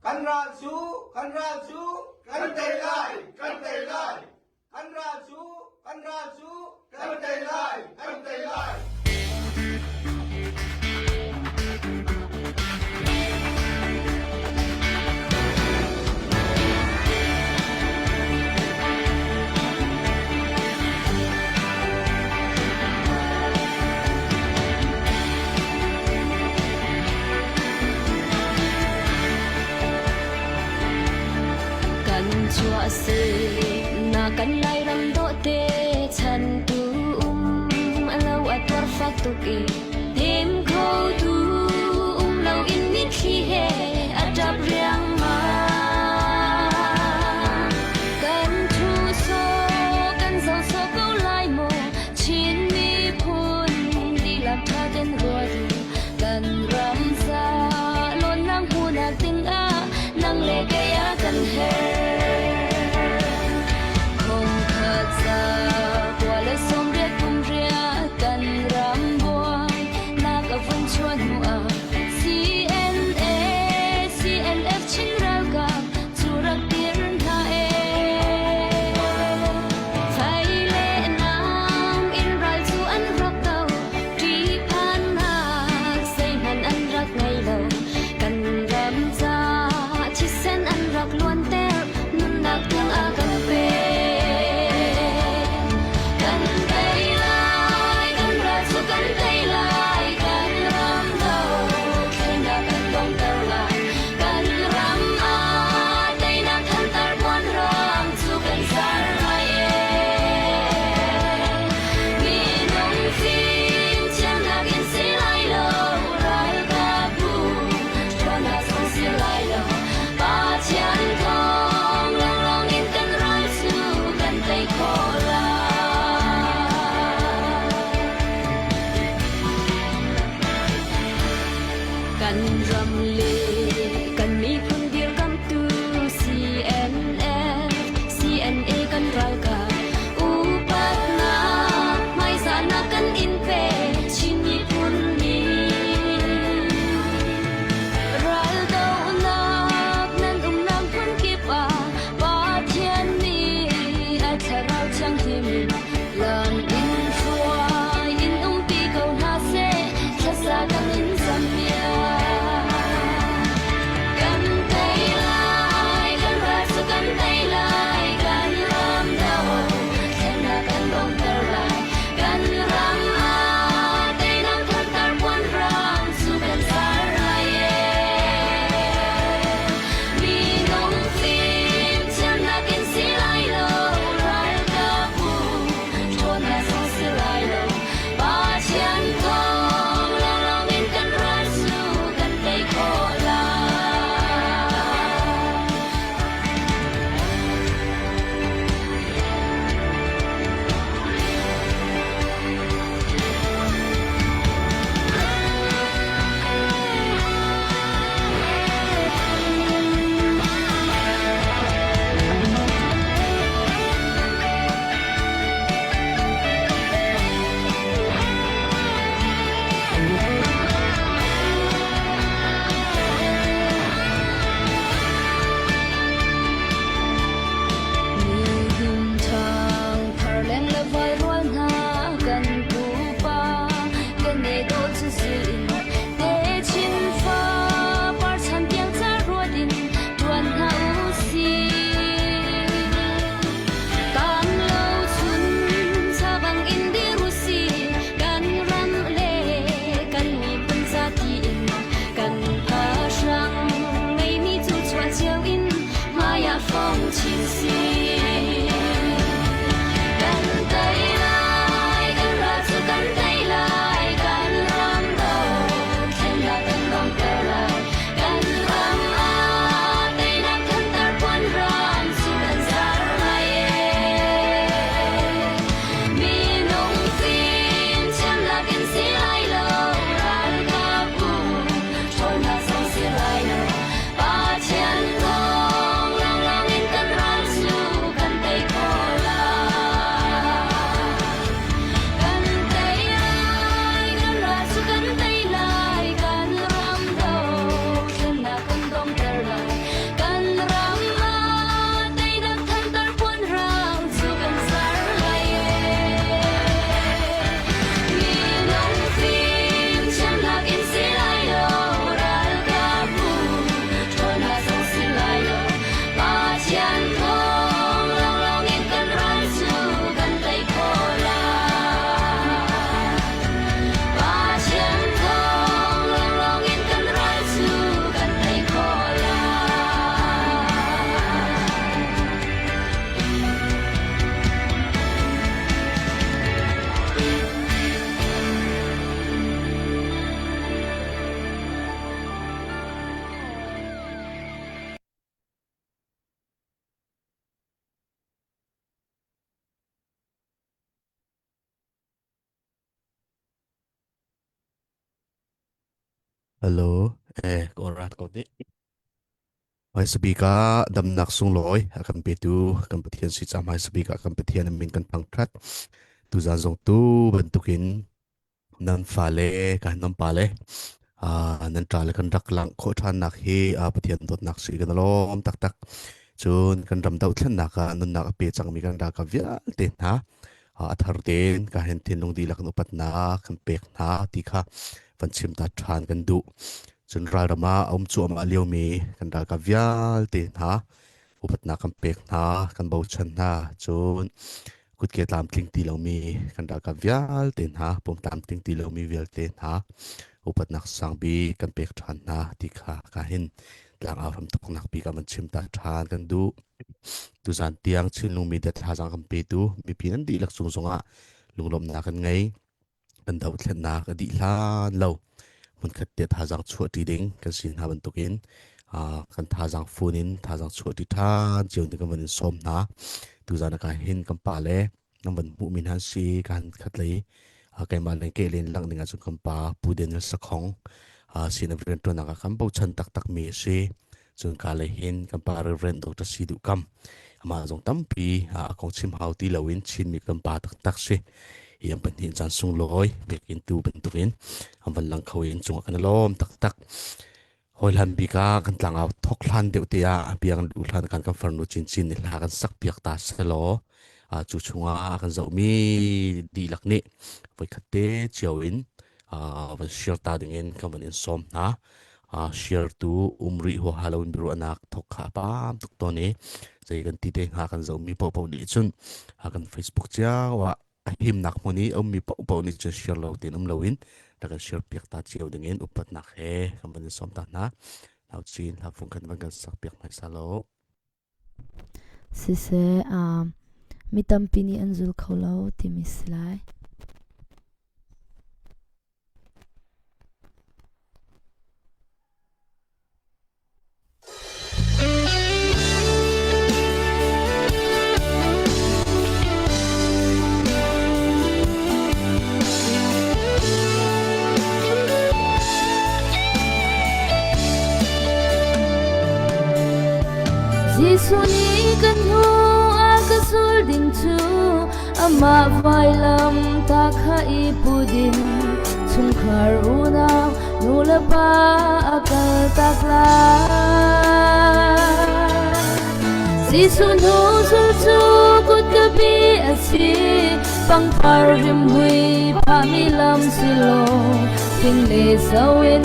kan rasu kan rasu kan tai lai kan tai lai kan rasu kan rasu kan tai lai kan tai lai chua se na kan lai ram do te chan tu alo atwar fa tu ke them kho tu lo in mit khi he atap riang ma kan thu so kan so so ko lai mo chin mi phun di lap tha ten ro du kan ram sa lon nang hu na ting a nang le ke ya kan he kan ram le kan mi phun dir kam tu CNF CNA kan ral ka upat na mai sana kan in pe chin mi phun ni ral do na nan nam phun ki pa thian ni a tharau chang thi mi lam in chua in pi ko na se sa kan in sam ya Hello, korat ko di. Mai sabika damnak sung loi akan petu kan petian si mai sabika akan petian min kan pangtrat tu zan zong tu bentukin nan fale kan nam pale nan trale kan rak lang kho than nak hi petian dot nak si kan lom tak tak chun kan ram dau thlan nak nan nak pe chang mi kan da ka via te na athar ten ka hen tin long di lak no pat na kan pek na ti kha van chim ta than kan du chun rama chu ama liu mi kan da ka vial te na upat na kan pek na kan bau chan na chun kut ke tam tling ti lo mi kan da ka vial te na pom tam tling ti lo mi vial te na upat nak sang bi kan pek than na ti kha ka hin lang aram tok nak bi ka man chim ta than kan du tu san tiang chin lung mi da tha jang kan pe tu mi pi nan di lak sung songa lunglom na kan ngai kan dau thlen na ka di hlan loมันคัดเตะท่าจังชัวตีดิ้งกันสินหาบันตุกินกันท่าจังฟูนินท่าจังชัวตีท่าเจียวนึกมันสมนะดูจานการเห็นกันป่าเล่น้ำมันมุมินฮันซีการคัดเลยกันมาเล่นเกลินหลังหนึ่งจุดกันป่าปูเดนสักของสินเรียนตัวนักกันเบาชันตักมีซีจนการเลยเห็นกันป่าเรียนดรซีดุกัมมาจงตั้มปีของชิมฮาวตีเหลวินชินมีกันป่าตักซีyang penting jan sung loi bikin tu bentukin amban lang khawin chung kan lom tak tak hoi lan bi ka kan tlang au thok hlan deu tia biang du hlan kan kan farnu chin chin ni la kan sak piak ta selo chu chunga kan zo mi di lak ni voi khate chiawin van share ta dingin kan van in som na share tu umri ho halawin biru anak thok kha pam tuk to ni jai kan ti te ha kan zo mi pau ni chun kan facebook cha wa him nak moni mi pau ni chu share lo tin lowin da kan share piak ta chiaw dingin upat nak he kan van som ta na lau chin la fung kan van sak piak mai salo sise mi tampini anzul kholo timislai Jisuni kan hu akasul ding chu ama vai lam ta kha ipudin chung khar una nula pa akal takla Jisunu sul chu kut ka bi asi pang par rim hui pa mi lam silo ting le sawin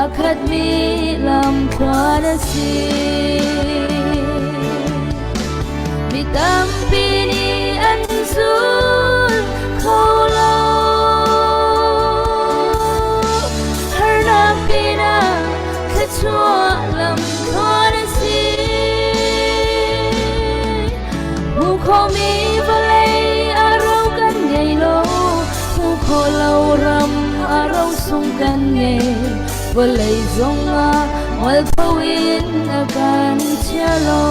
akhat mi lam khwana si Tampini ansul kholo harapina kachwa lam khona si mukhomi balai arau kan ngai lo mukholo ram arau sung kan ngai balai zonga wal pawin akan chalo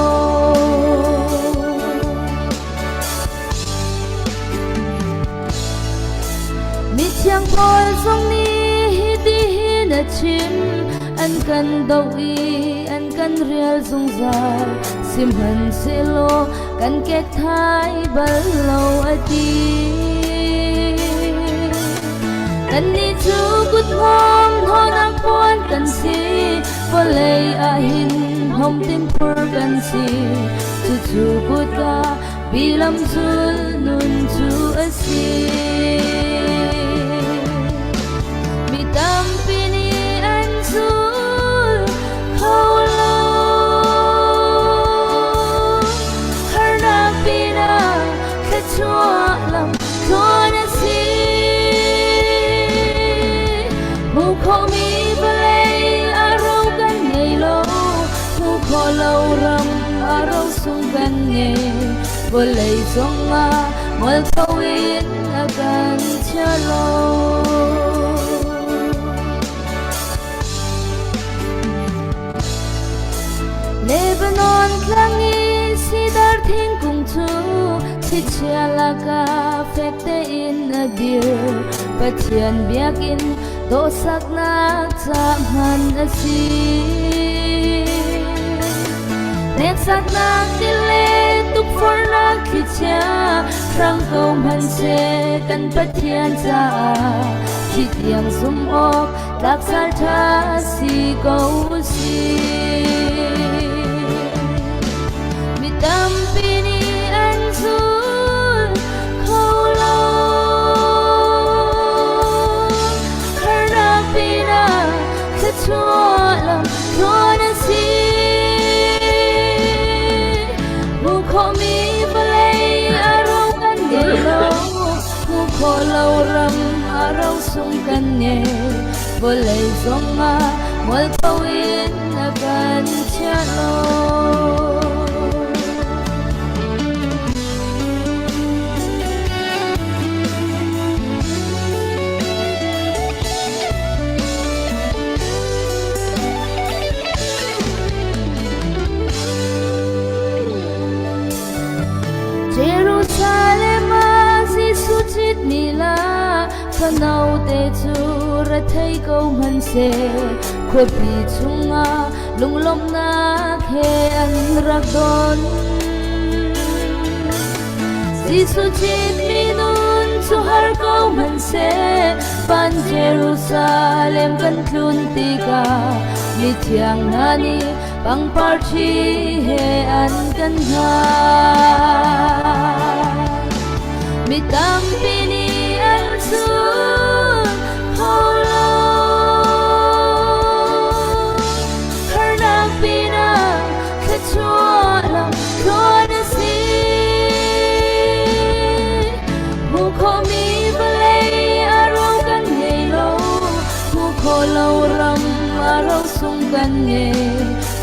Yang pol song ni hidi hina chim an kan dawi an kan real song zar simhan selo kan kek thai ballo ati kan ni chu kut hom hona pon kan si polei ahin hom tin pur kan si chu kut ka bilam sul nun chu asi Tampini ansul kholo harapina kachwa lam khona si mukhomi balai arau kan ngai lo mukholo ram arau sung kan ngai balai zonga mal kawin akan chalo Lebanon klangi sidar thing kung chu Chichala ka fekte in a dear Pathian biakin to sak nak cha man asi nek sak nak dile tuk for nak kicha rang ko man se kan pathian cha chi tiang sum ok dak sal tha si ko si mi tam pini an sul ko lo karna pina ka cholam kona si mu ko mi balai arong kan de lo mu ko lo ram arong sung kan ne balai zonga mol pawin akan chalo Jerusalem si suchit nila Panau te chu ra thai ko man se khoi pi chunga lunglom na khe an rak don si suchit minun chu har ko man se pan Jerusalem kan tlun ti ka mi thiang na ni pang parthi he an kan ha mi tam pini an sun holo karna pina kacholam kona si mu ko mi balai arong kan helo mu ko lo ram arong sung kan ne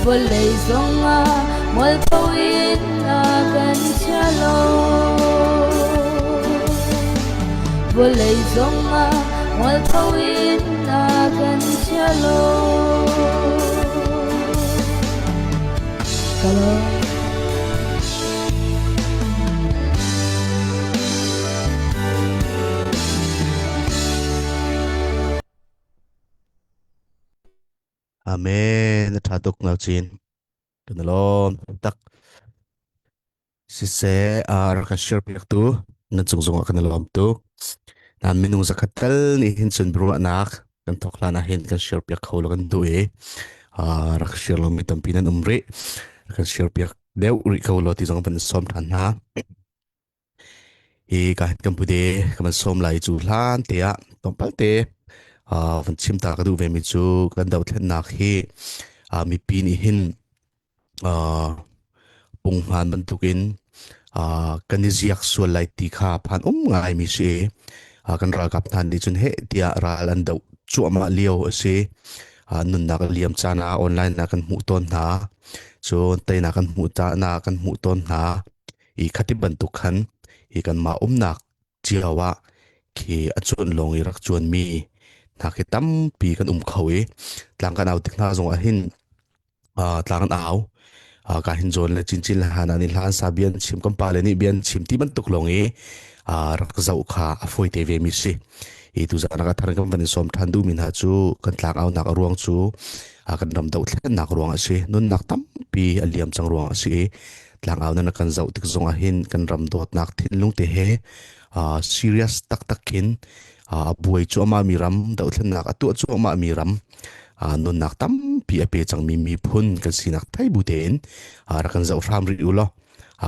balai zonga mol pawin akan chalo Boleh zonga wal pawin akan chalo kalau Amen Tatuk Nauchin Kanalom Tak Sise Rakashir Pirtu Natsungzong Kanalom tu Nan minung zakatal ni hinsun bro anak kan tokla na hin kan share piak kholo kan duwe rak share lo mitam pinan umri kan share piak deu uri kholo ti jong pan som than na ka het kan pude kan som lai chu hlan te a tompal te van chim ta ka du ve mi chu kan dau thlen nak hi mi pi ni hin pung han ban tukin kan ni ziak sual lai ti kha phan ngai mi se kan ra kap than di chun he tia ral an dau chu ama leo ase nun na ka liam chana online na kan mu ton na so te na kan mu ta na kan mu ton na I khati ban tu khan I kan ma nak chiawa ki achun long I rak chuan mi na ki tam pi kan khawi tlang kan au tikna zong a hin tlang an au ka hin zon le chin chin la han ani hlan sa bian chim kam pa le ni bian chim ti ban tuk long rak zau kha afoi te ve mi si I tu za na ka thar kam ban som than du min ha chu kan tlang au nak ruang chu kan ram dau thlen nak ruang ase nun nak tam pi aliam chang ruang ase tlang au na kan zau tik zong a hin kan ram dot nak thin lung te he serious tak takin buai chu ama mi ram dau thlen nak atu chu ama mi ram nun nak tam pi ape chang mi phun kan sinak thai bu ten ra kan zau ram ri u lo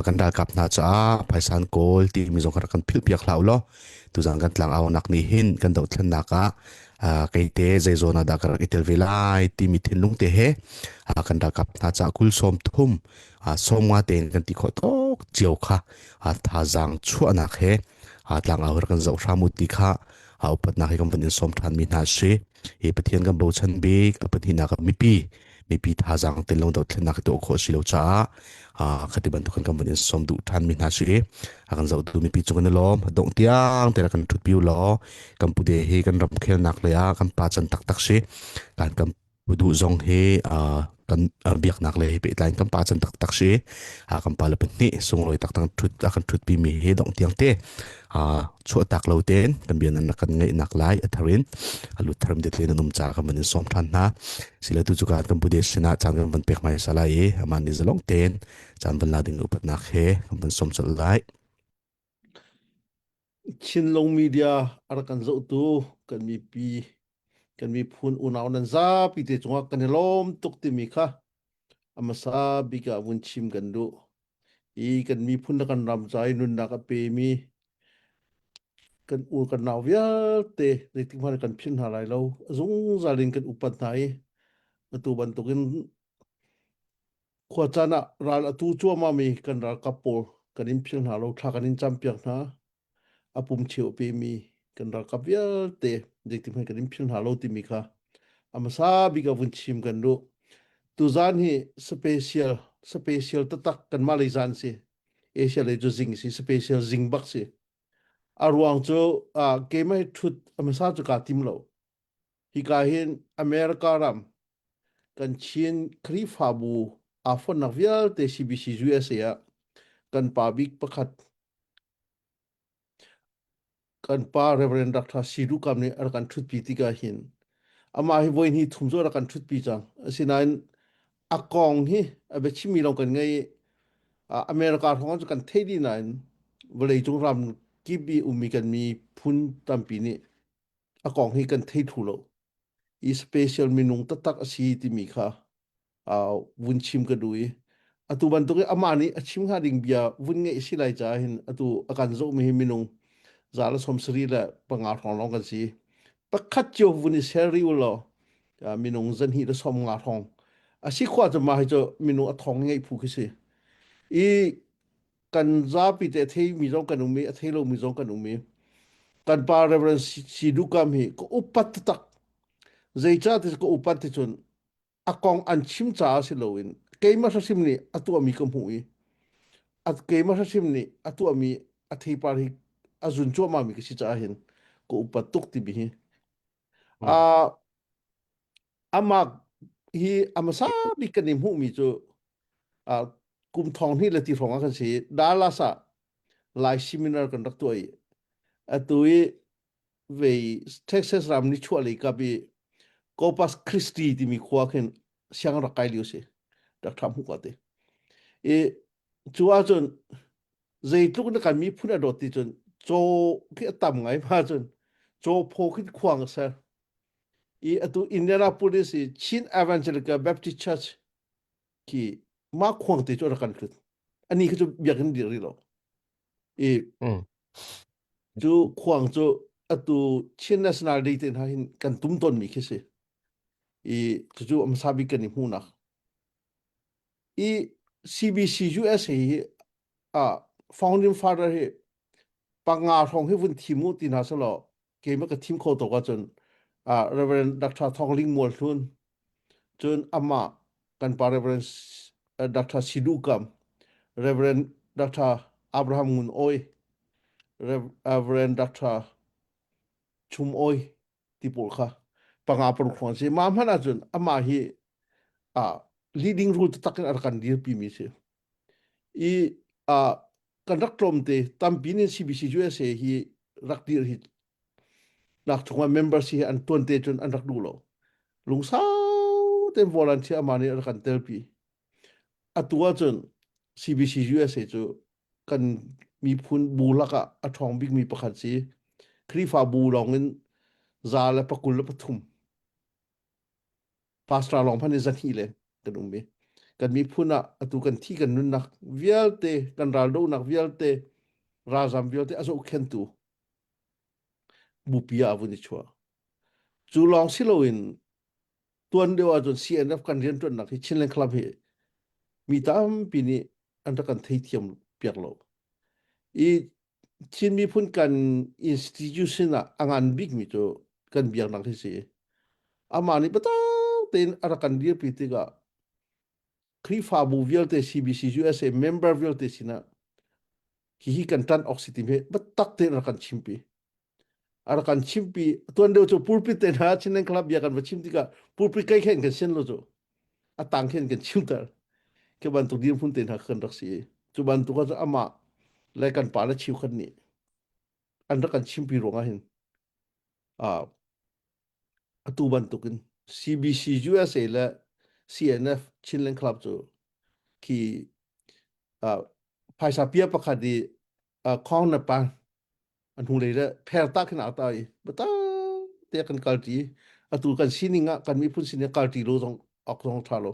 kan dal kap na cha phaisan kol ti mi zong kan phil piak hlau lo tu jang kan tlang au nak ni hin kan dau thlen naka kai te zai zona da kar itel velai ti mi thin lung te he kan da kap na cha kul som thum somwa ten kan ti kho tok chiau kha tha jang chu anak he tlang au kan zau ramu ti kha upat na kai kan som than mi na se e pathian kan bo chan be pathin na ka mi pi tha jang te long dau thlen nak to kho silo cha khati ban tu kan kan som du than mi na se akan zau tu mi pi chu kan lom dong tiang te kan thut piu lo kan pu de he kan ram khel nak le kan pa chan tak tak se kan budu zong he kan biak nak le pe tlain kan pa chan tak tak she kan pa le ni sung loi tak tang thut kan thut pi mi he dong tiang te chu tak lo ten kan bian an kan ngai nak lai atharin alu tharim de ten num cha ka man som than na sila tu chu ka kan bude sina chan kan van pek mai sala e aman ni zalong ten chan van la ding upat nak he kan van som chal lai chin long media ar kan zo tu kan mi phun unaw nan za pi te chunga kan lom tuk ti mi kha amasa bi ka wun chim kan du kan mi phun kan ram jai nun na ka pe mi kan u kan naw ya te le ting man kan phin halai lo zung zalin kan upat nai tu ban tukin khwa chana ral atu chu ma mi kan ra kapor kan in phin halo tha kan in champion na apum cheu pe mi kan ra kapya te le ting man kan in phin halo ti mi kha amasa bi ka wun chim kan du tu zan hi special tatak kan malizan si asia le jo zing si special zing bak si arwang cho ke mai thut amasa chu ka tim lo hi ka hin america ram kan chin khri fa bu afon navial te cbc usa kan public pakhat kan pa reverend dr sidu kam ne ar kan thut pi ti ka hin ama hi voin hi thumzo ra kan thut pi chang asinain akong hi abe chimi long kan ngai america thong kan thedi nain vole chung ram ki bi umi kan mi phun tampi ni akong hi kan thei thulo i special minung tatak asi ti mi kha wun chim ka dui atu ban to amani achim ha ding bia wun nge silai cha hin atu akan zo mi minung zala som sri la panga thong long kan si pakhat cho wun seri ulo minung zan hi da som nga thong asi khwa cha ma hi cho minung athong ngai phu ki si i kan za pi te thei mi jong kan umi athei lo mi jong kan umi kan pa reverend sidu kam hi ko upat tak zeicha te ko upat te chun akong an chim cha si loin keima sa simni atu ami kam hui at keima sa simni atu ami athei par hi azun cho ma mi ki si cha hin ko upat tuk ti bi hi ama hi amasa bi kanim hu mi chu kum thong hi le ti thong kan si dala sa lai seminar kan rak toi atui ve Texas ram ni chwali ka bi Corpus Christi ti mi khwa khen siang ra kai liu se dak tham hu ka te chuwa chun zeitluk na kan mi phuna do ti chun cho ki tam ngai ma chun cho pho ki khwang sa atu Indianapolis Chin Evangelical Baptist Church ki ma khwang te cho ra kan khut ani ki chu biakin dir ri lo chu khwang chu atu Chin nationality ten ha hin kan tum ton mi ki se chu am sabi kan ni huna cbc usa founding father he panga thong he vun thimu tin ha salo ke ma ka thim kho to ka chun reverend dr thongling mol thun chun ama kan pa reverend dr sidu kam reverend dr abraham mun oi reverend dr chum oi tipul kha panga por khon se ma hana chun ama hi leading role takin ar kan dir pi mi se kan rak trom te tampi ni cbc usa hi rak dir hi nak thunga member si an ton te chun an rak du lo lung sao te volunteer amani ar kan tel pi atua chun cbc usa chu kan mi phun bulaka athong big mi pakhat si khrifa bu longin zala pakul la pathum pastra long phani zan hi le kan umbe kan mi phuna atu kan thi kan nun nak vialte kan ral do nak vialte razam vialte aso khentu bupia avuni chwa chu long siloin tuan dewa jon cnf kan rian ton nak hi chinlen club hi mi tam pini anta kan thei thiam piaklo chin mi phun kan institution angan big mi to kan biak nak hi se amani pata ten arakan dia pitiga krifa bu vialte cbc usa member vialte sina hi kan tan oxytim he batak te arakan chimpi tuan de cho pulpit te na chinen club ya kan chimti ka pulpit kai khen kan sen lo jo atang khen kan chimtar ke ban tu din phun ten ha khan rak si chu ban tu ka ama lai kan pa la chiu khan ni an ra kan chimpi ronga hin a atu ban tu kin CBC USA la CNF Chinlen Club chu ki phai sa pia pakhat di khong na pa an hu le pher ta khna ta I bata te kan kalti atu kan sininga kan mi phun sin kalti lo jong ok jong thalo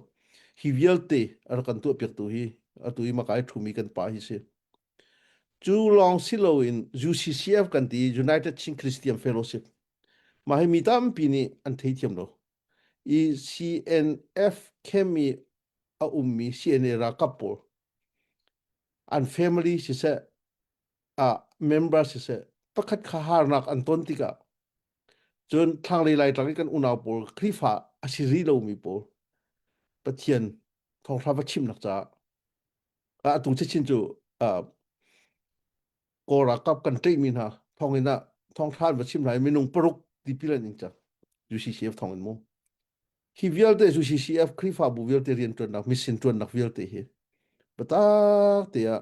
hi vialte ar kan tu pek tu hi atu I makai thumi kan pa hi se chu long silo in UCCF kan ti United Chin Christian Fellowship ma hi mitam pini an thei thiam lo I CNF kemi a ummi CNA ra kapor an family si se a member si se pakhat kha har nak an ton tika chun thang le lai tang kan unaw por khrifa asiri lo mi por pathian thong tha chim nak cha a tu che chin chu ko ra kap kan tre min ha thong ina thong than ba chim lai minung paruk di pilan ing cha UCCF thong in mo hi vialte UCCF khrifa bu vialte rian ton nak mission ton nak vialte he bata te a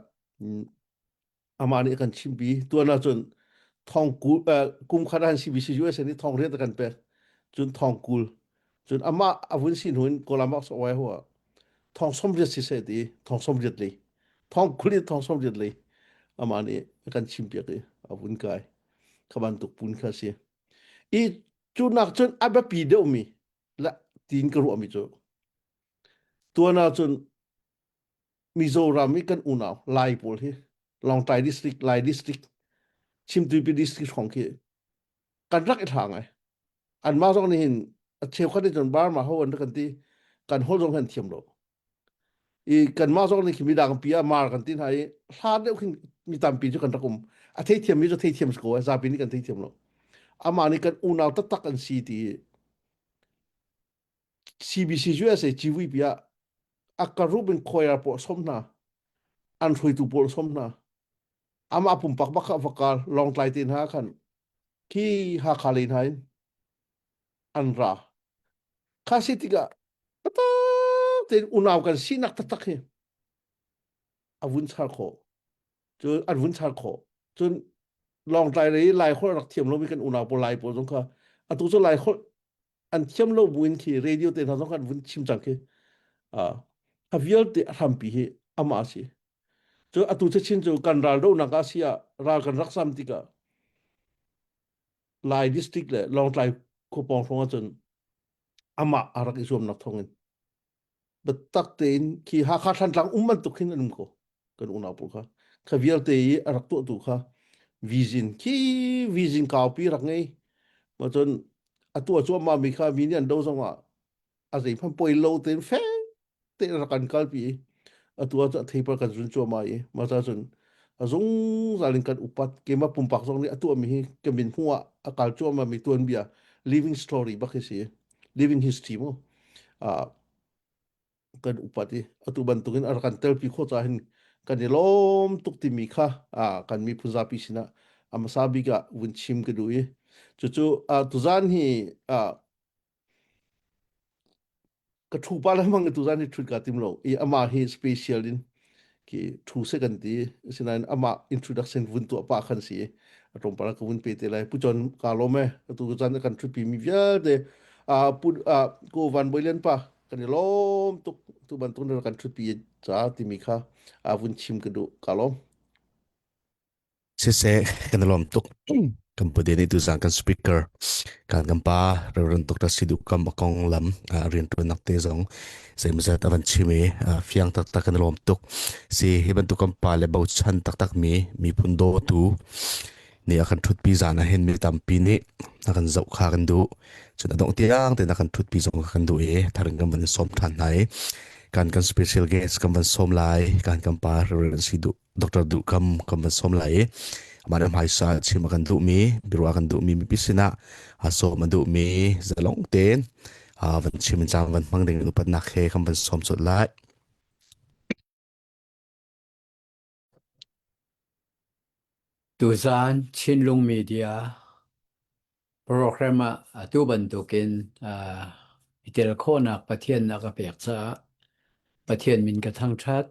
amani kan chimbi tu na chun thong kum kharan CBC US ni thong re ta kan pe chun thong kul chun ama avun sin hun kolama so wai ho thong som jet si se di thong som jet le thong kuli thong som jet le amani kan chimbi ke avun kai khaban tuk pun kha se I chu nak chun aba pi de mi la tin ka ru mi chu tu na chun Mizoram mi kan unaw lai pol hi long tai district lai district chim tu pi district khong ke kan rak thang ai an ma jong ni hin a cheu kha de jon bar ma ho an kan ti kan hol jong han thiam lo I kan ma jong ni khimi dang pia mar kan tin hai hla de khin mi tam pi ju kan takum a thei thiam mi ju thei thiam sko za pi ni kan thei thiam lo ama ni kan unaw ta tak an si ti CBC USA chiwi pia akarubin khoya po somna an thui tu pol somna ama pum pak baka vakal long tlai tin ha khan ki ha khalin hai an ra khasi tiga pata ten unaw kan sinak ta tak he avun char kho chu avun char kho chun long tlai lai kho rak thiam lo mi kan unaw po lai po jong kha atu chu lai kho an thiam lo buin ki radio ten ha jong kan vun chim chang ke avial te rampi he ama si chu atu che chin chu kan ral do na ka sia ral kan rak sam tika lai district le long tlai ko pong phong chun ama arak isum nak thongin betak ten ki ha kha than tlang umman tu khin anum ko kan una pu kha khavial te arak tu kha vision ki vision ka pi rak ngai ma chun atu chu ma mi kha mi nian do zonga azai pham poi lo ten fe te rakan kal pi atu cha theipa kan jun chu ma I ma cha chun azung zalin kan upat kema pumpak zong ni atu mi hi kemin huwa akal chu ma mi tuan bia living story ba khisi living history mo kan upati atu bantungin ar kan tel pi kho cha hin kan lom tuk ti mi kha kan mi phuza pi sina amasabi ga win chim ke dui chu tuzan hi ka thu pa la mang tuzan hi thut ka tim lo I ama hi special in ki thu second ti sinan ama introduction wun tu pa khan si atom para ka wun pe te lai pu chon ka lo me tu jan kan thut pi mi via de pu ko van boilen pa kan lom tuk tu ban tun kan thut pi cha ti mi kha wun chim ka du ka lo se kan lom tuk kan pudi ni tu sang kan speaker kan pa reverend Dr. Sidhu kam bakong lam rian tu nak te zong sai mza ta van chime fiang tak tak kan lom tuk si hiban tu kam pa le bau chan tak tak mi pundo tu ni akan thut pi zana hen mi tam pi ni akan zau kha kan du chuna dong tiang te akan thut pi zong kan du tharang kam ban som than nai kan special guest kam ban som lai kan pa reverend Sidhu Dr. Du kam ban som lai madam haisa chima kan du mi biru akan du mi pisina aso madu mi zalong ten van chimin chang van mangding upat nak he kam ban som sot lai Tuzan Chinlung Media program tu bentukin เตลโคนักประเทศนักเปียกซะประเทศมินกระทั่งชัด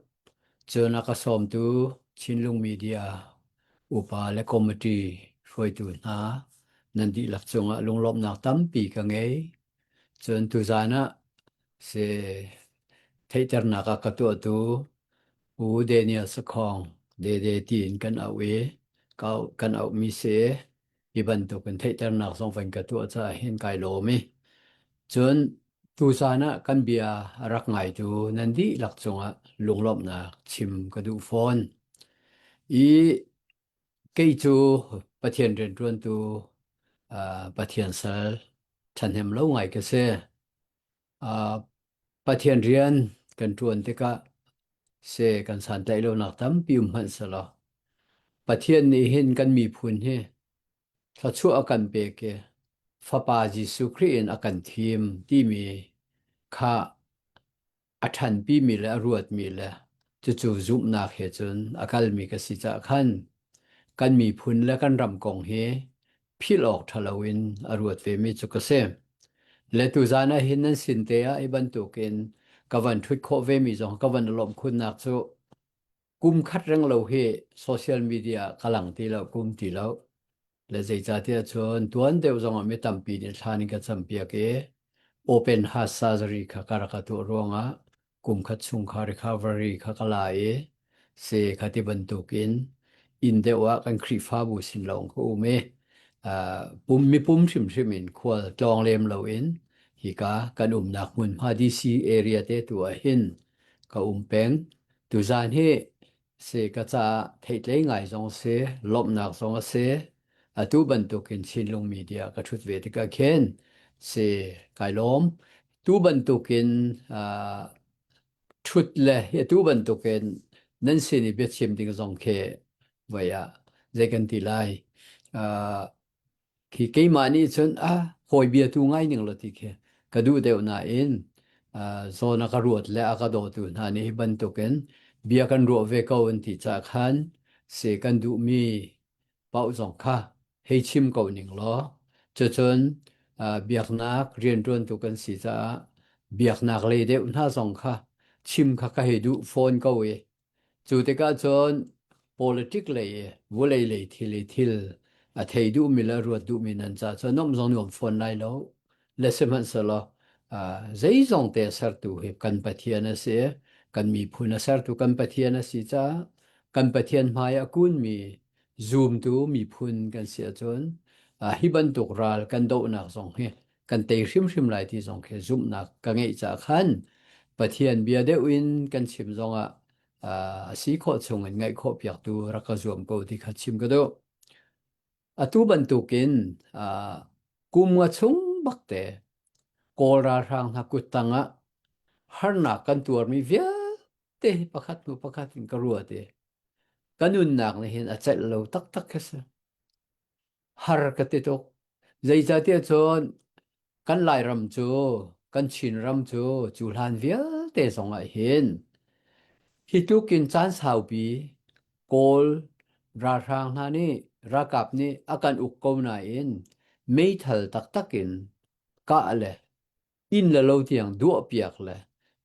เจอนักสอมตูชินลุงมีเดียอุปาและคอมมิตี้ช่วยตูนานันดีหลักจงะลุงลบนักตั้มปีกังไงจนตูจานะเสไทเตอร์นักกระตัวตูอูเดเนียสคองเดตีนกันเอาเวกันเอามีเสอีบันตุกันไทเตอร์นักสองฝันกระตัวจะเห็นไกลโลมิจนตูซานะกันเบียรักไงตูนันดีหลักจงะลุงลบนักชิมกระดูฟอนอีเกยจูประเทศเรียนรวนตูประเทศเซลฉันเห็นแล้วไงก็เสประเทศเรียนกันรวนที่ก็เสกันสันใจเราหนักตั้มปิวมันสละประเทศนี้เห็นกันมีพุนเฮถ้าชั่วกันเบกฟาปาจิสุครีนอากันทีมที่มีค่าอัฐันปีมีและรวดมีและจู่ๆจุบนาเหตุจนอาการมีกสิจะขันกันมีพุนและกันรำกองเฮพิลออกทลาวินอรวดเวมิจุกเซมและตุจานะเห็นนั้นสินเตียไอบันตุกินกวันทุกโคเวมิจงกวันลมคุณนักจุกุมคัดรังเราเฮโซเชียลมีเดียกำลังที่เรากุมที่เราและใจจ่าที่ชนตัวนั้นเดียวจงไม่ตั้มปีนี้ทานิกจำเปียกOpen Heart Surgery ค่ะการกตัวรวงกุมคัดชุงคา recovery ค่ะกลายเสคติบันตุกินอินเดียว่ากันครีฟ้าบุสินลงก็อุเมปุ่มมีปุ่มชิมินควรจองเลมเราเองฮิกากันนักมุนพาดีซีเอเรียเตตัวเห็นก็เป็งตุจานเฮเสกจะเทเลงไงจงเสลบนักจงเสตูบันตุกินชินลงมีเดียก็ชุดเวทีก็เข็นเสไกลล้มตูบันตุกินชุดเลยตูบันตุกินนั่นสินิเบียชิมติงจงเคไว้เจกันทีไลที่เกี่ยมานี่จนหอยเบียตูง่ายหนึ่งละทีเคกระดูเดียวน่าเองโซนกระรวดและกระโดดตูนานี่บันตุกันเบียกันรัวเวกวันที่จากขันเสกันดูมีเป้าสองค่ะให้ชิมเก่าหนึ่งล้อจนเบียกนักเรียนรวนตุกันสิจ้าเบียกนักเลยเดียวน่าสองค่ะชิมค่ะก็ให้ดูโฟนเก่าจุดที่ก็จน politic เลยวุเลยเลยทิลเทดูมิลรวดดูมินันจ้าจนน้องจงยอมโฟนไล่แล้วและสมันสละใจจงเตะสัตว์เหตุกันปะเทียนเสียกันมีพูนสัตว์กันปะเทียนสิจ้ากันปะเทียนหมายกุนมีซูมตูมีพูนกันเสียจนฮิบันตุกราลกันโดนักสองเฮกันเตะชิมไหลที่สองเฮซูมนักกันไงจากขันปะเทียนเบียเดวินกันชิมจงสีโคชงเงินไงโคเปียกตูรักจวมกูที่ขัดชิมก็ดูตูบันตุกินกุมว่าชงบักเตโกราทางนักกุตังฮาร์นักกันตัวมีเวียเตประคัดมือประคัดกันกรัวเตกันนุนนักในเห็นอาจจะเราตักแค่สิฮาร์กติตกใจจะเตี้ยจนกันไล่รำจูกันชินรำจูจูลานเวียเตสองเห็นฮิตุกินจานสาวปีโกลราทางนานี่รักับนี่อาการอุกกนาอินไม่ทัลตักกินกะเลยอินละเราเตียงดัวเปียกเลย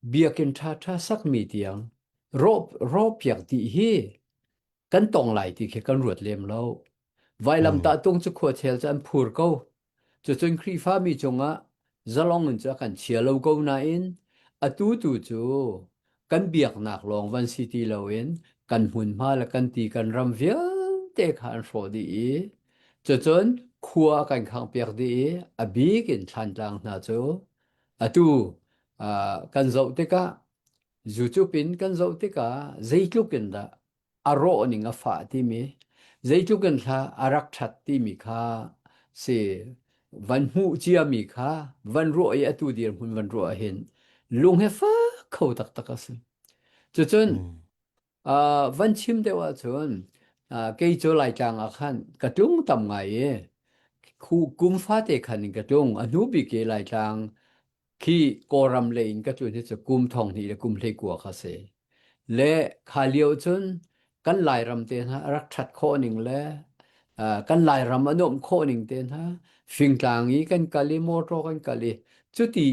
เบียกินท่าสักมีเตียงรอบเปียกที่เฮกันตองไหลที่กันรวดเลียมเราไว้ลำตาตรงจะขวดเชลจันพูดเขาจนครีฟ้ามีจงจะลองเงินจะกันเชียเราเขานาอินตูจูกันเบียกหนักลองวันซิตี้เราเองกันหุ่นมาและกันตีกันรำเวียเตะขันโฟดีจนขัวกันข้างเปียกดีบีกินทันจังนาจูตูกันเจ้าเตกะจูปินกันเจ้าเตกะใจลุกินละอารมณ์นิงฟ้าที่มีใจลุกินละอารักชัดที่มีค่ะเสวันหูเจียมีค่ะวันรัวตูเดียร์วันรัวเห็นลุงเฮฟ้าเขาตักสิจนวันชิมเดียวจนเกี่ยจะไหลจางขันกระตุ้งทำไงคู่กุมฟ้าเตขันกระตุ้งอนุบิเกไหลจางขี้กอรัมเลนกระตุ้งที่จะกุมทองนี่และกุมเลกัวข้าเสและขาเลียวจนกันไหลรำเตนะรักชัดข้อหนึ่งและ kan lai ram anom kho ning ten ha fingtlangi kan kali motor kan kali chuti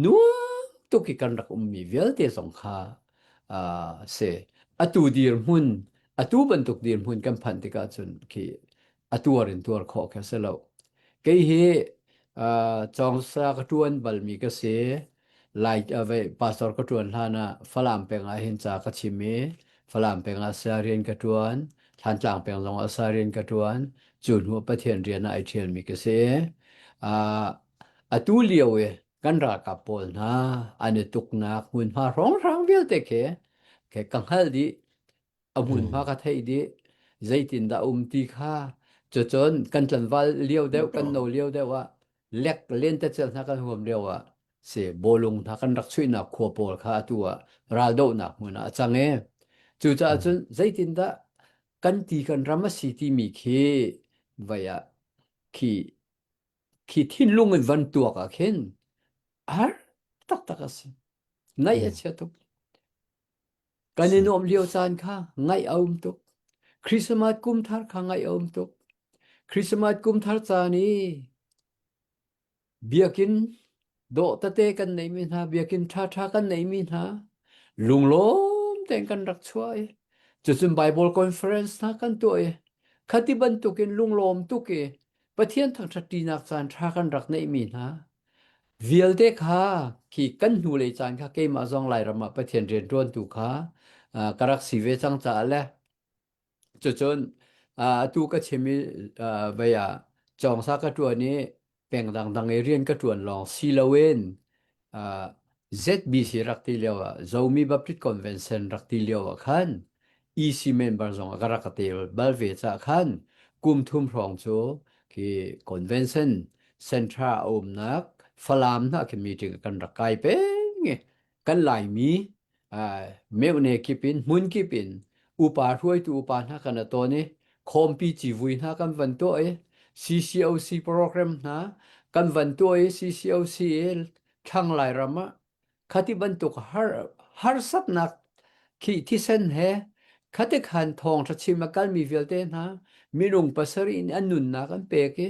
nuam tu ki kan rak mi vel te song kha se atu dir mun atu bantuk dir mun kan phan ti ka chun ki atuarin tuar kho kha selo ke hi chong sa ka tuan bal mi ka se lai ave pastor ka tuan hana falam penga hin cha ka chimi falam penga sa rian ka tuan than tlang peng long a sa rian ka tuan chun hu pathian rian na ai thian mi ka se atu liawe kan ra ka pol na ane tuk na hun ha rong rang vel te ke kang hal di amun ha ka thei di zaitin da ti kha chon kan tlan wal liaw deu kan no liaw deu wa lek len ta chel na kan hom liaw wa se bolung tha kan rak chui na kho pol kha tua ral do na huna change chu cha chun zaitin da kan ti kan rama si ti mi khe vaya ki thin lung van tua ka khen ar tak tak as nai a che tu kanin om liaw chan kha ngai aum tu christmas kum thar kha ngai aum tu christmas kum thar cha ni biakin do ta te kan nei min ha biakin tha kan nei min ha lunglom ten kan rak chuai chun bible conference na kan tu e khati ban tu kin lunglom tu ke pathian thang thati nak chan tha kan rak nei min ha vial te kha ki kan hu le chan kha ke ma zong lai rama pathian ren ron tu kha karak sive chang cha le chun tu ka chemi baya chong sa ka tu ni peng dang e rian ka tuan long silawen ZBC rakti lewa zomi baptist convention rakti lewa khan EC member zong agaratel balve cha khan kum thum rong chu ki convention centra omnak falam na ki meeting kan rakai pe nge kan lai mi meune kipin mun kipin upa ruai tu upa na kan to ni khompi chi vui na kan van to e CCOC program na kan van to e CCOC thang lai rama khati ban tu har sat nak ki thisen he khate khan thong tha chima kal mi velte na minung pasari in anun na kan pe ke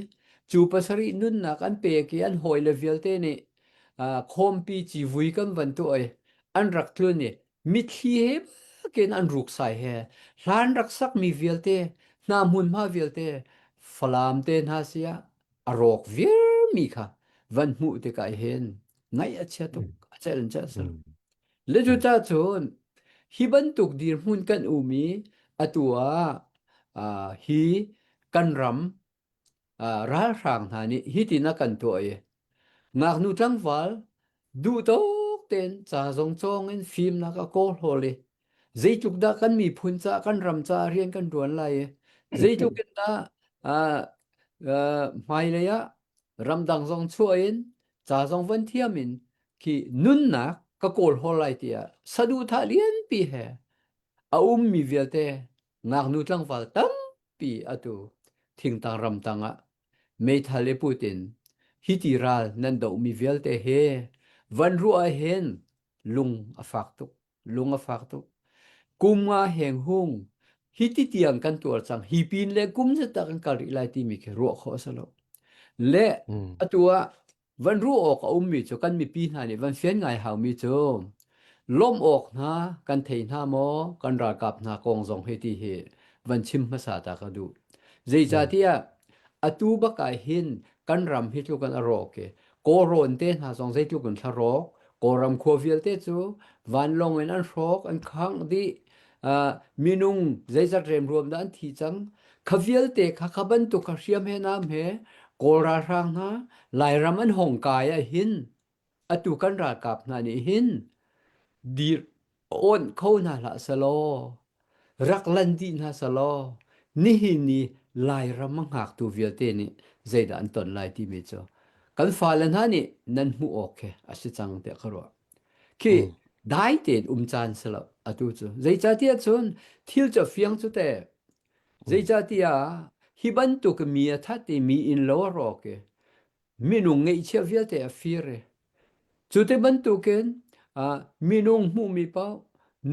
chu pasari nun na kan pe ke an hoi le velte ni khompi chi vui kan van to e an rak tlu ni mi thi he ken an ruk sai he ran rak sak mi velte na mun ma velte falam te na sia arok vir mi kha van mu te kai hen ngai a cha tu chel cha sa le ju cha chon hi ban tuk dir mun kan umi atua hi kan ram ra rang ha ni hi ti na kan to e ngak nu tang wal du to ten cha zong chong en film na ka ko hole zeituk da kan mi phun cha kan ram cha rian kan duan lai zeituk da mai le ya ram dang zong chuain cha zong van thiamin ki nun na ka kol holai tia sadu tha lian pi he mi velte ngak nu tlang wal tam pi atu thing tang ram tanga me thale putin hitiral nan do mi velte he van ru a hen lung afak tu kuma heng hung hiti tiang kan tur chang hi pin le kum se ta kan kal ri lai ti mi ke ro kho salo le atua van ru ok mi chu kan mi pi na ni van fian ngai hau mi chu lom ok na kan thei na mo kan ra kap na kong zong he ti he van chim ma sa ta ka du zei cha tia atu ba kai hin kan ram hi chu kan aro ke ko ron te na zong zei tu kan tharo ko ram kho vial te chu van long en an rok an khang di minung zei za rem rom dan thi chang khavial te khaban tu kha siam he nam he kora rang na lai ram an hong kai a hin atu kan ra kap na ni hin dir on kho na la salo rak lan di na salo ni hi ni lai ram ngak tu vial te ni zei da an ton lai ti mi cho kan fa lan ha ni nan mu okay asi chang te kharo ki dai ten chan salo atu chu zei cha tia chun thil cha fiang chu te zei cha tia hi ban tu ke mi tha ti mi in lo ro ke minung ngei che vial te afire chu te ban tu ken minung mu mi pa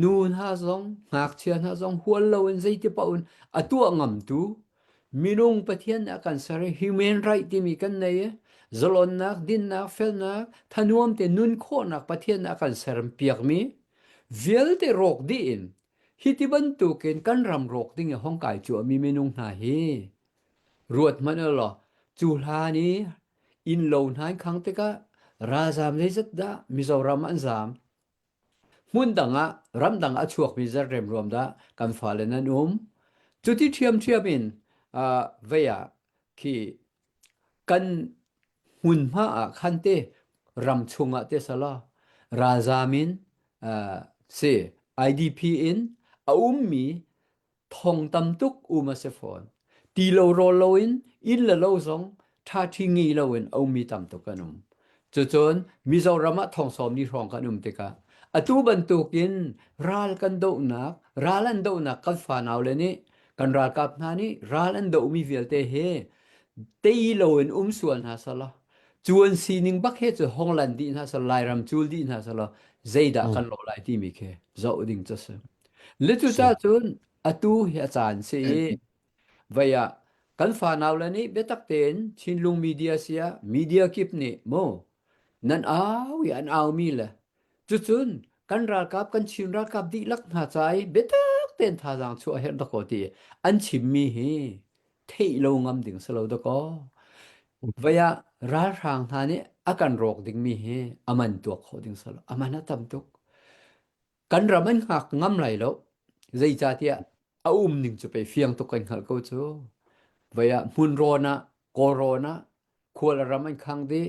nun ha zong ngak chian ha zong hual lo en zei te pa un atu ngam tu มีนุงประเทศอาการสาร human right ที่มีกันในจลอนนักดินนักเฟลนักทนวมแต่นุนโคนักประเทศอาการสารเปียกมีเวลแต่โรคดีอินฮิติบันตุเกนกันรำโรคดิ้งห้องกายจัวมีเมนุงหาเฮรวดมันเหรอจูลานี้อินโลนหายครั้งเตกะราซามได้จัดดามิโซรามันซามมุนดังะรำดังะชวกมิจารเรมรวมดากันฟาเลนันจุดที่เทียมอินเวียที่กันหุ่นมาคันเตรำชงเตสลาราซามินเซ IDP อินมีทองตำตุกมาเซฟอนตีโลโรโลอินละโลซงทาทิงีโลอินมีตำตุกกันจนมิโซรามะทองสอมนี่ทองกันเตกะอตูบันตุกินราลกันโดนักราลันโดนักกันฟานาวเลนี่กันรากับนานี่ราลันโดมีเวลเตเฮเตยโลอินส่วนหาสละจวนซีนิงบักเฮจะฮองลันดีหาสลายรำจูลดีหาสละใจดากันโลลายที่มีเคจะอุดิงจะเสลิตุตาจนอตูเฮจานเสียเวียกันฟานาวเลนี่เบตักเตนชินลุงมีเดียเสียมีเดียกิปนี่โมนั่นอันมีละจุนกันรากับกันชินรากับดีลักหาใจเบตักเตนทาจังชัวเฮดตะโกตีอันชิมมีเฮเทโลงำดิ่งสโลตะโกเวียราทางทานี่อาการโรคดิ่งมีเฮอามันตัวโคดิ่งสโลอามันตำตุกกันรามันหักงำไหลแล้วใจจ่าเตียดิ่งจะไปเฟียงตุกันหัลกูจูเวียมุนโรนาโคโรนาควรรามันขังดี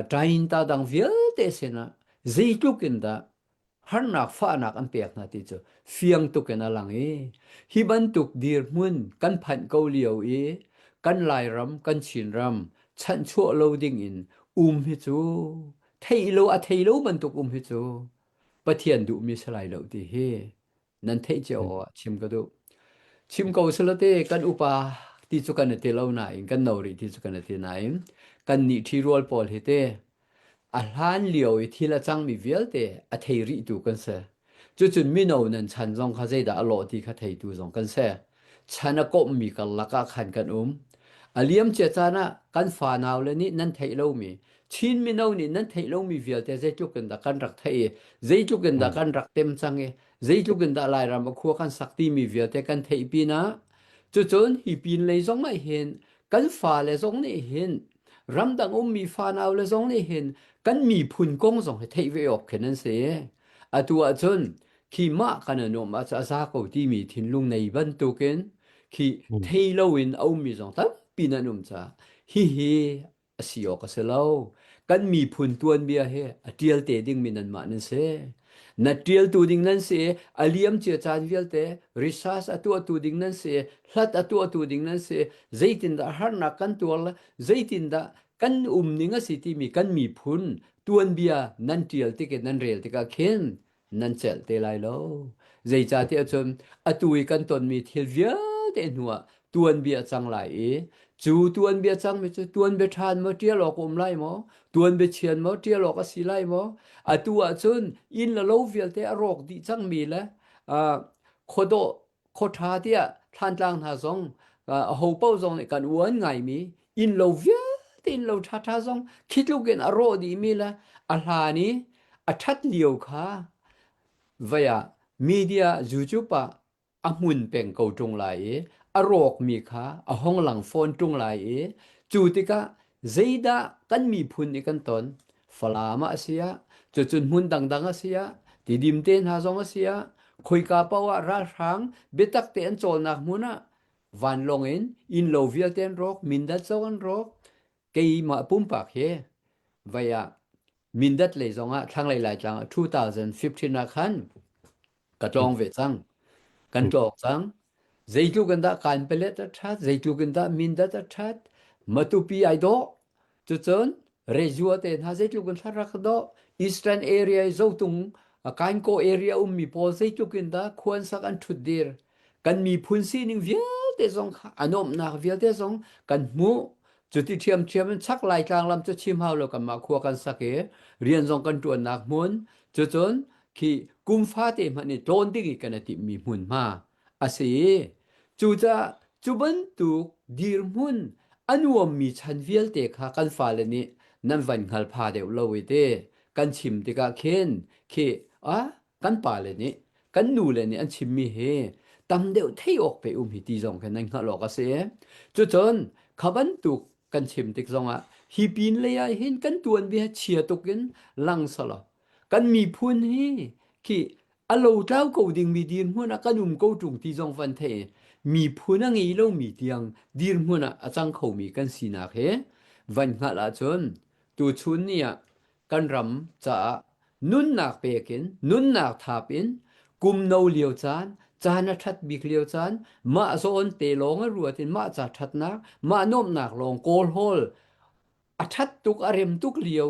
ใจอินตาดังเวียเตเสนะใจตุกินดาหันนักฟ้านักอันเปียกนาทีจูเฟียงตุกันอะไรฮิบันตุกดีร์มุนกันพันเกาเลียวกันลายรำกันชินรำฉันชั่วโลดิ่งอินฮิจูเทโลบันตุกฮิจูปะเทียนดูมีสลายเหล่าที่เฮนั่นเทเจอชิมก็ดูชิมก็สละเตกันอุปาที่จุกันเตเล่าไหนกันนอริที่จุกันเตไหนกันนิที่รัวปอลเฮเตอาหารเหลียวที่ละจังมีเวลเตอเทริดูกันเสจุนมิโนนันฉันจงข้าใจดาอโลที่ข้าเทดูจงกันเสฉันก็มีกันลักขันกันอเลียมเจตนากันฟานาวเลนี่นั่นเทโลมีชินมิโนนี่นั่นเทโลมีเวลเตใจจุกันดากันรักเทใจจุกันดากันรักเต็มจังใจจุกันดาลายรำมาคัวกันสักที่มีเวลเตกันเทปีนะจุนฮีปีนเลยจงไม่เห็นกันฟ้าเลยจงไม่เห็นรำดังมีฟานาวเลยจงไม่เห็นกันมีพุนกงจงให้เทวออกแค่นั้นเสียตัวจนขี้มากกันนมาจะซาเขาที่มีทิ้งลุงในบันตุกันขี้เทโลวินมีจงตั้งปีนันจ้าฮิสิออกเสลากันมีพุนตัวเบียเฮเดียลเตดิ้งมีนันมานั่นเสนัดเดียลตัวดิ้งนั่นเสอเลียมเจียจานเวลเตริซาสตัวดิ้งนั่นเสลัดตัวดิ้งนั่นเสใจตินดาฮาร์นักกันตัวละใจตินดากันนิงสิที่มีกันมีพุนตัวเบียนันเดียลติกนันเรียลติกาเคนนันเซลเตไลโลใจจ่าที่จนตุยกันตนมีเทียเวียเตนัวตัวเบียจังไหลจูตัวเบียจังไม่จูตัวเบียทานมาเทียหลอกไล่หมอตัวเบียเชียนมาเทียหลอกสิไล่หมอตัวจนอินละโลเวียเตอรอกดีจังมีละโคทาเตียทานจางหาซงหูเป้าซงในการวนไงมีอินโลเวียตินโลทาซงคิดลูกเกนอโรดีมีละอาหานี้ทัดเลียวค่ะเวียมีเดียจูปะมุนเป็นเกาจงไหลอรอกมีค่ะห้องหลังโฟนจงไหลจูติกะใจดากันมีพุนในกันตนฟลามาเสียจุนมุนดังเสียติดิมเตนหาซงเสียคุยกาปาวะราชังเบตักเตนโจนักมุนะวันลงอินโลเวียเตนรอกมินดัดโซกันรอกเกยมาปุ่มปากเฮเวียมินดัดเลยจงทั้งหลายๆจัง2015นะคันกระจองเวจังกันจอกจังใจจุกันดาการเปเลตทัดใจจุกันดามินดัดทัดมาตุปีไอโดจุนเรจัวเตนหาใจจุกันทัดรักโดอีสเทิร์นเอเรียโจตุงการโกเอเรียมีพอใจจุกันดาควรสักอันทุดเดียร์กันมีพุนซีนิงเวียเตซงอนอมนักเวียเตซงกันมูจุดที่เทียมมันชักลายกลางลำจะชิมเฮาแล้วกันมาคัวกันสักเรียนซงกันตัวนักมุนจนที่กุมฟ้าเตมันนี่โดนดิ้งกันติมีมุนมาอาศัยจูจะ จุบันตุกดีรมุนอันวมมีชันเวียลเตค่ะกันฟาเลนี่นั่นวันหัลพาเดวโลวิเตกันชิมติกาเคนเคกันปาเลนี่กันนูเลนี่อันชิมมีเฮตำเดวเทออกไปหิตีจงกันนั่นฮะหลอกเสจุจนขบันตุกกันชิมติกจงฮีปีนเลยเห็นกันตวนเบียเชียตุกินลังสละกันมีพุนเฮที่อโลเจ้ากูดิงมีดีนหัวนะกันกูจุงตีจงฟันเทมีพุนังอีโลมีเตียงดีนหัวนะอาจังเขามีกันสีนาเฮวันหัลาจนตูชุนเนี่ยกันรำจะนุนนักเปกินนุนนักทาปินกุมโนเลียวจานจานทัดบิกเลียวจานมาโซนเตลงรัวตินมาจะทัดนักมาโนมนักลงโกลโฮลอัทัดตุกอารมตุกเลียว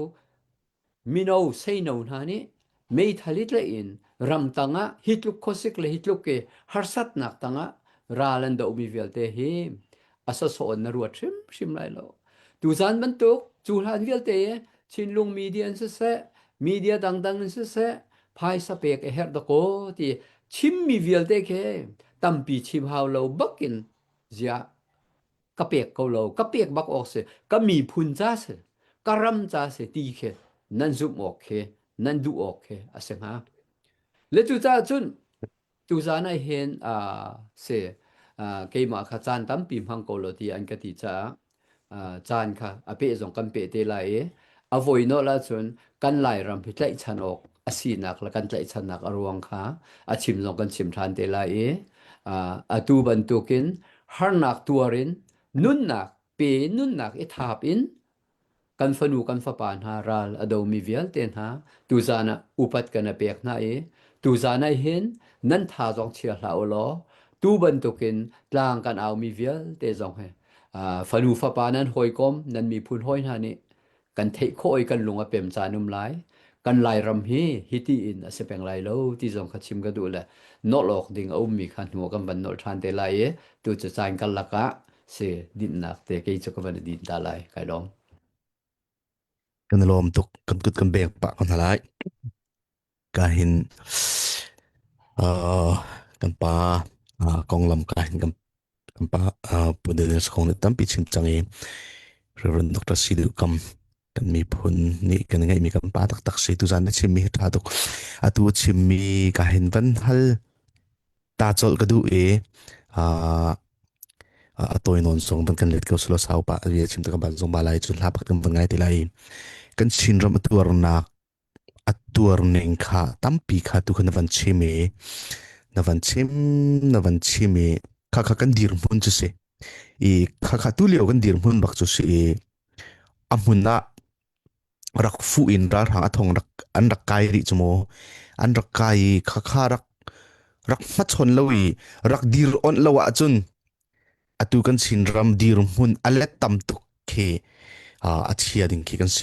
มิโนเซโนนานี่ไม่ทัลิตเลยอินรำตังะฮิตลุกโคสิกเลยฮิตลุกเกฮาร์สัตนักตังะราลันดาอุมิเวลเตเฮอาศัยโซนนรัวชิมไรโลดูจานบรรทุกจูฮันเวลเตชินลุงมีเดียนเสมีเดียดังเสพายสเปกเฮร์ดโกที่ชิมมีเวลเตเคตั้มปีชิมฮาวโลบักกินเสียกะเปียกเขาโลกะเปียกบักออกเสก็มีพุนจ้าเสกะรำจ้าเสตีเคนั่นซุมออกเคนั่นดูออกเคอาเสงฮะและจูจ้าจุนจูจานายเห็นเสเกมาขจานตั้มปีมังโกโลที่อันกติจ้าจานค่ะอเปจงกันเปเตไลอโวยโนละจนกันไหลรำพิไลชันออกอสีนักและกันไหลชันนักอรวงค่ะอาชิมจงกันชิมทานเตไลตูบันตุกินฮาร์นักตัวรินนุนนักเปนุนนักทาปินกันฟนูกันฟปานฮาราลอดมีเวียลเตนฮาตูจานะอุปัตกันเปียกนาตูจานะเห็นนั้นทาจงเชียร์ลาโอลอตูบันตุกินกลางกันเอามีเวียลเตจงเฮฟนูฟปานั้นหอยกอมนั้นมีพุนหอยนานี่กันเทโคอยกันลงอเปมจานุมไลกันไลรำฮีฮิตีอินอเสเปงไลโลที่จงขัดชิมกันดูแลนอลอกดิงเอามีขันหัวกันบันนอลทานเตไลตูจะจานกันละกะเสดินนักเตเกยจะกันดินตาไลไกลองกันลมตุกกันกุดกันเบกปะกันหลายกาหินกันปากองลำกาหินกันปปุเดนสของตั้มปิชิมจังเรื่องดร.สิดุกัมกันมีผลนี่กันไงมีกันปาตักสิตุจานชิมมีทาตุกตัวชิมมีกาหินวันฮัลตาจอลกระดูตัวนนทรงกันเล็ดเกลสโลสาวปะเรียชิมตะกันบันทรงบาลายจุดลาบกันวันไงที่ไรกันชินรำตัวนักตัวเน่งขาตั้มปีขาตุกันวันชิมนวันชิมข้ากันดีรมุนจุเสข้าตุเลียวกันดีรมุนบักจุเสอามุนนะรักฟูอินรักหางทองรักอันรักไกริจโมอันรักไกข้ารักมัดชนลวีรักดีรอนลวะจุนตัวกันชินรำดีรมุนอัลเลตตัมตุกเคอาเชียดิงเคกันเส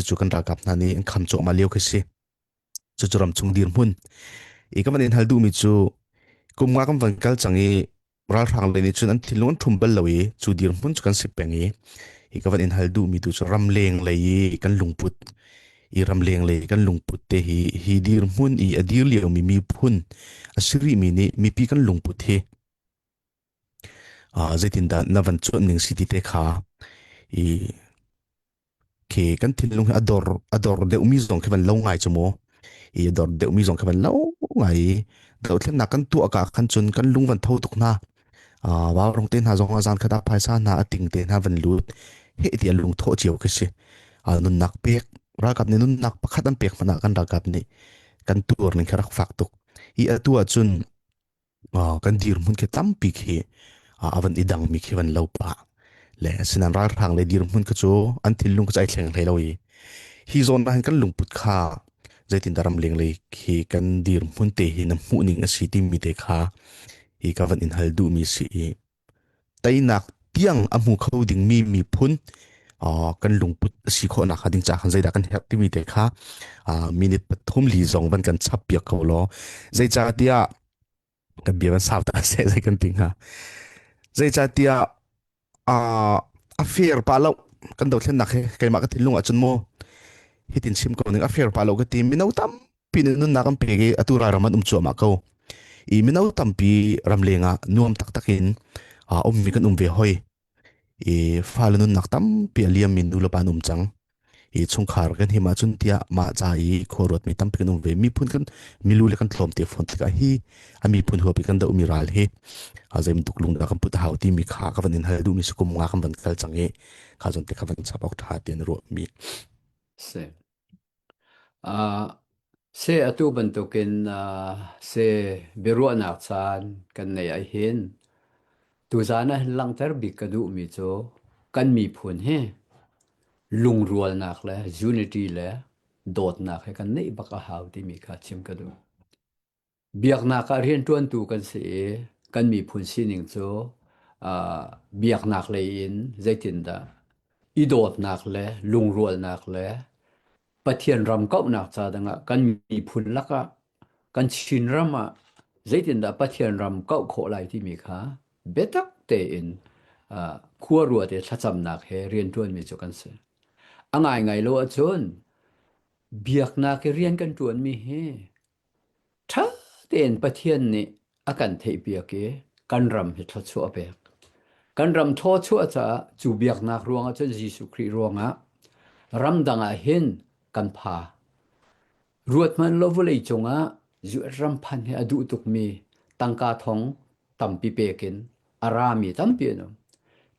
จุกันรักกับนั่นนี่คำโจมาเลี้ยวกันเสจุรำจงดีรมุนก็มันเห็นฮัลดูมิจูกุมงากันวันกัลจังรักทางเลยนี่จุนั้นที่ล้วนทุ่มเบลเลยจูดีรมุนจุกันสิบแปงก็วันเห็นฮัลดูมิจูจุรำเลงเลยกันลุงปุดรำเลงเลยกันลุงปุดเตฮีดีรมุนอดีเลียวมีพุนอสิริมีนี่มีปีกันลุงปุดเฮใจตินดานาวันจุนหนึ่งสิทธิเตขาเคกันที่ลุงอดอร์เดอุมิซงแค่วันเล่าไงจโมดอร์เดอุมิซงแค่วันเล่าไงเดี๋ยวเทียนนักกันตัวกะกันจนกันลุงวันเท่าตุกนาว่าลงเต้นหาจงอาจารย์คดาภายซานาติงเต้นหาวันลุดเฮติลุงโทเจียวกันสินุนนักเปียกรักกับนี่นุนนักประคัดอันเปียกมันกันรักกับนี่กันตัวนึงแค่รักฝากตุกตัวจนกันดีรมุนแค่ตั้มปีกเฮวันอีดังมีแค่วันเล่าปะและสินันรักทางเลยดีรมุนก็โจอันที่ลุงก็ใจแข็งเลยเราฮีโซนรันกันลุงปุดข้าใจตินดารำเลียงเลยคีกันดีรมุนเตหินมุนิงสิติมีเตขาก็วันอินฮัลดูมีสิแต่นักเตียงอมูเขาดิ่งมีพุนกันลุงปุดสิโคนักดิ่งจากใจดักกันเฮติมีเตขามินิปทุมลีซงบันกันชับเปียกเขาล้อใจจ่าเตียกันเบียมันสาวตาเสใจกันติงฮะใจจ่าเตียaffair palo kan do thlen nakhe kai ma ka thilung achun mo hitin sim ko ning affair palo ka tim minau tam pin nun na kam pege atura raman chu ma ko minau tam pi ramlenga nuam tak takin มีกันเวหอยฟ้าลนุนนักตั้มเปียเลียมมินดูลปานจังชงขารกันหิมาจุนเตียมาจ่ายขวรถมีตั้มเปียนเวมีพุ่นกันมีลูเลกันทลอมเตียฟอนติกาฮีมีพุ่นหัวเปีกันดาอุมิราลเฮใจมันตุกลุงดักกันพุทธหาวที่มีขากันนินหาดูมีสุกุมงากันบันกัลจังเฮข้าจนติกันจับออกท่าเตียนรัวมีเสอตุบันตุกินเสเบรัวนักซานกันในไอเห็นตุจานะลังเตอร์บิกกดูมีโจกันมีผลเฮลุงรัวนักและยูนิตี้และโดดนักให้กันในบักหาวที่มีขาชิมกดูเบียกนักเรียนตวนตูกันเสกันมีผลสินิงโจเบียกนักเลยอินใจตินดาอีโดดนักและลุงรัวนักและปะเทียนรำก็นักซาดังกันมีผลลักกันชินรำใจตินดาปะเทียนรำก็โคไลที่มีขาเบตักเตอินขัวรัวเตชัดจำนักเฮเรียนตวนมีโจกันเสไงโลอจนเบียกนักเรียนกันตวนมีเฮถ้าเตนปะเทียนนี่อากันเทเบียกกันรำเฮทชัวเบกกันรำทอชัวจะจูเบียกนักรวงจนยิสุครีรวงรำดังเห็นกันพารวดมันลบเลยจงจุรำพันให้อดุตุกมีตังกาทองตัมปีเปกินอารามีตัมปีน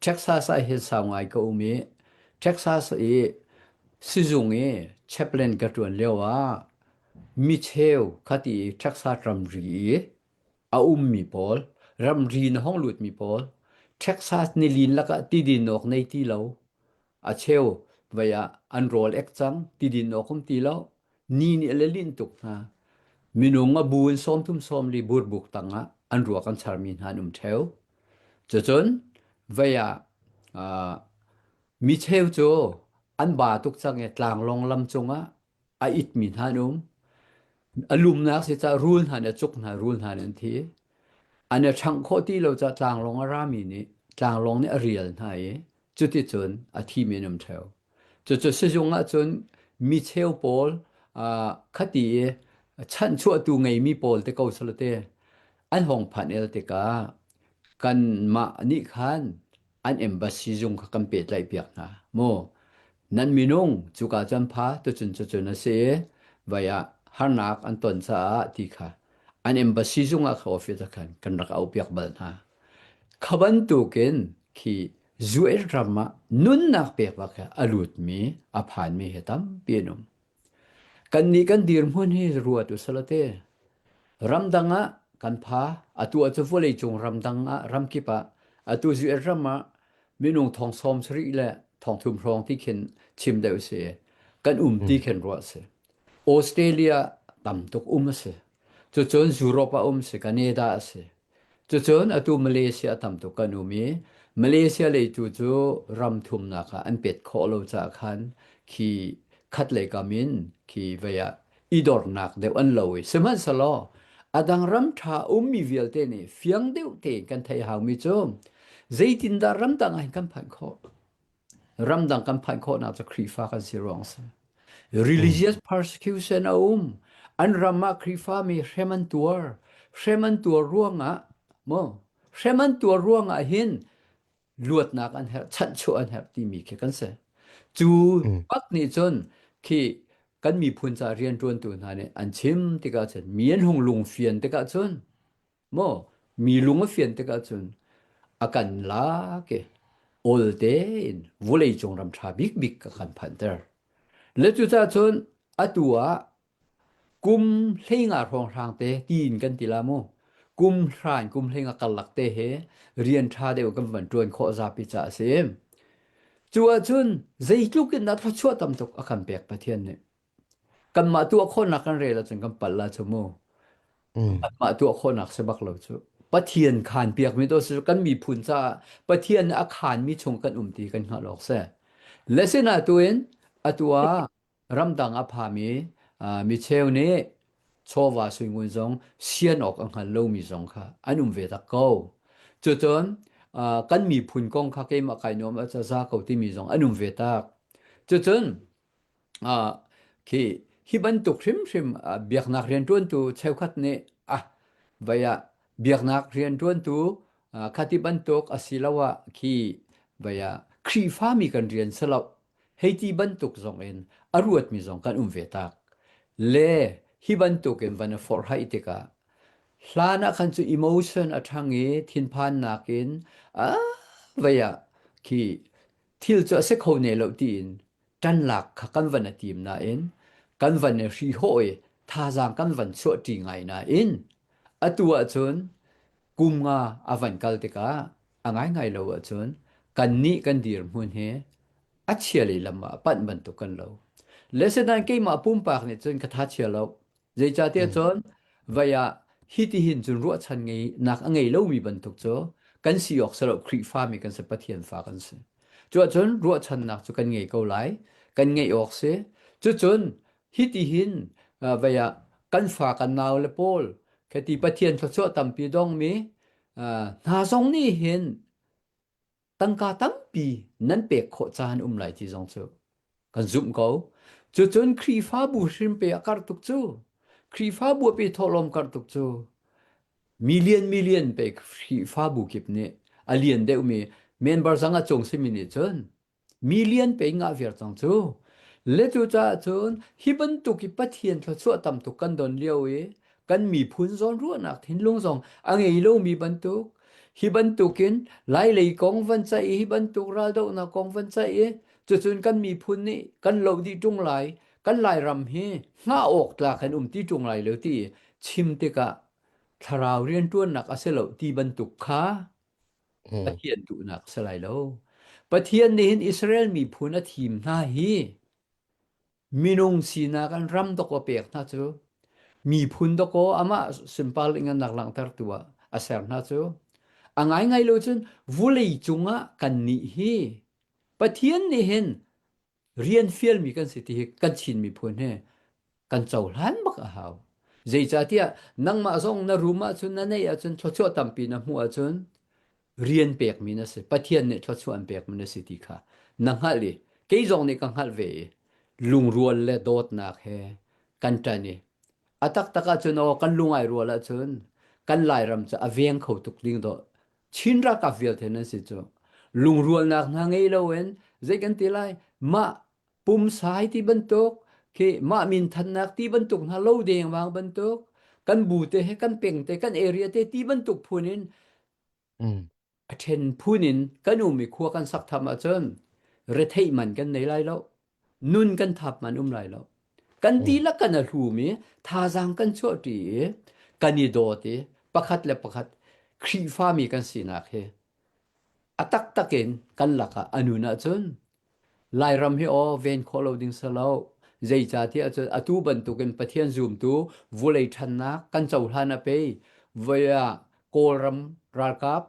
เท็กซัสเฮสาวไงก็มีเท็กซัสซิจุงเชปเลนกระตวนเลียวมิเชลคติเท็กซัสรำรีมีพอลรำรีนห้องหลุดมีพอลเท็กซัสนิลินแล้วก็ตีดินออกในที่เราเชลวายอันโรลเอ็กซังตีดินออกของตีเรานี่เลลินตุกนะมินุงบูนซ้อมทุ่มซ้อมลีบูร์บุกตังอันรัวกันชาร์มินฮานุมเทวจนวายมิเชลโจอันบาตุกจังตลางลองลำจงอิดมินฮานุมอลุมนักสิจะรูนหาเนี่ยจุกหารูนหาเนี่ยทีอันเนี่ยช่างโคที่เราจะตลางลองรามีนี่ตลางลองเนี่ยเรียลไทยจุดที่จนที่มีน้ำเทวจุดสิจงจนมิเชลปอลคดีฉันชั่วตัวไงมีปอลแต่เขาสละเตอันห้องผ่านเอลเตกากันมานิคันอันเอ็มบัสซิจงกันเปิดไรเปียกนะโมนั้นมีนงจุกาจันพาตัวจนนะเสียวายฮานักอันตนซาที่ค่ะอันเอ็มบัสซิจงเขาออฟฟิศกันรักเอาเปียกบัลนะขบันตุกินที่จูเอร์รามานุนนักเปียกบักอลุดมีอภานมีเหตัมเปียนมกันนี้กันดีร์มุนให้รัวตุสละเตรำดังกันพาตัวจะฟูเลยจงรำดังรำกิปะตัวจูเอร์รามามีนงทองซอมสรีและทองทุ่มรองที่เข็นชิมเดวเสกันที่เข็นรัวเสออสเตรเลียต่ำตกเสจนยุโรปเสกันเนดาเสจนตัวมาเลเซียต่ำตกกันมีมาเลเซียเลยจู่รำทุ่มนักอันเป็ดขอเราจากขันขี่คัดเลยกามินขี่เวียอีดอร์นักเดวันเลยสมัยสลอดังรำชามีเวลเตนี่เฟียงเดียวเตกันไทยหามิจมใจตินดารำดังให้กันผ่านข้อรำดังกันผ่านข้อน่าจะครีฟ้ากันสิรองส์ religious persecution อันรำมาครีฟ้ามีเชมันตัวร่วงโมเชมันตัวร่วงเห็นลวดนักอันชัดชัวอันที่มีกันเสจูปักนี่จนที่กันมีพุนจาเรียนรวนตัวนั้นเนี่ยอันชิมติกาจนมีอันหงลุงเฟียนติกาจนโมมีลุงเฟียนติกาจนอาการลาเกโอลเดนวุเลยจงรำชาบิกกันพันเตอร์และจุดจนตัวกุมเฮงารองทางเตตีนกันติลาโมกุมรานกุมเฮงกัลลักเตเฮเรียนชาเดียวกันบรรจวนโคซาปิจ่าเซมจัวจุนใจลุกขึ้นนัดพระชั่วตำตกอาการเปียกประเทศเนี่ยกันมาตัวคนนักกันเรลจนกันปัลลาชโมกันมาตัวคนนักเสบักเราจูประเทียนขานเปียกมีตัวสุกันมีพุนซาประเทียนอาคารมีชงกันตีกันหักหลอกเสและเสนาตัวเองตัวรำดังอภามีเชลนี้โชวาสุยงุนจงเสียนออกอังคันโลมีจงค่ะอันเวตาเก้าจนกันมีพุนกองข้าเกมาไก่นมอาจจะซาเขาที่มีจงอันเวตาจนที่ฮิบันตุกริมเบียกนักเรียนต้นตัวเชลคัดเนี่ยวายเบียกนักเรียนต้นตัว คติบันตุกอศิลาวะคีบยาครีฟ้ามีกันเรียนสลับให้ที่บันตุกสองเอ็นอรวดมีสองกันเวตักเลฮิบันตุกเอ็นวันฟอร์ไฮติกาลานะคันจูอิโมชันอัทางเอทินพานนักเอ็นบยาคีทิลจะเสกโฮเนลตีนจันหลักกันวันทีมนาเอ็นกันวันรีโฮเอทาจางกันวันสวดจีไงนาเอ็นอตัวจนกุมงาอวันกัลติกาngay lo chun kan ni kan dir mun he achiali lama pan ban tu kan lo lesedan ke ma pum pak ni chun ka tha chialo je cha te chun vaya hiti hin chun ro chan ngei nak angai lo mi ban tuk cho kan si ok salo khri fa mi kan se pathian fa kan se chu chun ro chan nak chu kan ngei ko lai kan ngei ok se chu chun hiti hin vaya kan fa kan naw le pol ke ti pathian cho cho tam pi dong mi na song ni hin tăng ca tăng pi nan pe kho chan lai ti jong chu kan zum ko chu chun khri fa bu shim pe akar tuk chu khri fa bu pe tholom kar tuk chu million pe khri fa bu kip ne alien de me member sanga chong se mini chun million pe nga ver chang chu le chu cha chun hiban tu ki pathian tho chu tam tu kan don liao e kan mi phun zon ru nak thin lung zong angei lo mi ban tu hi ban tukin lai lei kong van chai hi ban tuk ral do na kong van chai e chu chun kan mi phun ni kan lo di tung lai kan lai ram hi nga ok tla kan ti tung lai lo ti chim te ka tharau rian tuan nak aselo ti ban tuk kha pathian tu nak salai lo pathian ni hin Israel mi phun a thim na hi minung sina kan ram dok wa pek na chu mi phun dok ko ama simpal ingan nak lang tar tua aser na chu ngay lo chun vulei chunga kan ni hi pathian ni hen rian fiel mi kan siti kan chin mi phun he kan chau hlan bak a haw zei cha tia nang ma zong na ruma chun na nei a chun cho tampi na mu a chun rian pek mi na se pathian ne cho an pek mi na siti kha nang ha li ke zong ni kan hal ve lung rual le dot nak he kan ta ni atak taka chun o kan lungai rual a chun kan lai ram cha aveng khau tuk ling do chinra ka vial thena si chu lung rual nak na ngei lo en ze kan ti lai ma pum sai ti ban tok ke ma min than nak ti ban tok na lo deng wang ban tok kan bu te he kan peng te kan area te ti ban tok phunin athen phunin kan mi khua kan sak tham a chon re thei man kan nei lai lo nun kan thap man lai lo kan ti la kan a hu mi tha jang kan cho ti kan ni do te pakhat le pakhat khri fa mi kan sina khe atak taken kan laka anuna chun lai ram hi o ven kholoading salo zei cha ti atu ban tu ken pathian zoom tu vulei thanna kan chau hlana pe vaya koram rakap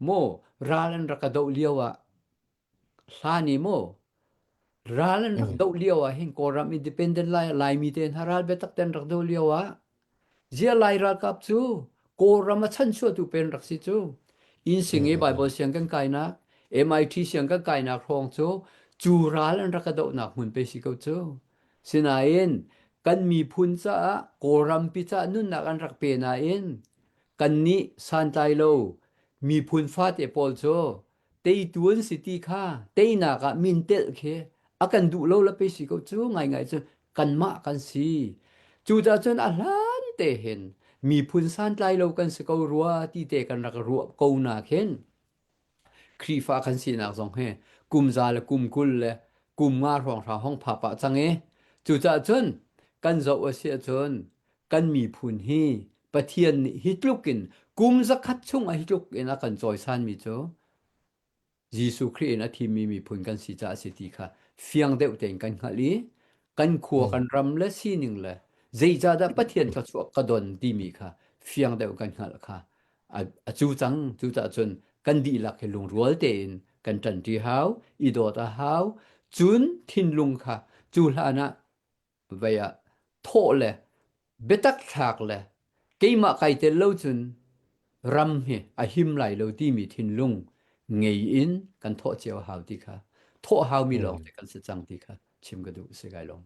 mo ralan rakado liawa hlani mo ralan rakado liawa hin koram independent lai mi ten haral betak ten rakado liawa zia lai rakap chu koram chan chu tu pen raksi chu in singi bible siang kan kaina MIT siang kan kaina khong chu ralan rakado nak mun pe si ko chu sinain kan mi phun cha koram pi cha nun nak an rak pe na in kan ni san tai lo mi phun fa te pol chu tei tuan city kha tei na ka min tel khe akan du lo la pe si ko chu ngai chu kan ma kan si chu cha chun a hlan te hen mi phun san tai lo kan se ko ruwa ti te kan rak ruwa ko na khen khri fa kan si na zong he kum za le kum kul le kum nga rong ra hong pha pa chang e chu cha chun kan zo a sia chun kan mi phun hi pathian ni hitlukin kum za khat chung a hitluk ena kan choi san mi cho Jesu Christ na thi mi phun kan si cha si ti kha fiang deu teng kan khali kan khuwa kan ram le sining le zei cha da pathian tha chu ka don ti mi kha fiang deu kan khal kha a chu chang chu cha chun kan di lak he lung rual ten kan tan ti hau I do ta hau chun thin lung kha chu hlana vaya tho le betak thak le keima kai te lo chun ram he a him lai lo ti mi thin lung ngei in kan tho cheu hau ti kha tho hau mi long te kan se chang ti kha chim ga du se gai long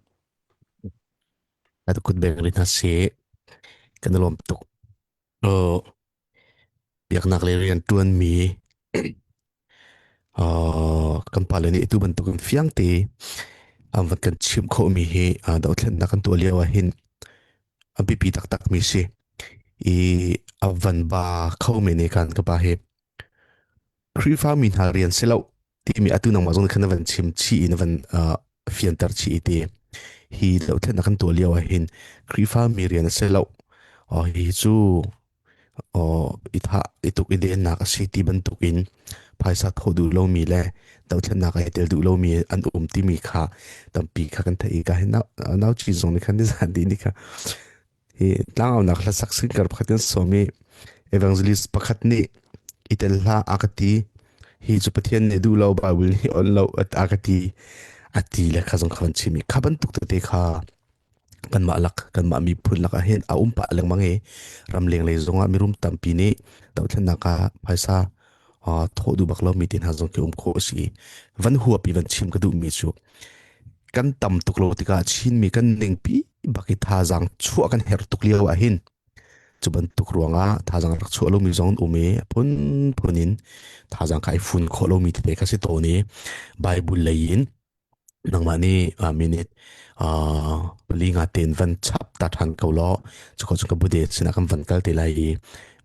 At kun beng rin ha se kan lom tuk อยากนักเรียนตวนมีกันปาเลนี่ตัวบรรทุกกันเฟียงตีวันกันชิมโคมีเฮดาวเทนนักกันตัวเลี้ยวหินปีปีตักมีสิวันบาเข้าเมเนกันก็บาเฮครีฟ้ามีหาเรียนเสลาที่มีตุนังมาจงกันวันชิมชีนวันเฟียนตัดชีตีฮีดาวเทนนักกันตัวเลี้ยวหินครีฟ้ามีเรียนเสลาฮีจูอิตุกอิเดนนักสิที่บรรทุกอินภายสัตว์โหดูโลมีแลดาวเทนนักไอเดลดูโลมีอันที่มีค่าตั้งปีค่ากันที่ก็เห็นน่าจีนส่งในคันที่สันดีนี่ค่ะตั้งเอานักละสักสิ่งกับพัฒน์สมีเอวานเจลิสพักนี้อิตาลีอากาศฮีจุปเทียนเนดูโลบาวิลฮีออนโลอากาศอัตติเลข้าจงขวันชิมีข้าบรรทุกตัวเด็กค่ะกันมาลักกันมามีพุ่นลักเห็นอาปะเลี้ยงมังเอรำเลียงเลยจงมีรุมตั้มปีนี้ดาวเทนนักภายซาโทดูบักเรามีตินหาจงเกี่ยวกับโคสีวันหัวปีวันชิมก็ดูมีจูกันตั้มตุกโลติกาชินมีกันหนึ่งปีบักอิทาจังชัวกันเฮรตุกเลี้ยวหินจุบันตุกรวงทาจังรักชัวเรามีจงเมพุนินทาจังไข่ฝุ่นโคเรามีติเด็กสิโตนี้ไบเบิลเลยยินนังมานี่มินิลิงาเต็นวันชับตัดหันเกาล้อจุกจุกบุเดชนักวันกัลเตลัย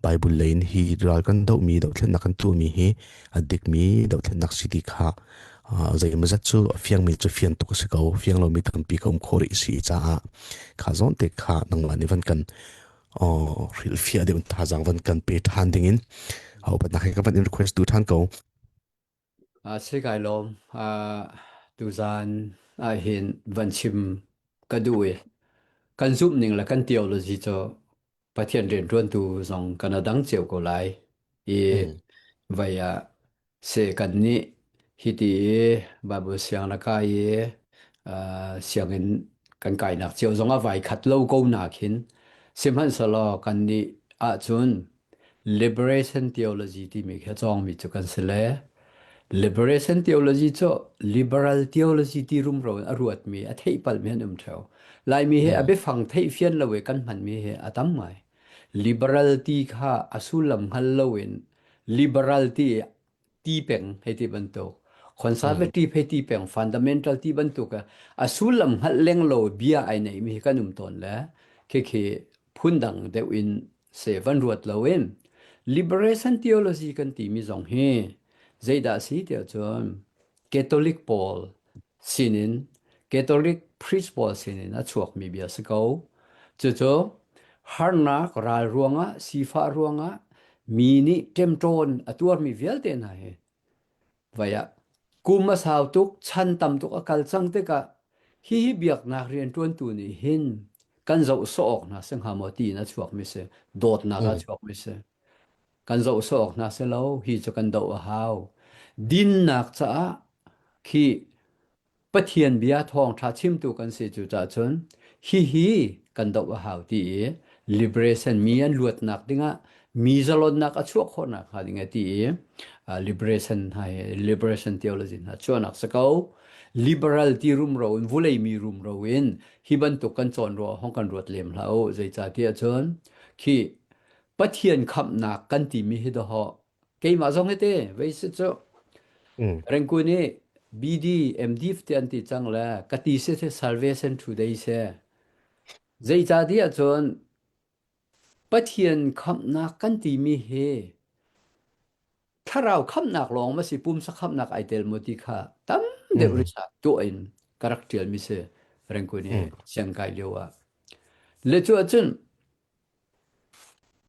ไบเบิลเลยฮีรัลกันดาวมีดาวเทนนักกันตัวมีฮีอดีกมีดาวเทนนักสิติค่ะใจมันจะจู่เฟียงมีจู่เฟียงตุกสิเกาเฟียงเรามีตั้งปีกมโคริสีจ้าข้าจอนเด็กค่ะนังมานี่วันกันริลเฟียเดี๋ยวท่าจังวันกันเปิดทันดิ่งเอาปัญหาให้กับวันอินรีเควสดูท่านเกาสิกายลมดูจานเห็นวันชิมกระดูยกันซุปหนึ่งและกันเตียวเลยจีโจประเทศเรียนร่วนตูสองกันดังเจียวก็ไหลไว้เสกันนี้ฮิตีบาบุเสียงละกายเสียงกันไก่หนักเจียวสองไว้ขัดโลโก้หนักหินสิมันสลอกันนี้จุน liberation theology ที่มีแค่จองมีจุกันเสลliberation theology โจ liberal theology ที่รุมเราอรวดมีอธิปัลมีนุ่มเท่าลายมีอเบฟังเทียเฟียนละเวกันมันมีอตั้มไม่ liberal ที่ข้าอสุลมฮัลละเวน liberal ที่เป็นให้ที่บรรทุก conservative ให้ที่เป็น fundamental ที่บรรทุกอสุลมฮัลเลงโลเบียไอในมีกันนุ่มตนแล้วเคพุ่นดังเดวินเซวันรวดละเวน liberation theology กันที่มีสองใจดาสีเดียวจน Catholic Paul สินิน Catholic Priest Paul สินินชวกมีเบียสเกาจู่ๆฮาร์นักราลรวงสีฟ้ารวงมีนี่เต็มโจนตัวมีเวลเตนายไว้กุมมาสาวตุกชันตำตุกอากาศจังเตกะฮิเบียกนักเรียนตัวนี้เห็นกันจะสอกนะซึ่งหามตีนะชวกมิเสโดดนักชวกมิเสกันจะสอกนะเสลาฮีจะกันดาวหาวดินนักจ้าคีปะเทียนเบียทองท้าชิมตุกันเสียจุจ่าชนฮีกันดาวหาวตี liberation มีอันลวดนักดิ่งมีจะลดนักชวกคนนักหาดิ่งตี liberation ให้ liberation theology นะชวนักสกาว liberal ที่รุมเราวุเลยมีรุมเราเองฮิบันตุกันจอนรัวห้องกันรวดเลี่ยมเราใจจ่าที่ชนคีปะเทียนคำนักกันที่มีให้ดอกเกี่ยมาส่งให้เต้ไว้สุดจ้ะเรื่องกูนี่ BD MD เตียนติจังแล้วกติเสถ salvation today เสใจจ่าที่ชนปะเทียนคำนักกันที่มีให้ถ้าเราคำนักลองมาสิปุ่มสักคำนักไอเดลโมติค่ะตั้มเดริชาตัวเองคาแรคเตอร์มิเสเรื่องกูนี่เสียงไกลเดียวเลจัวจน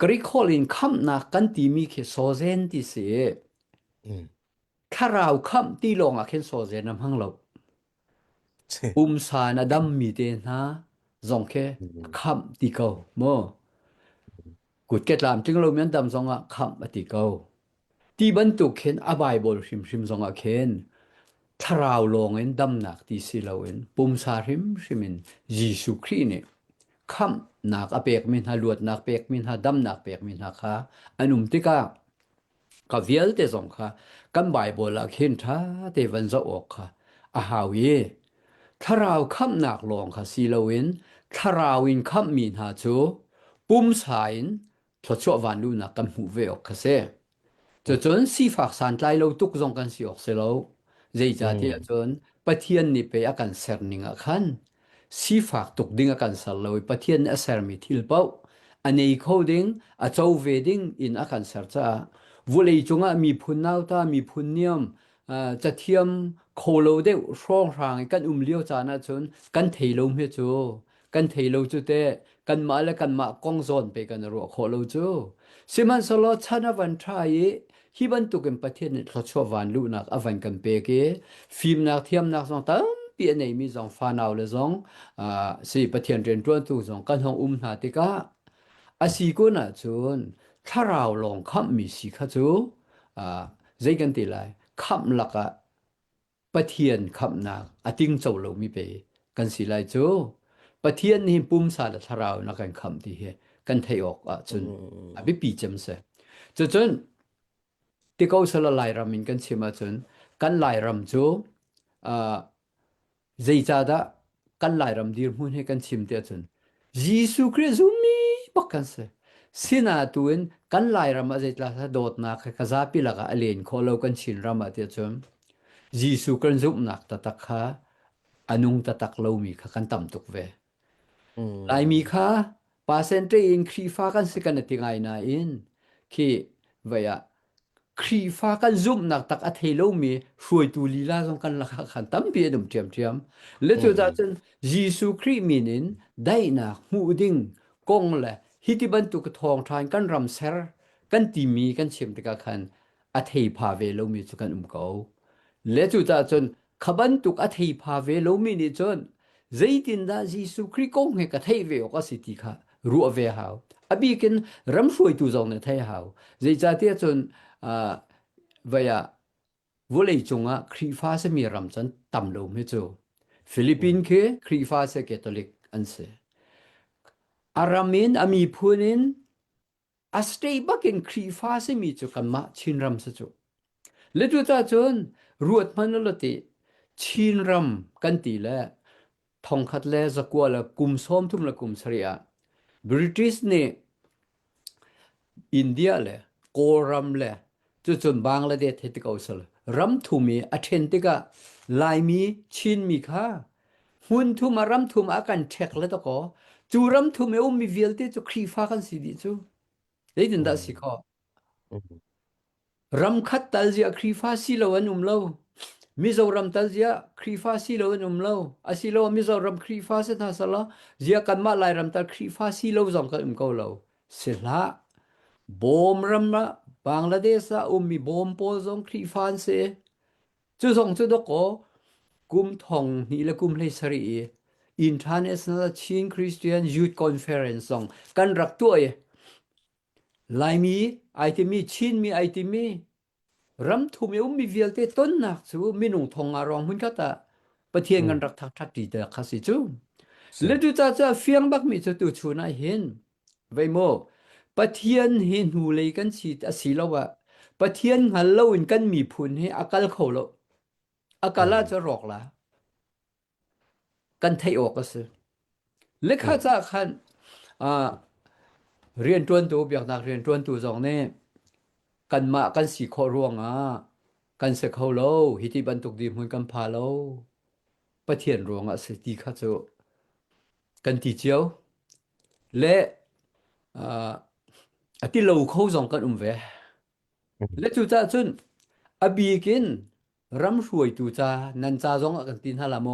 กรีคอลินคำนักกันที่มีแค่โซเซนที่เสียถ้าเราคำที่ลงแค่โซเซนน้ำหังเราปุ่มสารดำมีเดนะจงแค่คำที่เขาโมกุดเกตลามจึงเราเหมือนดำจงคำที่เขาที่บรรทุกเข็นอบายบอลชิมจงเข็นถ้าเราลงเงินดำหนักที่สิเราเห็นปุ่มสาริมชิมินยิสุครีเนี่ยคำนักอเปกมินหาลวดนักเปกมินหาดำนักเปกมินหาค่ะอันนุ่มที่ก้ากับเวลเตจงค่ะกันไบเบิลเข็นท่าเตวันจะออกค่ะอาหาวีถ้าเราคำนักลงค่ะสิเราเห็นถ้าเราอินคำมินหาจูปุ่มสาย ทดชั่ววันดูนะกันหูเวออกคาเซจนสีฝากสารไลเราตุกจงกันสิออกเสลาใจจ่าที่จนปะเทียนนี่ไปอากันเสรนิงอาคันสีฝากตุกดิ้งอากันสลอยปะเทียนเสรมีทิลเป้าอันนี้เขาดิ้งอาเจ้าเวดิ้งอินอากันเสรจ้าวุเลยจงมีพุนนาวตามีพุนเนียมจะเทียมโคโลเดช่องทางกันเลี้ยวจานะจนกันเทโลเมจูกันเทโลจุเตกันมาและกันมากองซอนไปกันรัวโคโลจูสิมันสโลชนะวันทายฮิบันตุกันประเทศนี้ทศวันลุนักอวันกันเปเกฟิล์มนักเทียมนักสองตั้งเปียในมีสองฟานาวเลยสองสิประเทศเรียนตัวตัวสองกันห้องนาติกาอาศิกุนะจูนถ้าเราลองคับมีสิขจูใจกันตีไรคับหลักะประเทศคับนักอติงเจ้าเรามีไปกันสิไรจูประเทศนี้ปุ่มสาดถ้าเรานักกันคำที่เฮกันเทออกจนบิปีจำเสจนที่เขาสละลายรำมินกันเชื่อมาจนกันลายรำจูใจจ่าดะกันลายรำดีมุ่งให้กันชิมเตียจนยิสุคริสต์มีปักกันเสสินาตุนกันลายรำมาใจจ่าโดดนักขจาปิลักอเลนขอเรากันชินรำมาเตียจนยิสุคริสต์นักตะตักขาอนุงตะตักเรามีขกันต่ำตุกเวลายมีค่าปาเซนเตอินครีฟ้ากันสิกันติงไงนาอินที่เวียครีฟ้ากันซุ่มนักตักอัฐเฮโลมีช่วยตูลีลาสงกันละขันตั้มเปียดมเทียมและจุดนั้นยิสุคริมินินได้นักมูดิงกงและฮิติบันตุกทองทานกันรำเซรกันตีมีกันเชียมติกาขันอัฐเฮพาเวโลมีสุกันเกาและจุดนั้นขบันตุกอัฐเฮพาเวโลมีนี่จนใจตินดายิสุคริกงเฮกะเทเวออกสิติค่ะรู้เวหาวอบีกินรำช่วยตูจงเนี่ยไทยหาวใจจ่าเตียจนเวียวุเลยจงครีฟ้าเสมีรำจันต่ำลงไม่จูฟิลิปปินส์เคครีฟ้าเสกตอลิกอันเสอารามินอามีพูนินอัสเตย์บักินครีฟ้าเสมีจูกันมาชินรำสจูและจุดตาจนรวดมันละติชินรำกันตีและทองคัดและสกัวและกุมซ้อมทุ่มและกุมเสียบริติชเนี่ยอินเดียเลยโกรัมเลยจนบังลาเทศที่เขาสลรัมทุมีอัเทนติกาลายมีชินมีค่าหุ่นทุมารัมทุมอาการเช็คเลยตะก็จูรัมทุมมีเวลที่จะครีฟ้ากันสิดิจูได้ยินได้สิข้อรัมขัดตัลเจียครีฟ้าสิโลวันเล่ามิโซรัมตัลเจียครีฟ้าสิโลวันเล่าอาสิโลมิโซรัมครีฟ้าเสนาสละเจียกันมาลายรัมตัลครีฟ้าสิโลจงกันเขาเล่าเสละบอมรัมมาบังลาเทศมีบอมโพซงครีฟ้าเสจุดส่งจุดดอกกุมทองนี่และกุมเลสรีInternational Chin Christian Youth Conference ส่งกันรักตัวลายมีไอติมีชินมีไอติมีรำทุมมีเวลเตต้นนักสูมีนุ่งทองอารองมุนกัตตาประเทศกันรักทักดีเดคาสิจูและดูตาจะเฟียงบักมีจะตูชูน่าเห็นไว้โมประเทศเห็นหูเลยกันสิสิแล้วว่าประเทศหันเล่าอินกันมีพุนให้อากาศเขาแล้วอากาศจะรอกละกันไทยออกก็สิและข้าจะขันเรียนตวนตัวเบียกนักเรียนตวนตัวสองเนี่ยกันมากันสีขอร่วงกันเสกเขาโลหิติบันตุกดีมุนกันพาโลประเทียนร่วงสิตีข้าจะกันตีเจียวและที่เราเขาสองกันเวและจุดจ้าจนอบีกินรำช่วยจุดจ้านันจ้าสองกันตีนฮาลาโม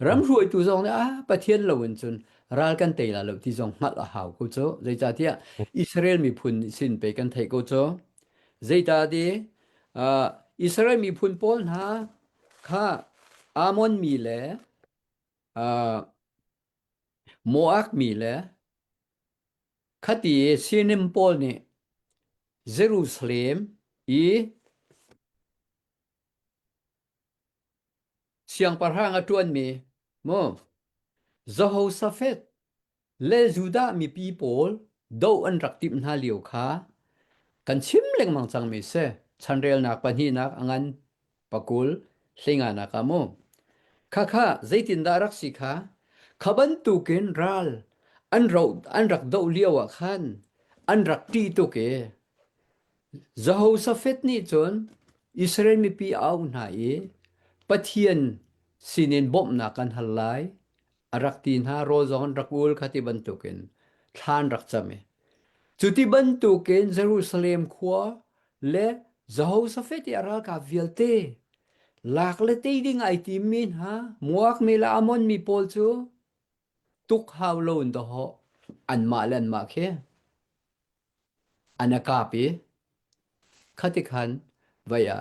รำช่วยจุดสองเนี่ยประเทียนเราวันจนรัลกันเตยละเราที่สองมัดละหาวกูโจใจจ้าที่อิสราเอลมีพุนสินไปกันไทยกูโจใจจ้าที่อิสราเอลมีพุนปอนฮะข้าอามอนมีเลยโมอักมีเลยข้าที่ซีนิมปอลเนี่ยเยรูซาเล็มเสียงประหางอตวนมีโมซาโฮซาเฟตเลจูดามีปีโปลดูอันรักติมนาเลียวขากันชิมเล็งมังจังมีเสชันเรียลนักปัญหานักอันปะกุลเสียงานักโมข้าใจตินดารักสิขาขบันตุกินรัลอันรักดูเลียวขัน อันรักตีตุเกJehoshaphat ni chon Israel mi pi au na e pathian sinin bom na kan halai arak tin ha rozon rakul khati bantuken than rak chame chuti bantuken Jerusalem khwa le Jehoshaphat ti aral ka vialte lak le te ding ai ti min ha muak me la amon mi pol chu tuk haw lon do ho an ma len ma khe anakapi khatikan vaya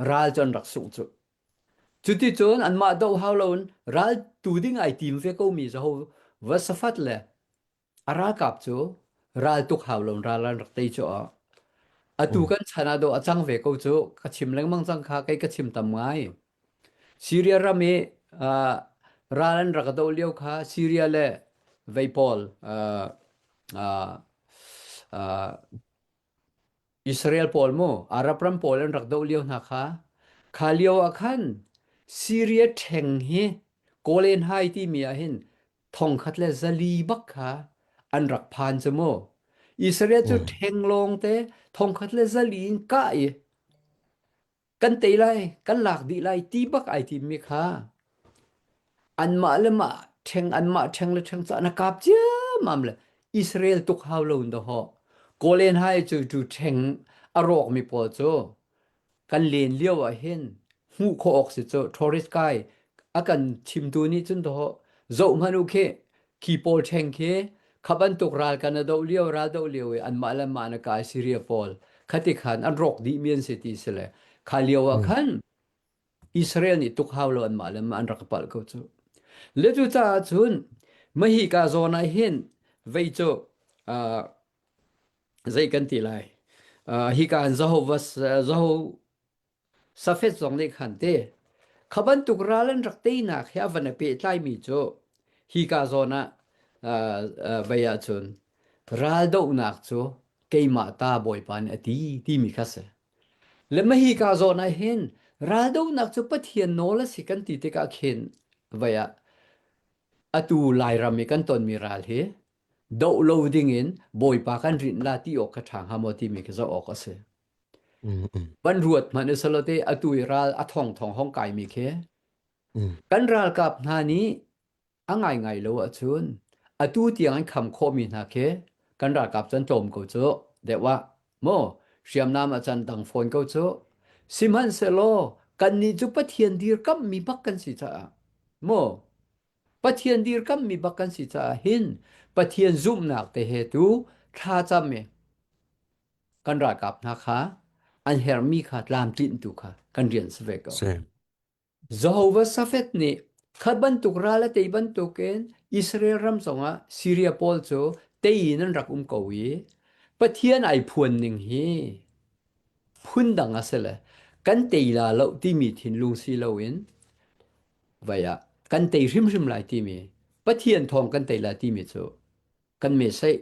ral chon rak su chu chuti chon an ma do hawlon ral tu ding ai tim ve ko mi zo wasafat le ara kap chu ral tuk hawlon ralan rak tei chu atu kan chana do achang ve ko chu kachim leng mang chang kha kai kachim tam ngai Syria rame ralan rak do leo kha Syria le veipol Israel pol mo Arab ram polan rak do leo na kha khalio akhan Syria theng hi kolen hai ti mi a hin thong khat le zali bak kha an rak phan chmo Israel chu theng long te thong khat le zali in ka e kan te lai kan lak di lai ti bak ai ti mi kha an ma le ma theng an ma theng le theng cha na kap cha mam le Israel tuk haw lo ndo ho kolen hai chu tu theng arok mi po cho kan len leo a hen hu kho ok se cho tourist kai akan chim tu ni chun do zo manu khe ki pol theng khe khaban tuk ral kan do leo ral do leo an ma la ma na ka Syria pol khati khan an rok di mien city sele khalio a khan Israel ni tuk haw lo an ma la ma an rak pal ko chu le chu cha chun mahi ka zona hen vei cho zai kan ti lai hi kan zaho safet zong le khan te khaban tuk ralan rak te na khya van pe tlai mi cho hi ka zona vaya chun ral do nak cho keima ta boy pan ati ti mi khase le mahi ka zona hen ral do nak cho pathian no la sikan ti te ka khen vaya atu lai ram mi kan ton mi ral he do loading in boy pa kan rin la ti ok thang ha mo ti mi ka zo ok ase ban ruat man salote atu ral athong thong hong kai mi khe kan ral kap na ni angai ngai lo a chun atu tiang an kham kho mi na khe kan ral kap chan tom ko cho de wa mo siam nam a chan dang phone ko cho simhan selo kan ni chu pathian dir kam mi bak kan si cha mo pathian dir kam mi bak kan si cha hin pathian zum nak te he tu tha cham me kan ral kap na kha an her mi kha lam tin tu kha kan rian sve ko Jehovah Safet ni khaban tukra la te ban token Israel ram songa Syria pol cho te nan rak ko wi pathian ai phuan ning hi phun dang asele kan te la lo ti mi thin lung si lo in vaya kan te rim lai ti mi pathian thong kan te la ti mi cho kan me sai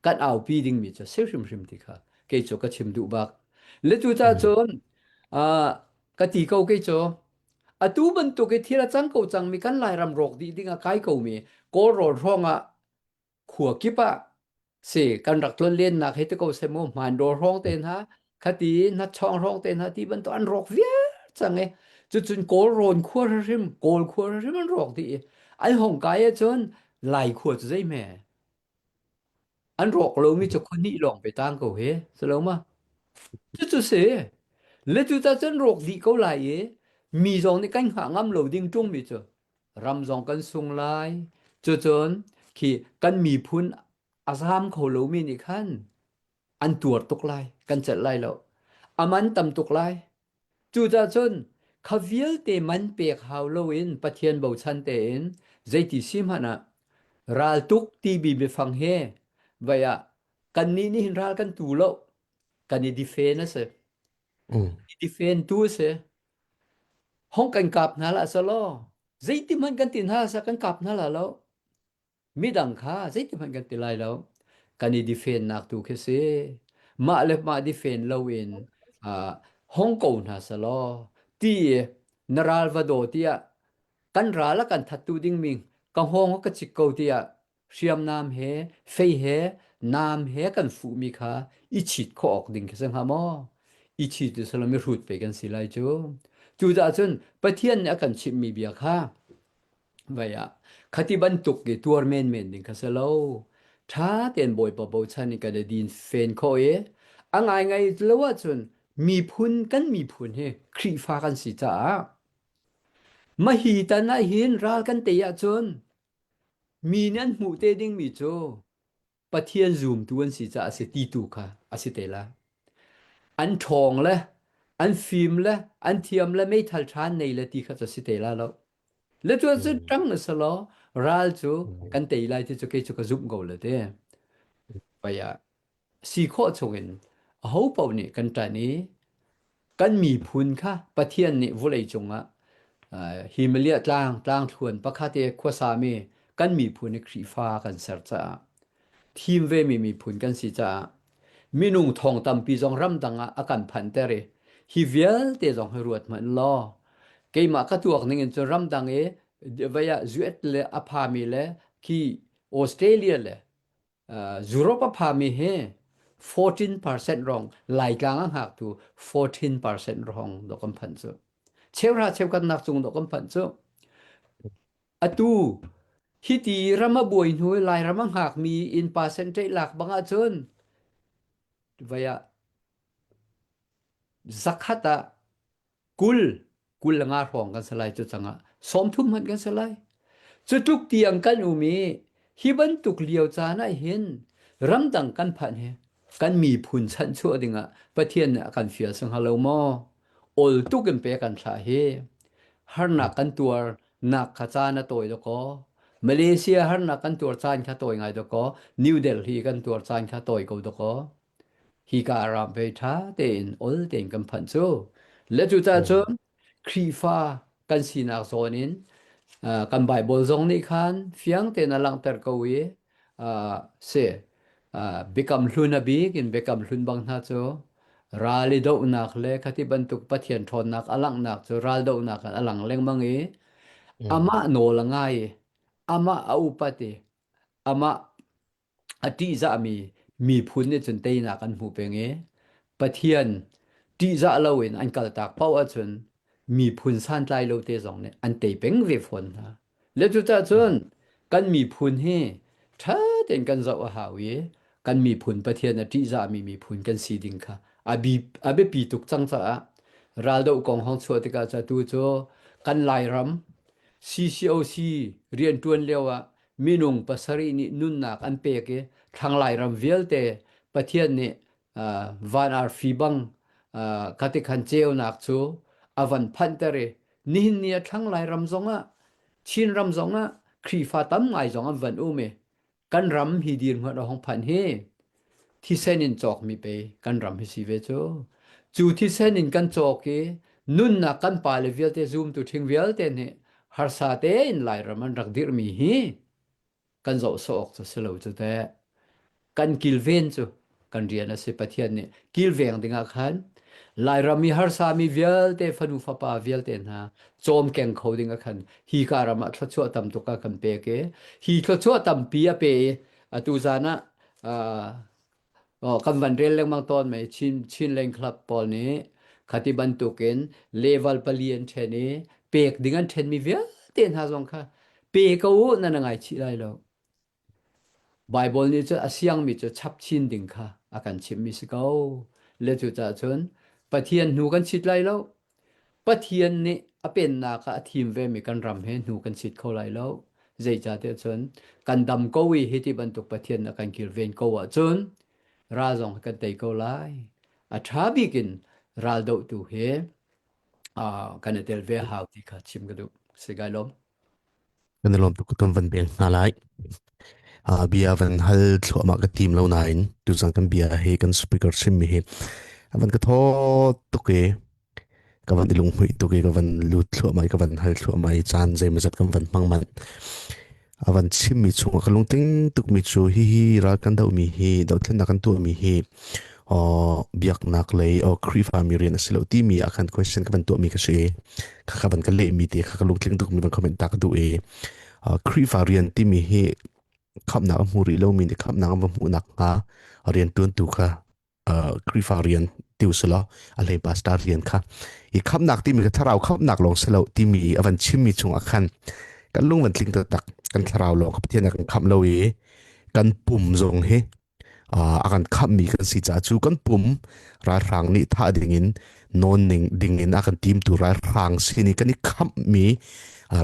kan au pi ding mi cho se rim ti kha ke cho ka chim du bak le tu ta chon ka ti ko ke cho atu ban to ke thira chang ko chang mi kan lai ram rok di dinga kai ko mi ko ro ronga khua kipa se kan rak ton len na he te ko se mo man do rong ten ha khati na chong rong ten ha ti ban to an rok via chang e chu chun ko ron khua rim kol khua rim an rok di ai hong kai a chon lai khua chu zai me an rok lo mi chu khon ni long pe tang ko he se lo ma chu se le tu ta chen rok di ko lai e mi zong ni kan ha ngam lo ding tung mi chu ram zong kan sung lai chu chon khi kan mi phun azam kho lo mi ni khan an tuar tuk lai kan chat lai lo aman tam tuk lai chu cha chon khavial te man pe khaw lo in pathian bo chan te in zaiti sim hana ral tuk ti bi be phang he vaya kan ni ni hin ral kan tu lo kan ni defend se defend tu se hong kan kap na la sa lo zaiti man kan tin ha sa kan kap na la lo mi dang kha zaiti man kan ti lai lo kan ni defend nak tu khe se ma le ma defend lo in hong ko na sa lo ti naral vado tia kan ra la kan that tu ding ming ka hong ka chik ko tia siam nam he fei he น้ำเฮกันฟูมีค่ะอีฉีดข้อออกดิ่งเสงหามออีฉีดสลามิรูดไปกันสิไลจูจะจนประเทศเนี่ยกันชิมมีเบียค่ะไว้อะคติบันตุกเกตัวเมนดิ่งค่ะสโลถ้าเตียนบ่อยปะบ่ชันนี่ก็ได้ดินเฟนข้ออังไงแล้วว่าจนมีพุนกันมีพุนเฮครีฟ้ากันสิจ้ามาหีตันนะหินรากันเตียจนมีนั้นหมู่เตดิ้งมีโจปะเทียนซูมตวนสิจะอาศัยตีตูค่ะอาศัยเตละอันทองละอันฟิล์มละอันเทียมละไม่ทัลชานในละตีค่ะจะสิเตละแล้วตัวจะตั้งนะสลอรัลโจกันเตละที่จะเกจุกซุมโกละเตไปอะสีข้อชงเงินเอาเป่านี่กันตานี้กันมีพุนค่ะปะเทียนนี่วุเลยจงอะฮิมเลียตางทวนปะคาเตควสามีกันมีพุนในครีฟ้ากันเสร์จ้าทีมเวมีพุนกันสิจ้ามีนุ่งทองตำปีจงรำดังอากันพันเตเรฮิเวลเตจงให้รวดมันล้อเกมากระตัวนึงจะรำดังเวียจุเอตเลอพามีเลคีออสเตรเลียเลยุโรปพามีเฮ14% รองหลายกลางหักตู 14% รองดอกกำพันซุเชวกันนักจุงดอกกำพันซุอตูฮิตีรำมาบวยหน่วยหลายรำหักมีอินเปอร์เซนต์หลักบางอาจนวายซักฮัตะกุลงารองกันสลายจุดจังอ่ะสมทุมมันกันสลายจุดทุกเตียงกันอุมีฮิบันตุกเลียวจานะเห็นรำดังกันผ่านเฮกันมีพุนชันชั่วดิงะประเทศเนี่ยกันเฟียสังหาเลวมอโอลตุกันเปกันสาเฮฮาร์นักกันตัวนักขจานตัวดก็มาเลเซียฮาร์นักกันตัวจานข้าตัวไงดก็นิวเดลีกันตัวจานข้าตัวก็ดก็ฮีการามเปท่าเต็นโอลเต็นกันพันโซและจุดจ้าจนครีฟ้ากันสีนักโซนินกันไบเบิลซองนี่คันเฟียงเต็นอลังเตอร์กวีเสbecome luna big in become lun bang na cho rali do nak le khati bantuk pathian thon nak alang nak cho ral do nak alang leng mangi ama no langai ama aupati ama ati za mi phun ne chun te na kan hu penge pathian ti za lawin an kal tak pau a chun mi phun san tlai lo te jong ne an te peng ve phon ha le chu ta chun kan mi phun he tha ten kan za ha wiกันมีผลประเทศนะที่จะมีผลกันสีดิงค่ะอาบีปีตุกจังจ้าราดกองห้องสวดก็จะดูโจกันไล่รำ CCOC เรียนตวนเลียวมีนุ่งภาษารีนี่นุ่นนักอันเปกทางไล่รำเวลเตประเทศนี่วานอาร์ฟีบังกติขันเจวนักโจอวันพันเตเรนี่เนี่ยทางไล่รำจงชินรำจงครีฟาตั้มไงจงวันอุเมกันรำฮีดีนหัวเราห้องพันเฮที่เส้นินจอกมีไปกันรำให้สิเวโจจูที่เส้นินกันจอกนุ่นนักกันปาเลเวลเตซูมตุทิ้งเวลเตเนฮาร์ซาเตอินไลรมันรักดิรมีฮีกันโจสอกจะสลาวจะแต่กันกิลเวนจูกันเรียนสิปะเทียนเนี่ยกิลเวงดิงอาคันไลรามีฮาร์ซามีเวลเตฟันูฟาปาเวลเตนะโจมแกงเขาดิงอาคันฮีการามาทชัวตำตุกาคันเปเกฮีทชัวตำปียเปตูจานะคำวันเรียนเรื่องบางตอนไหมชินเล่งคลับปอลนี้คติบันตุกินเลเวลเปลี่ยนเชนี้เปกดิงันเชนมีเวลเตียนหาจงค่ะเปกเอานั่นไงชิได้แล้วไบเบิลนี่จะเสียงมีจะชับชินดิงค่ะอาการชิมมิสเกาเลจุจ่าชนปะเทียนหนูกันชิดไรแล้วปะเทียนนี่เป็นนาคาทีมเวมีกันรำให้หนูกันชิดเขาไรแล้วใจจ่าเตชนกันดำก็วิเหตุบรรทุกปะเทียนอาการกิลเวนก็ว่าจนราจงกันเตยก็ไล่ชาบิกินราดดูเฮกันเตลเวหาวที่ขาชิมกันดูสิกายลมกันลมตุกตุนวันเบงอะไรเบียวันฮัลชัวมากทีมเราหนายดูสังกันเบียเฮกันสปีกเกอร์ชิมมีเฮวันก็ทอตุกกับวันที่ลงหุยตุกกับวันลุดชัวไม่กับวันฮัลชัวไม่จานใจมาจัดกับวันมังมันวันชิมมีช่วงกันลงติ้งตุกมีช่วฮีรักกันดาวมีเฮดาวเทนนักกันตัวมีเฮเบียกนักเลยครีฟามีเรียนสิลที่มีอาการ question กับวันตัวมีก็เชื่อข้าวันกันเละมีเดียข้ากันลงติ้งตุกมีวันคอมเมนต์ตากดูครีฟาเรียนที่มีเฮ ขับหนักมูริโลมีนขับหนักมูหนักงาเรียนตุนตุค่ะคริฟาเรียนติวสละอะไรบาสตาเรียนค่ะอีกขับหนักที่มีกระทะเราขับหนักลงสละที่มีอวันชิมมีชงอาคันกันลุงวันลิงตะตักกันทะเราลงกับเทียนกันขับเรากันปุ่มทรงเฮอาการขับมีกันสิจ้าจูกันปุ่มรายรางนี้ท่าดิ่งนอนดิ่งอาการทีมตัวรายรางสินี่กันนี่ขับมี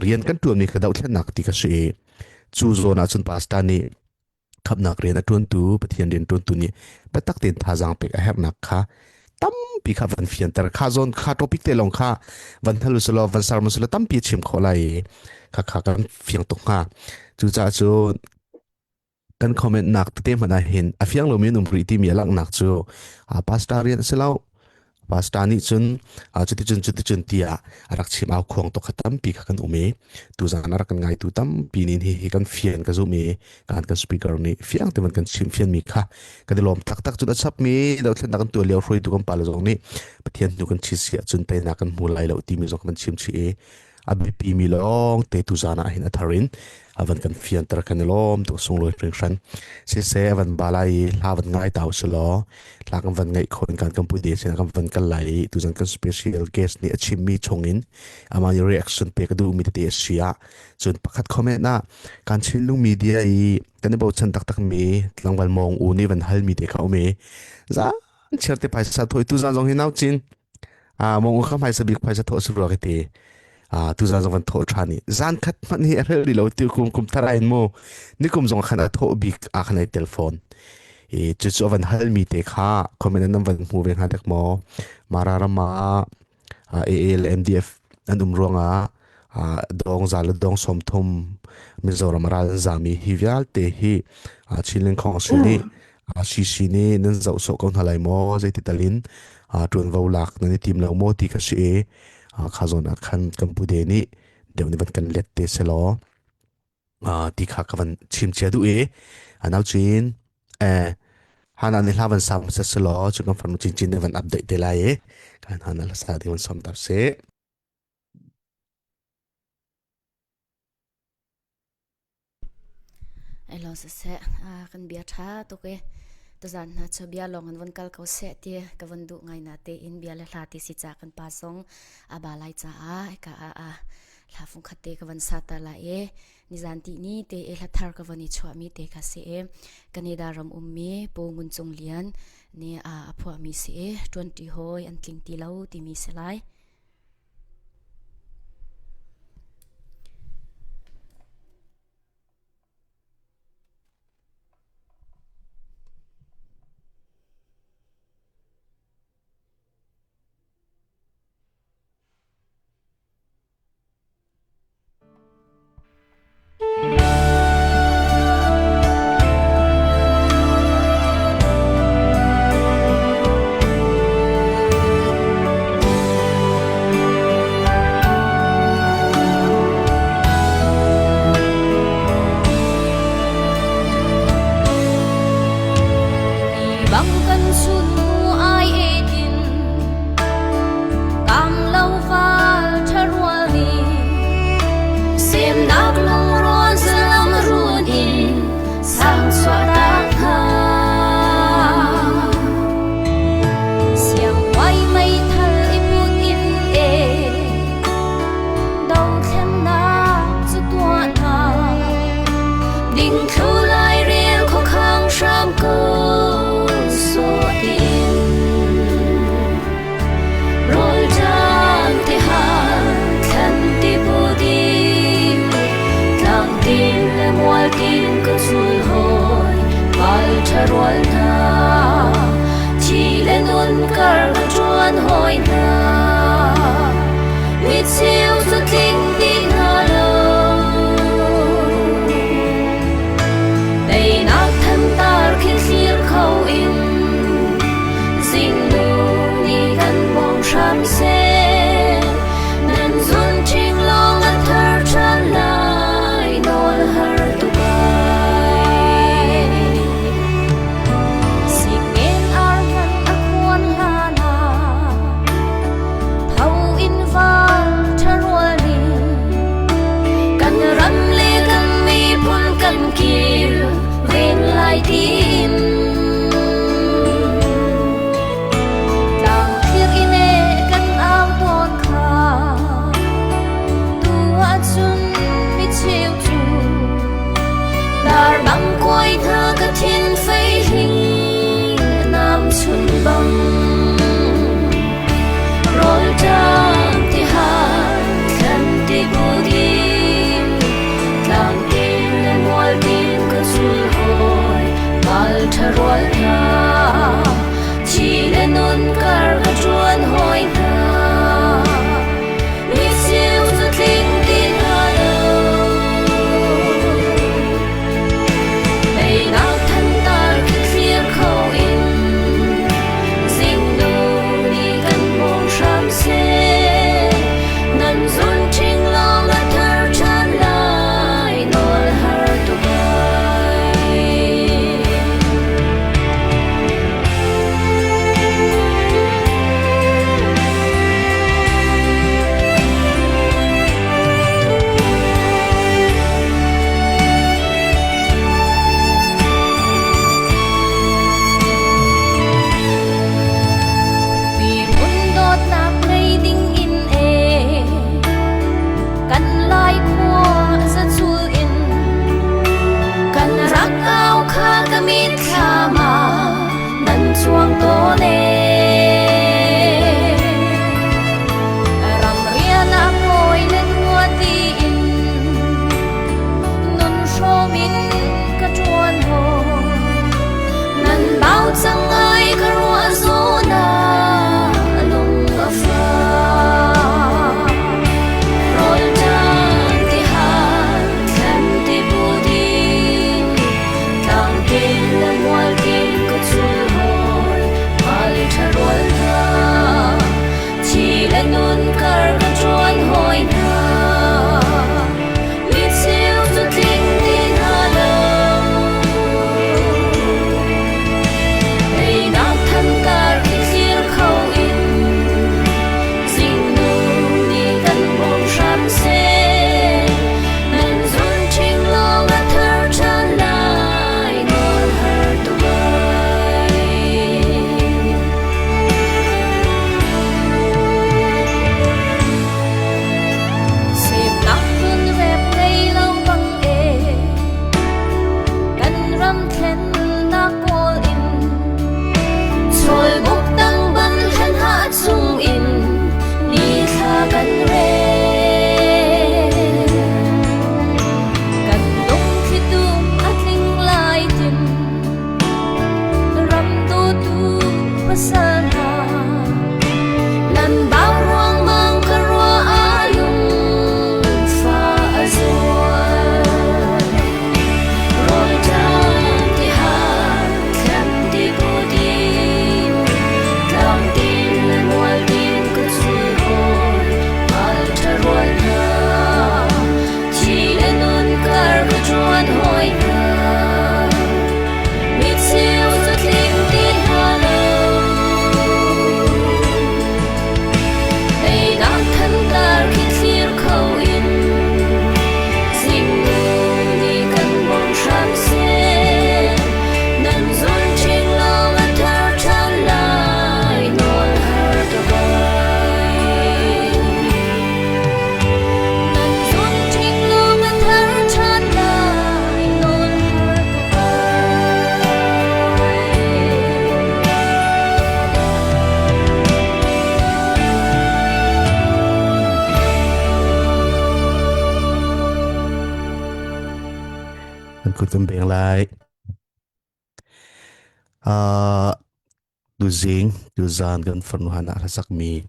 เรียนกันตัวนี้ก็ดาวเทียนหนักที่ก็เสียจูโซนาจุนปาสตานี่ขับหนักเรียนตัวตัวปะเทียนเรียนตัวนี้ไปตักเต็นท่าจังเป็กแหกหนักค่ะตั้มปีข้าวันเฟียนแต่ข้าโซนข้าท็อปิกเตลงข้าวันทะลุสโลวันสารมุสโลตั้มปีชิมขอไล่ข้ากันเฟียงตกข้าจูจ้าจูกันคอมเมนต์หนักเต็มมันได้เห็นเฟียงเรามีนุ่มปรีที่มีหลักหนักจูปาสตาเรียนเสร็จแล้วปาสตานี่จุนที่รักชิมเอาควงตกขัดตั้มปีกันอุเมตัวจานรักกันไงตัวตั้มปีนี้ที่กันเฟียนกันจูเมกันสปีกเกอร์นี่เฟียงแต่มันกันชิมเฟียนมีค่ะกันเดลมตักจุดชับมีเราเล่นนักกันตัวเลี้ยวฟรีตัวกันปาลจงนี่ประเทศตัวกันชิเสียจนไปนักกันมูลไหลเราที่มีจงกันชิมชีอับปีมีลองเตตุจานะเห็นอัธรินวันกันเฟียนตระกันล้อมตัวทรงลอยเพลงชันเสียวันบาลัยลาวันง่ายดาวสลอลากันวันง่ายคนการกัมพูเดชกันวันกันไหลตัวจันกันสเปเชียลเกสนี่ชิมมีชงอินอามารีแอคชั่นเปกดูมีเดียเชียจนประคัดคอมเมนต์นะการชิลลุมีเดียกันในบทชันตักมีหลังวันมองอูนี่วันฮัลมีเดียเขาเมจ้าเชื่อที่ไปสัตว์ถอยตัวจันทร์ทรงเห็นเอาจินมองข้ามไปสบิกไปสัตว์ถอยสุดรักเตตัวจานวันโทษชานี่จานคัดมันนี่เรื่องเราที่คุมทารายโมนี่คุมจงขนาดโทษบิกขนาดเทลโฟนจุดจวันฮัลมีเตะค่ะคอมเมนต์นั้นวันมูเวงหาเด็กโมมารามาALMDF อันรวงดองจาลดองสมทมมิโซรามาราจามีฮิวิอัลเตฮีชิลินของสุนีชินี่นั่นจะอุศกองทลายโมใจติดลินจวนวาวลักนั่นทีมเราโมที่กษีข้าโซนคันกัมพูเดนี่เดี๋ยวนี้วันกันเล็ดเตสโลที่ข้ากันชิมเชียดูอันเอาจีนฮานาในลาวันสามเสโลจุกันฟังจีนในวันอัปเดตเดลัยการฮานาลาสตาที่วันสอมตับเสไอ้ลองเสะกันเบียร์ท้าตัวเกตัวจันนะชอบเบียร์ลองกันวันกัลเขาเสะเตียกับวันดุไงนาเตอินเบียร์เลลาติสิจากกันปาซงบาลายจ้ากะลาฟุงคัดเตกับวันซาตาลานิจันตินี่เตเอลาทาร์กับวันนี้ชัวมีเตคาเสกันเนดารมมีปูงุนจงเลียนเนี่ยพวกมีเสจวนตีโฮยอันติงตีเล่าตีมีเสไล kan beng lai du zing du zan kan farnuhana rasak mi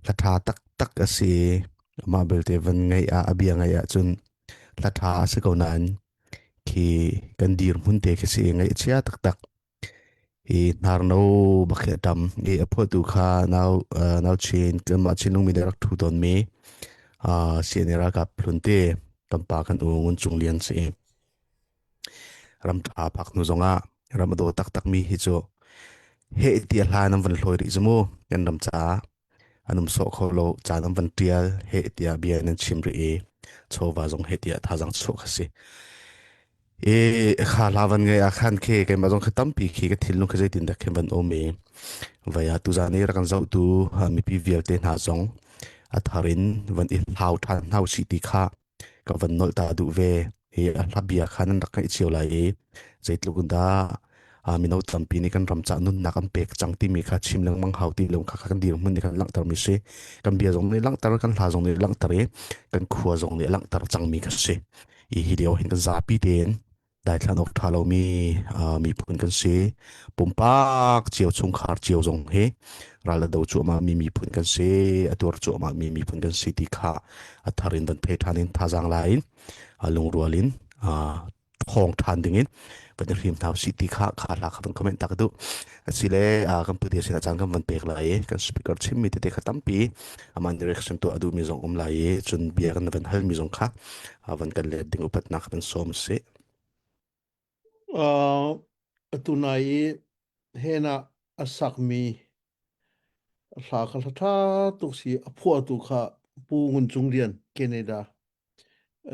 la tha tak tak ase ma belte van ngai a abia ngai a chun la tha ase ko nan ki kan dir mun te ke se ngai chia tak tak e nar no bakhe dam e apho tu kha now chain kan ma chinung mi dak thu don me sienera ka plunte tampa kan ungun chunglian se ram tha phak nu zonga ram do tak tak mi hi cho he ti hla nam van hloi ri zumo kan ram cha anum so kholo cha nam van tial he tia bia nan chim ri e chowa zong he tia tha jang chho khasi e kha lawan nge a khan khe ke ma jong khatam pi khi ke thil nu khazai tin da khem van o me vaya tu za ne ra kan zau tu mi pi vial te na zong a tharin van i hlau than hau si ti kha ka van nol ta du ve e a labia khanan rak kai chiu lai e zaitlugunda mi no tampi ni kan ramcha nun na kan pek changti mi kha chimlang mang hauti lom kha kan dir mun ni kan lang tar mi se kan bia jong ni lang tar kan hla jong ni lang tare kan khuwa jong ni lang tar chang mi ka se i hi deu hin kan za pi ten dai thlan ok thalo mi phun kan se pompak chiu chung khar chiu jong he rala do chu ma mi phun kan se atur chu ma mi phun kan se ti kha atharin dan phe thanin thajang lain alung rualin khong than dinginวันนี้ทีมทาวสิติค่ะขาลาครับคอมเมนต์ตักดูสิเล่กันพูดเดียวสินะจังกันวันเปกไลกันสปีกเกอร์ชิมมีเด็กๆตั้มปีมันดีเรกชันตัวอดูมีจงไลจนเบียกันวันเฮลมีจงค่ะวันกันเลยดึงอุปนักเป็นสมเสตุนายเฮนะสักมีสาขาท่าตุกสีพัวตุค่ะปูงุนจุงเรียนแคนาดา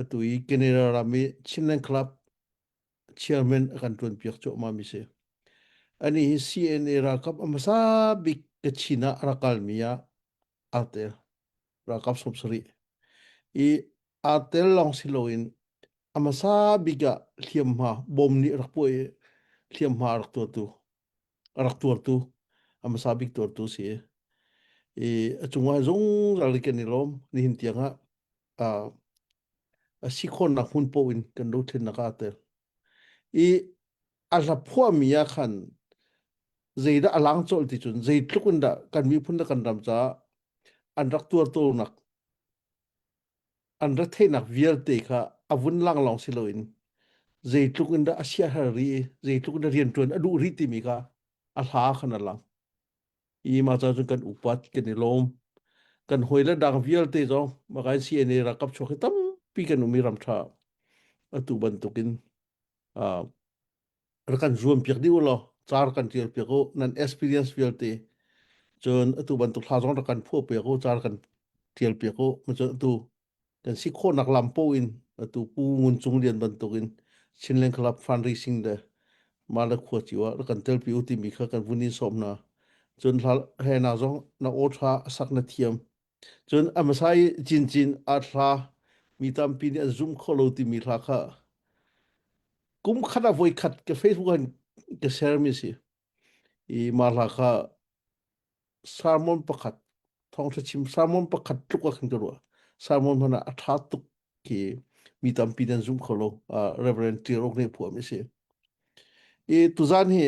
ตุยแคนาดารามีชินเลนคลับchairman akan tuan piak chok ma mi se ani CNA ra kap amasa big kachina rakal mia atel ra kap somsri I atel long siloin amasa biga thiam ha bom ni rakpoi thiam ha rak tu amasa big tu se achunga zong ralikan ni lom ni hintianga a sikhon na hun po in kan do then na ka atel ala phua mia khan zeida alang chol ti chun zei tlukunda kan mi phunda kan ram cha an rak tur to nak an ra the nak vial te kha avun lang long siloin zei tlukunda asia hari zei tlukunda rian tuan adu ri ti mi ka a hla khan lang ma cha chun kan upat ke ni lom kan hoila dang vial te zo ma kai si ene ra kap chok tam pi kan umi ram tha atu ban tukin rakan zoom piak di ulo char kan tiel piako nan experience vialte chon atu ban tu thajong rakan pho piako char kan tiel piako ma chon tu kan si kho nak lampo in atu pu ngun chung lian ban tukin chinlen club fundraising de mala kho chiwa rakan tel pi uti mi kha kan vuni somna chon hal he na zong na otha sakna thiam chon amasai chin atha mi tam pi ni zoom kholo ti mi kha kha kum khana voi khat ke Facebook han ke share mi si mala kha salmon pakhat thong chim salmon pakhat tuk khan dorwa salmon hana atha tuk ki mi tam pi den zoom kholo reverend tirok ne phu mi si tuzan he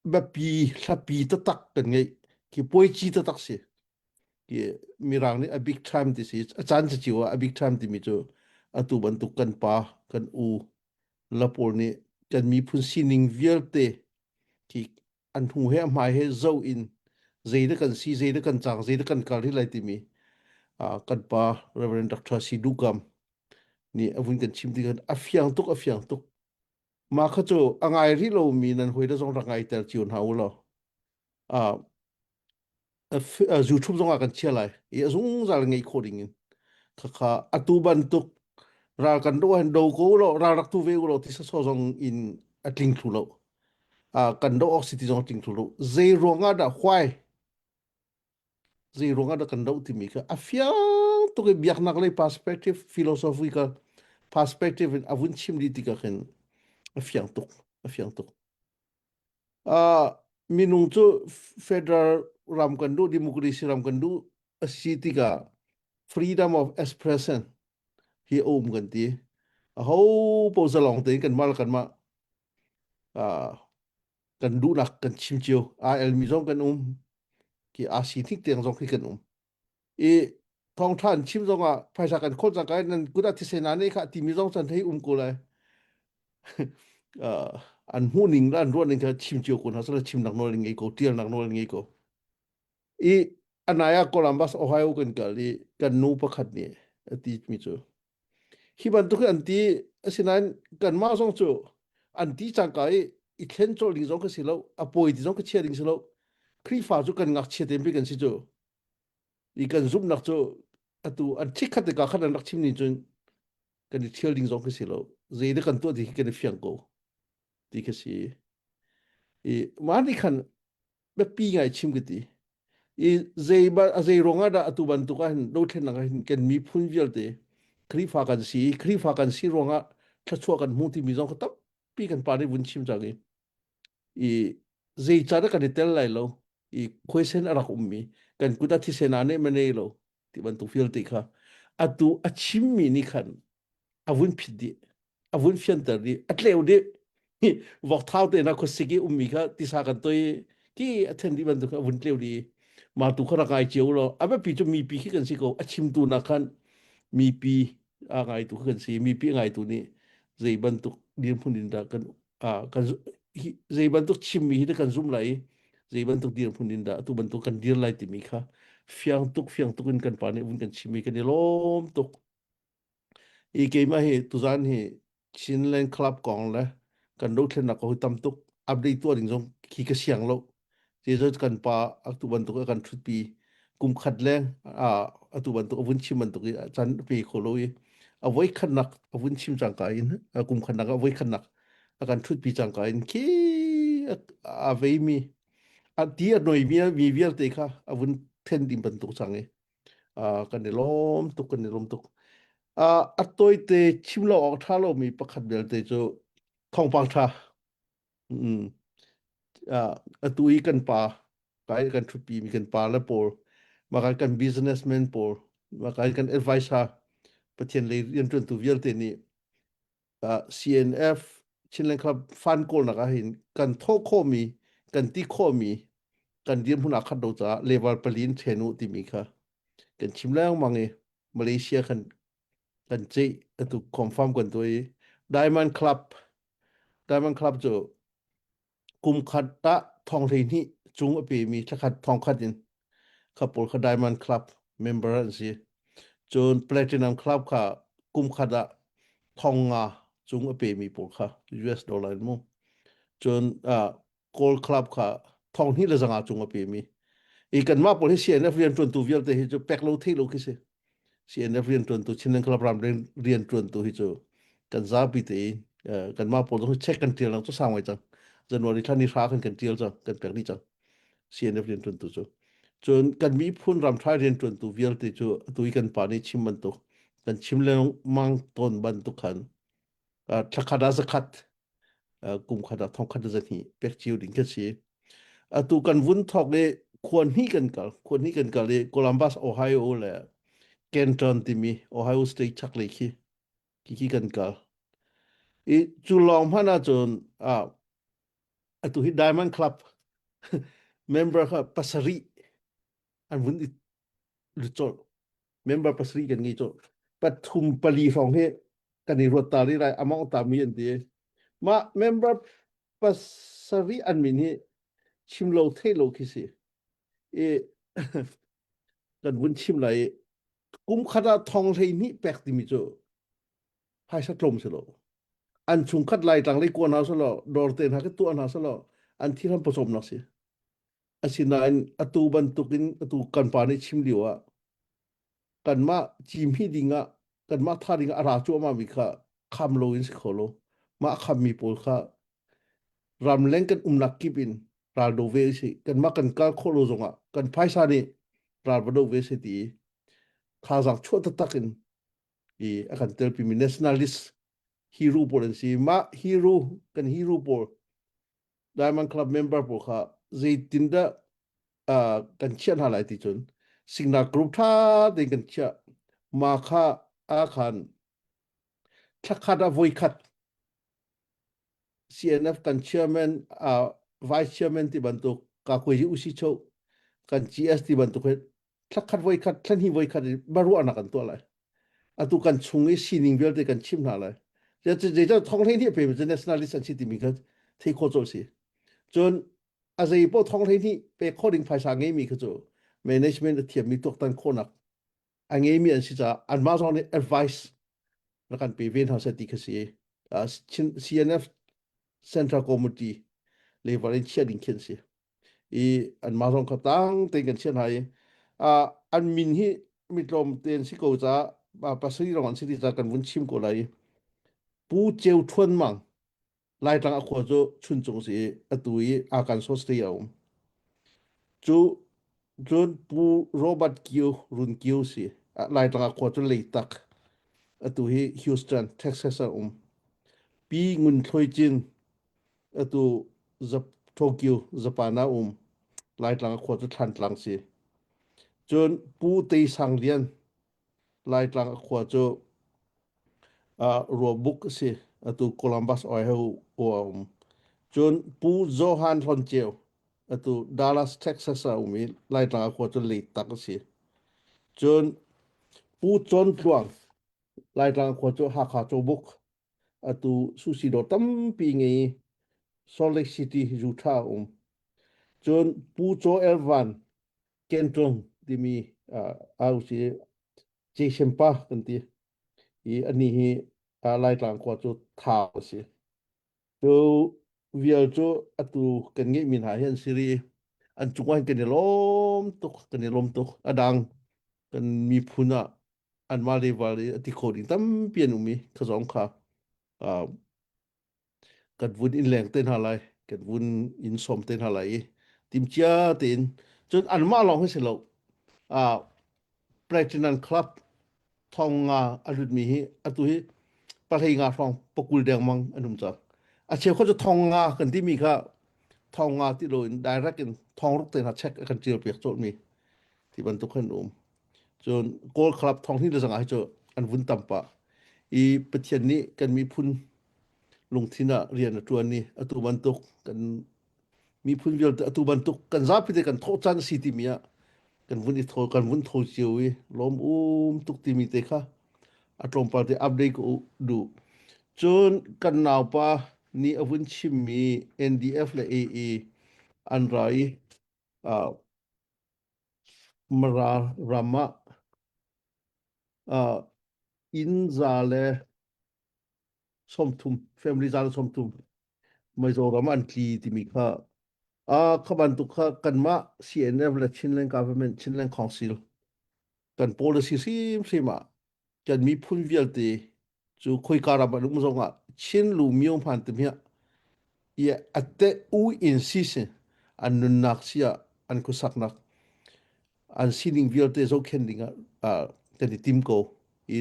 ba pi hlapi ta tak kan ngai ki poi chi ta tak si ki mirang ni a big time this is a chan chiwa a big time ti mi cho atu ban tu kan pa kan u lapor ni kan mi phun sining vialte ki an hu he mai he zo in zeida kan si zeida kan chang zeida kan kal hi lai ti mi kan pa reverend dr sidukam ni avun kan chim ti kan afyang tuk ma kha cho angai ri lo mi nan hoida jong rangai tel chiun ha ulo YouTube zong kan chia lai zung zal ngai coding in kha atu ban tuk ra kan do han do ko lo ra rak tu ve lo ti sa so zong in atling thu lo kan do oxity zong ting thu lo zero nga da hwai zero nga da kan do ti mi ka afia to ke biak nak le perspective philosophical perspective in avun chim di ti ka khen afia tuk minung chu federal ram kan do democracy ram kan do city ka freedom of expression hi om kan ti เฮาโปสลองเตกันมากันมากันดูนักกันชิมเจียวมีจงกันที่อาชีที่เตียงจงกันทองท่านชิมจงภายชากันคนจังไกนั้นกุดาทิเสนานี่ค่ะที่มีจงสันให้กูเลยอันหูนิงด้านรวนนึงก็ชิมเจียวคนหาสละชิมนักโนลิงไงก็เตียนนักโนลิงไงก็อันนายโคลัมบัสโอไฮโอกันกันนูประคัดนี่ที่มีจูฮิบันตุกอันที่สินั้นกันมาส่งจูอันที่จังไกอีเข็นโจลิงจงก็สิแล้วอปอยที่จงก็เชียริงสิแล้วครีฟ้าจูกันงักเชียเต็มไปกันสิจูกันซุ่มนักจูอันที่ขัดกับขัดนักชิมนี่จนกันเชียริงจงก็สิแล้วเจดกันตัวที่กันเฟียงกูที่ก็สิมาดิคันแบบปีไงชิมกันที่เจรองada atuban tukan do thlen nang ken mi phun vial te khri fa kan si ronga thachua kan mu ti mi jong khatam pi kan pa ni bun chim jangi zei chara kan tel lai lo question arak ummi kan kuda thi sena ne mane lo ti ban tu fiel te kha atu achim mi ni khan avun phidi avun fian tar di atleu de vok thau te na ko sigi ummi kha ti sa kan toi ki athen di ban tu avun tleu diมาตุขระกายเจียวเราอาปีจะมีปีขี้กันสิก็ชิมตูนักขันมีปีไงตุกันสิมีปีไงตุนี้ใจบันตุกเดียนพุนินดากันกันใจบันตุกชิมมีที่กันซุ่มไหลใจบันตุกเดียนพุนินดาตุบันตุกกันเดียนไหลติมีค่ะเฟียงตุกกันปานนี้วุ่นกันชิมมีกันเดล้มตุกเกมมาเหตุตุจานเหชินเลนคลับกองแล้วกันดูเทนนักก็ตำตุกอัปเดตตัวหนึ่งจงขี้กระเสียงเราเจอกันปาตุบันตุกกันชุดปีกุมขัดแรงตุบันตุกวุ่นชิมบันตุกจันปีโคโลยเอาไว้ขันนักวุ่นชิมจังกายนะกุมขันนักเอาไว้ขันนักกันชุดปีจังกายคีเวมีที่หน่อยมีเวียลเตค่ะวุ่นเทนดิมบันตุกจังกันในล้มตุกตัวเตชิมเราออกท่าเรามีประคัดเบลเตโจทองปังท่าตัวกันปากายกันชุดปีมีกันปาและปอลมากัน businessman ปอลมากัน advisor ประเทศเลยเรียนจนตัวเวียลเตนี่CNF ชินเลนครับฟันโกลนักเห็นกันโทโคมีกันตีโคมีกันเรียนผู้นักขัดดจ้าเลเวลปลินเทนุติมีค่ะกันชิมแล้วมังมาเลเซียกันเจตัวคอนฟัร์มกันตัว Diamond Club จะกุมขัดตะทองเทนี่จุงอปีมีถ้าขัดทองขัดยินขับปอลขัด Diamond Club Member สิจน Platinum Club ค่ะกุมขัดทองจุงอปีมีปอลค่ะ US ดอลลาร์มั้งจนGold Club ค่ะทองนี่ละจังจุงอปีมีกันมาปอลที่ CNF เรียนจนตัวเวียลแต่ที่จะแปกโลที่โลคิเส CNF เรียนจนตัวชินเลนคลับรามเรียนจนตัวที่จะกันซาบิเตกันมาปอลต้องเช็คกันเทียร์เราต้องสร้างไว้จังจนวันนี้ท่านนี่ร้ากันเทียร์จังกันแปลกนี่จัง CNF เรียนจนตัวจนกันมีพูนรำท้ายเรียนจนตัวเวียลติจูตัวกันป่านี้ชิมมันตัวกันชิมเรื่องมังต้นบันตุขันทักขดาสกัดกุมขดาทองขดาจะนี่เป็กจิวดิ่งกันสิตัวกันวุ่นทอกเลยควรนี่กันเลยโคลัมบัสโอไฮโอเลยเกนตันที่มีโอไฮโอสเตทชักเลยขี้กันจุลองพนาจนตัวที่ Diamond Club member ค่ะปัสรีอันวุ่นลุจอด member ปัสรีกันงี้จอดปัทุมปลีฟองเฮกันนี่รถตาลีไรอมองตามีอันเดียมา member ปัสรีอันมินี่ชิมโลเทโลคิสิกันวุ่นชิมไรกุมขดาทองเลยนี่แปลกดิมิจอพายสักลมสิโลอันชุงคัดไล่ต่างเลยกวนหาสลอดอร์เตนหากตัวหาสลออันที่ทำผสมนักสิอาศินายตูบันตุกินตูกันปานิชิมเดียวกันมาจิมฮีดิงกันมาทาดิงอาราจัวมาวิค่ะคำโลอินสิโคโลมาคำมีโพลค่ะรำเล่นกันนักกิบินราโดเวสิกันมากันการโคโลจงกันไพศาลีราโดเวสิตีข้าจากชั่วตักินอาการเตลปีมี nationalist hero โพลสิมา hero กัน hero โพล Diamond Club member โพลค่ะใจตินดากันเชียนหาหลายที่จนสิ่งนักกรุ๊ปท่าเด็กกันเชียมาค่ะอาคาร ทักคัดvoi khat CNF กัน chairman vice chairman ที่บันตุกกาคุยอุสิโชกัน GS ที่บันตุกทักคัด voi khat ท่านhi voi khat บารุอานักันตัวอะไรตุกันชงไอ้ซีนิงเวลที่กันชิมหาอะไรจะท้องเทนที่เป็น nationalist ที่มีกันที่โคโจสิจนอาศัยพวกท้องเทนที่เป็นข้อดิ่งภาษาเงี้ยมีคือโจ management เทียมมีตัวตันโคนักอันเงี้ยมีอันสิจะอันมาสอน advice แล้วกันไปเวียนหาสติคือสิCNF Central Committee เลยว่าเรื่องเชื่อดิ่งเขียนสิอันมาสอนเขาตั้งเต็งกันเชื่อไหนอันมินที่มีลมเตียนสิกูจะภาษาที่เราอันสิที่จะกันวุ่นชิมกูเลยปูเจียวทวนมังไล่ตั้งอควาจะชุนจงสิตัวอาการสดเสียวจูจนปูโรบัตกิวรุนกิวสิไล่ตั้งอควาจะเลยตักตัวฮิวสตันเท็กซัสปีงุนทอยจินตัวโตเกียวญี่ปุ่นไล่ตั้งอควาจะทันหลังสิจนปูตีสังเลียนไล่ตั้งอควาจะรัวบุกสิตัวโคลัมบัสออยเฮลจนปูโจฮันทอนเจียวตัวดัลลัสเท็กซัสมีไล่ตั้งอควาจะเลยตักสิจนปูจอนตวงไล่ตั้งอควาจะฮักฮาโจบุกตัวซูซิโดตัมปีงี้ Salt Lake City ยูทาห์จนปูโจเอลวันเคนตงที่มีเอาสิเจเชมปากันทีอันนี้ไล่ตั้งอควาจะท้าสิตัววิลโจตัวกันงี้มีหาเห็นสิรีอันจุกวันกันลมตกกันลมตกดังกันมีพุนะอันมาเลวาลีที่โคดิงตั้มเปลี่ยนมีขจงค่ะกันวุ่นอินแรงเต้นอะไรกันวุ่นอินสมเต้นอะไรทีมเชียเต้นจนอันมาลองให้เสร็จแล้วPlatinum Club ทองงาอรุณมีอัตุฮิประเทศงาฟองปกุลแดงมังอันนุ่มจักเชียวเขาจะทองงากันที่มีค่ะทองงาที่โดนได้รักกันทองลูกเต้นหัดเช็คกันเจียวเปียกโจมีที่บรรทุกขึ้นจนโกลคลับทองที่เราสังหารเจออันวุ่นต่ำปะประเทศนี้กันมีพุนลงที่น่ะเรียนตัวนี้ตัวบรรทุกกันมีพุนเดียวตัวบรรทุกกันซับไปด้วยกันโทษจันสิที่มีกันวุ่นอีโทกันวุ่นโทเจียวล้มตุกที่มีเตะค่ะตรงปาร์ตี้อัปเดตก็ดูจนกันหนาวปะนี่วุ่นชิมมี NDF และ AA อันไรมารามาอินซาเลสมทุม family ซาเลสมทุมไม่โจรามันทีที่มีค่ะขบันตุกกันมา CNF และ Chinland Government Chinland Council กัน policy ซิมากันมีพุ่นเวียลตีจูคุยการับบลุงจงชินลูมิองพันธุ์มีอัตเตอูอินซิสอันนุนนักเสียอันกุสักนักอันซินิงเวียลตีโจเคนดิงกันที่ทีมโก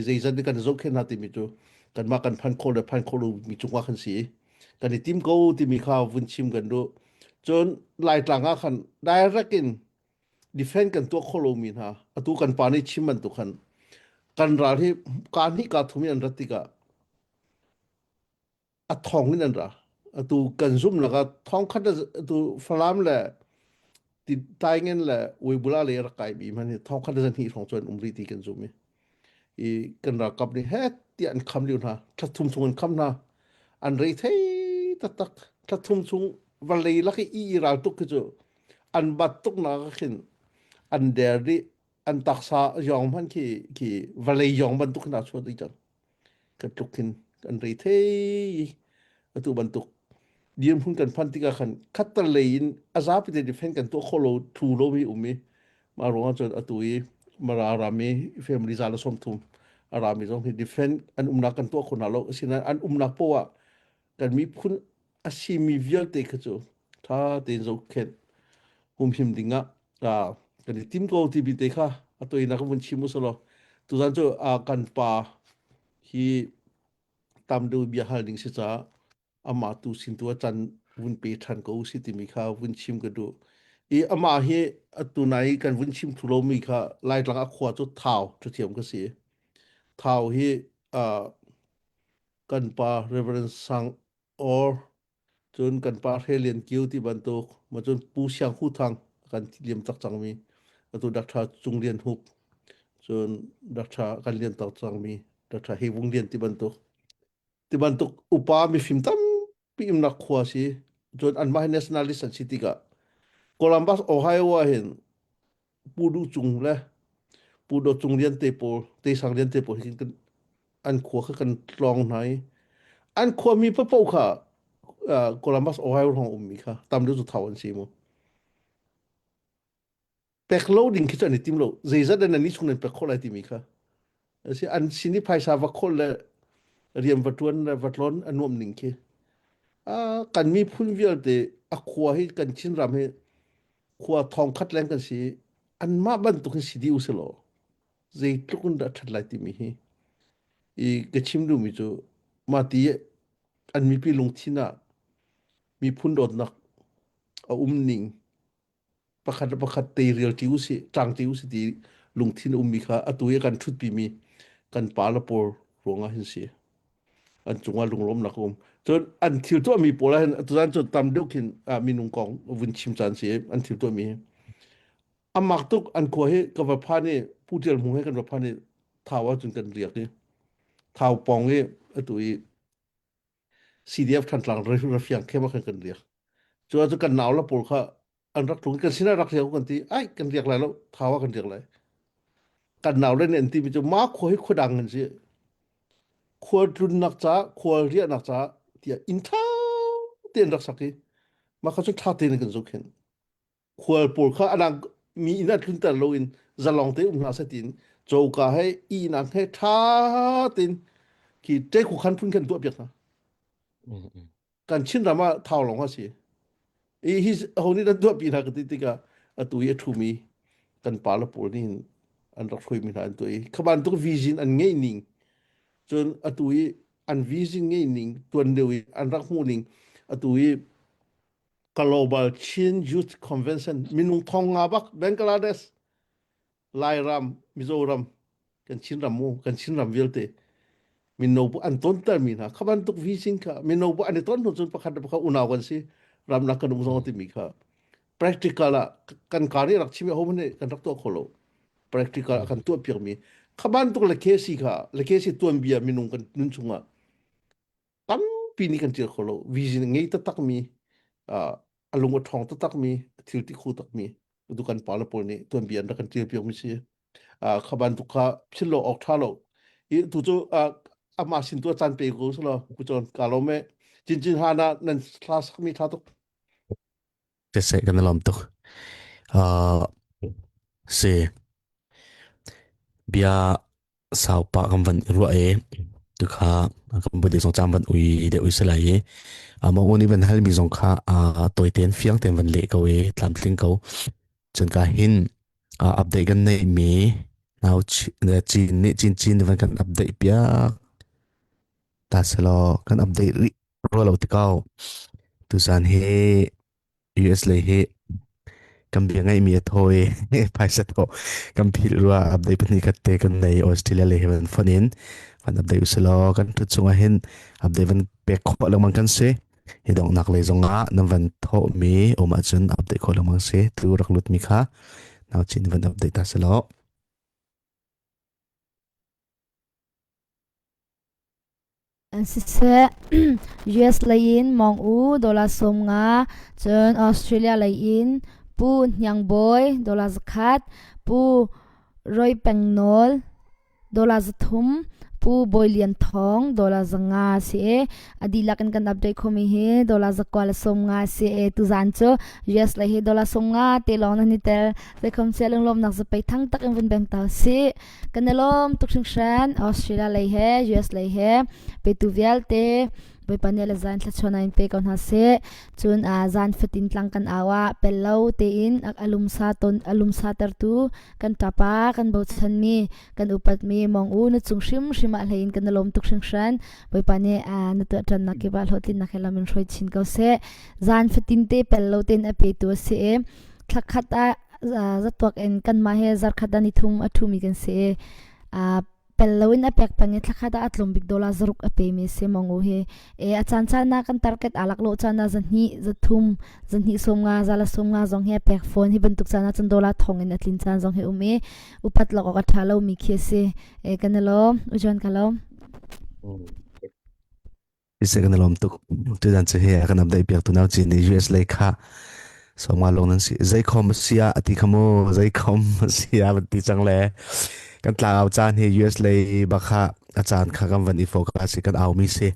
จะจัดกันโจเคนนาติมิจูกันมากันพันโคลูมีจุงว่าขันสีกันที่ทีมโกที่มีข่าววุ่นชิมกันดูจนหลายต่างกันได้รักินดิเฟนกันตัวโคลูมีนะตัวกันปานิชิมมันตุกันกันราที่การที่การทุ่มยันรัติกาทองนี่นั่นระตัวกันซุ่มแล้วก็ทองคัดตัวฟลามแหละติดตายเงินแหละวิบุลาเลยรักไก่บีมันทองคัดจะที่ของจวนรีตีกันซุ่มกันรากับนี่เฮ็ดที่อันคำเดียวนะถ้าทุ่มส่งคำนะอันรีเทตักถ้าทุ่มส่งวันเลยลักเราตุกคืออันบัดตุกนะก็ขึ้นอันเดียร์อันตักษายองมันที่วันเลยยองบันตุกน่าชวนดีจังกันตุกขึ้นอันรีเทตัวบันตุกเดียมพุ่งกันพันติกาขันคัตตะเลนอาซาปิเดดิเฟนกันตัวโคโลทูโลมีมาลงจนตัวมารามีเฟมิลิซาลสมทุมอารามีจงที่ดิเฟนอันนักกันตัวคนนั้นแล้วสินะอันนักเพราะว่ากันมีพุ่นอาชีมีเวียลเตะคือถ้าเต็นโจเคนพิมดิงะกันทีมโกทีบีเตะค่ะตัวนักบุญชิมุสโลตัวนั้นกันป่าที่ตามดูเบียร์ดิงสิจ้าอามาตุสินตัวจันวุนเปทันก็อุสิติมีค่ะวุนชิมก็ดูอามาเฮตัวไหนกันวุนชิมทุโรมีค่ะไล่หลังขวาจุดเท้าจุดเทียมก็เสียเท้าเฮ กันปา Reverend Sang or จนกันปาเฮเลียนกิวที่บันตุกมาจนปูเชียงคู่ทางกันที่เลียมตักจังมีตัวดักทาจุงเลียนหุบจนดักทากันเลียนตักจังมีดักทาเฮวงเลียนที่บันตุกอุปามีฟิมตั้มปีมนักขวาสิจนอันมาให้ nationalist สันสิติกะโคลัมบัสโอไฮโอเห็นปูดูจุงเลยปูดูจุงเลียนเตโปเตสังเลียนเตโปเห็นกันอันขวาคือกันลองไหนอันขวามีพระปูค่ะโคลัมบัสโอไฮโอของมีค่ะตามดูสุดท้ายสิมั้งbackloading คิดว่าในทีมเราเจสันนั้นนี่ช่วงนั้นbackloadอะไรที่มีค่ะสิอันสินี่ภายสาวกคนเลยเรียนวัดวันวัดร้อนอันนวมหนึ่งเคกันมีพุ่นเวียลเดอขวาให้กันชินรำให้ขวาทองคัดแรงกันสิอันมาบันตุกสิดีอุสโลเจตุกุนดัดทัดไลที่มีให้อีกชิมดูมิจูมาตีอันมีปีลงที่น่ะมีพุ่นโดดนักหนิงประคัดเตเรียลที่อุสิจางที่อุสิดีลงที่น่ะมีค่ะตัวกันชุดปีมีกันปาลปอร์รวงอาหินเสียอันจงว่าลุงล้มนักจนอันทิวตัวมีโปลาตัวนั้นจนตามเดียวกันมีนุ่งกองวินชิมจันเสียอันทิวตัวมีมักตุกอันขวาให้กับว่าพานี่ผู้เดียวหงให้กันว่าพานี่ท้าวจนกันเรียกนี่ท้าวปองให้ตัวCDF ทันหลังเรื่องเฟียงเข้มากันเรียกจนกันหนาวแล้วปวดค่ะอันรักถุงกันสินะรักเรียกกันทีไอ้กันเรียกอะไรแล้วท้าวกันเรียกอะไรกันหนาวแล้วเนี่ยทีมันจะมาขวาให้ขวาดังกันสิขวดรุนนักจ้าขวดเรียนักจ้าที่อินท้าเตียนรักสักทีมาเขาจะท้าเตียนกันสุขันขวดปวดเขาอันนั้นมีอินนัดขึ้นแต่เราอินจะลองเตะหาเสตินโจกาให้อีนังให้ท้าเตียนที่เจ้าขุขันพุ่งกันตัวเบียดนะการชินรามาเท่าหลงว่าสิฮิเขานี่นั่นตัวปีนักติติกาตัวเอทูมีกันปาลปวดนี่อันรักคุยมีอันตัวขบันตัววิจินอันง่ายนิ่งจนตัวอันวิจิงเงี้ยนิ่งตัวเดียวอันรักหูนิ่งตัว Global Change Youth Convention มินุงทองงาบักบังกลาเทศไลรัมมิโซรัมกันชินรัมมูกันชินรัมเวลเตมินโนบุอันต้นเตอร์มินะขบันตุกวิจิงค่ะมินโนบุอันต้นจนประคัดประคัดอุณาวันสิรัมนักกันมุสลิมมีค่ะ practical ละกันการีรักชิมเอามันเนี่ยกันรักตัวโคโล practical กันตัวเพียงมีขบันตุกเลเคสิค่ะเลเคสิตัวเบียมินุงกันนุนชุงะตั้มปีนี้กันเจอโคโลวิจิงเงี้ยตักมีอารมณ์ทองตักมีทิวติคูตักมีดูกันปาลปอนี่ตัวเบียนรักกันเจียบยงมิเสียขบันตุกะพิลโลออกท่าโลอีตัวจูอามาสินตัวจันเปกูสโลกุจอนกาโลเมจินฮานานันคลาสมีท่าตุกจะเสกันลำตุกเสเบียสาวปากคำวันรัวตุกะคำพูดที่สองจำวันอุยเดอุยสลายมองวันนี้วันฮัลมีสงค่าตัวเตียนเฟียงเตียนวันเล็กเอาไว้ตามสิ่งเขาจนกาหินอัปเดตกันในมีนาวจีนวันกันอัปเดตเปียตาสโลกันอัปเดตรัวเราติเก้าตุสันเฮ US เลยเฮกำเบียงไงมีทอยไปสัตว์ก็กำพิลรัวอัปเดตเป็นนิกัดเตกันในออสเตรเลียเลยวันฟันอินวันอัปเดตอุสโลกันทุกช่วงเห็นอัปเดตวันเปียกขวดลงมันกันเสเฮดองนักเลยจงอ่ะนั่นวันทอมีออกมาจนอัปเดตขวดลงมันเสตัวรักลุดมีค่ะนาวจีนวันอัปเดตตาสโลอันสิเซ US เลยอินมองดอลลาร์สมงาจนออสเตรเลียเลยอินปูยังบอยดอลลาร์สคัดปูรอยเป็งโนลดอลลาร์สทุมปูบอยเลียนทองดอลลาร์สงาเสอดีลักกันอัปเดตคอมีเฮดอลลาร์สกวาลสมงาเสตุจันโจ US เลยเฮดอลลาร์สมงาเตลองนันนิเตลเรคอมเซลงลมนักสไปทั้งตักอินแบงตาเสกันลมตุกชิงชันออสเตรเลียเลยเฮ US เลยเฮไปตูเวลเตไปปันเนลจันทร์ชวนอินเปกันหาเสจนจันฟตินลังกันอาวะเปลาเตอินอลุมซาเตอร์ตูกันตาปากันบอชันมีกันอุปัตมีมองนจุงชิมอะไรอินกันลมตุกชิงชันไปปันเนนตัวจันนักกิบาลฮอตินนักลามินช่วยชินเขาเสจันฟตินเตเปลาเตนอเปตัวเสทักขัดจัตวกเอ็นกันมาเฮจัรขัดนิทุมอทุมีกันเสเป lawin apek pangit lakada atlom big dola zruk ape mi se mongo he achan cha na kan target alak lo cha na zanhi zathum zanhi somnga zala somnga zong he pek phone hi bantuk cha na chan dola thongin atlin chan zong he ume upat lo ka thalo mi khe se kanalo ujon kalo ise kan lom tuk tu dan che he kan abdai piak tu naw chi ni US lai kha so ma long nan si zai khom sia ati khamo zai khom sia ti chang le kan tlaw chan he US lai ba kha achan kha kam van i focus kan aw mi se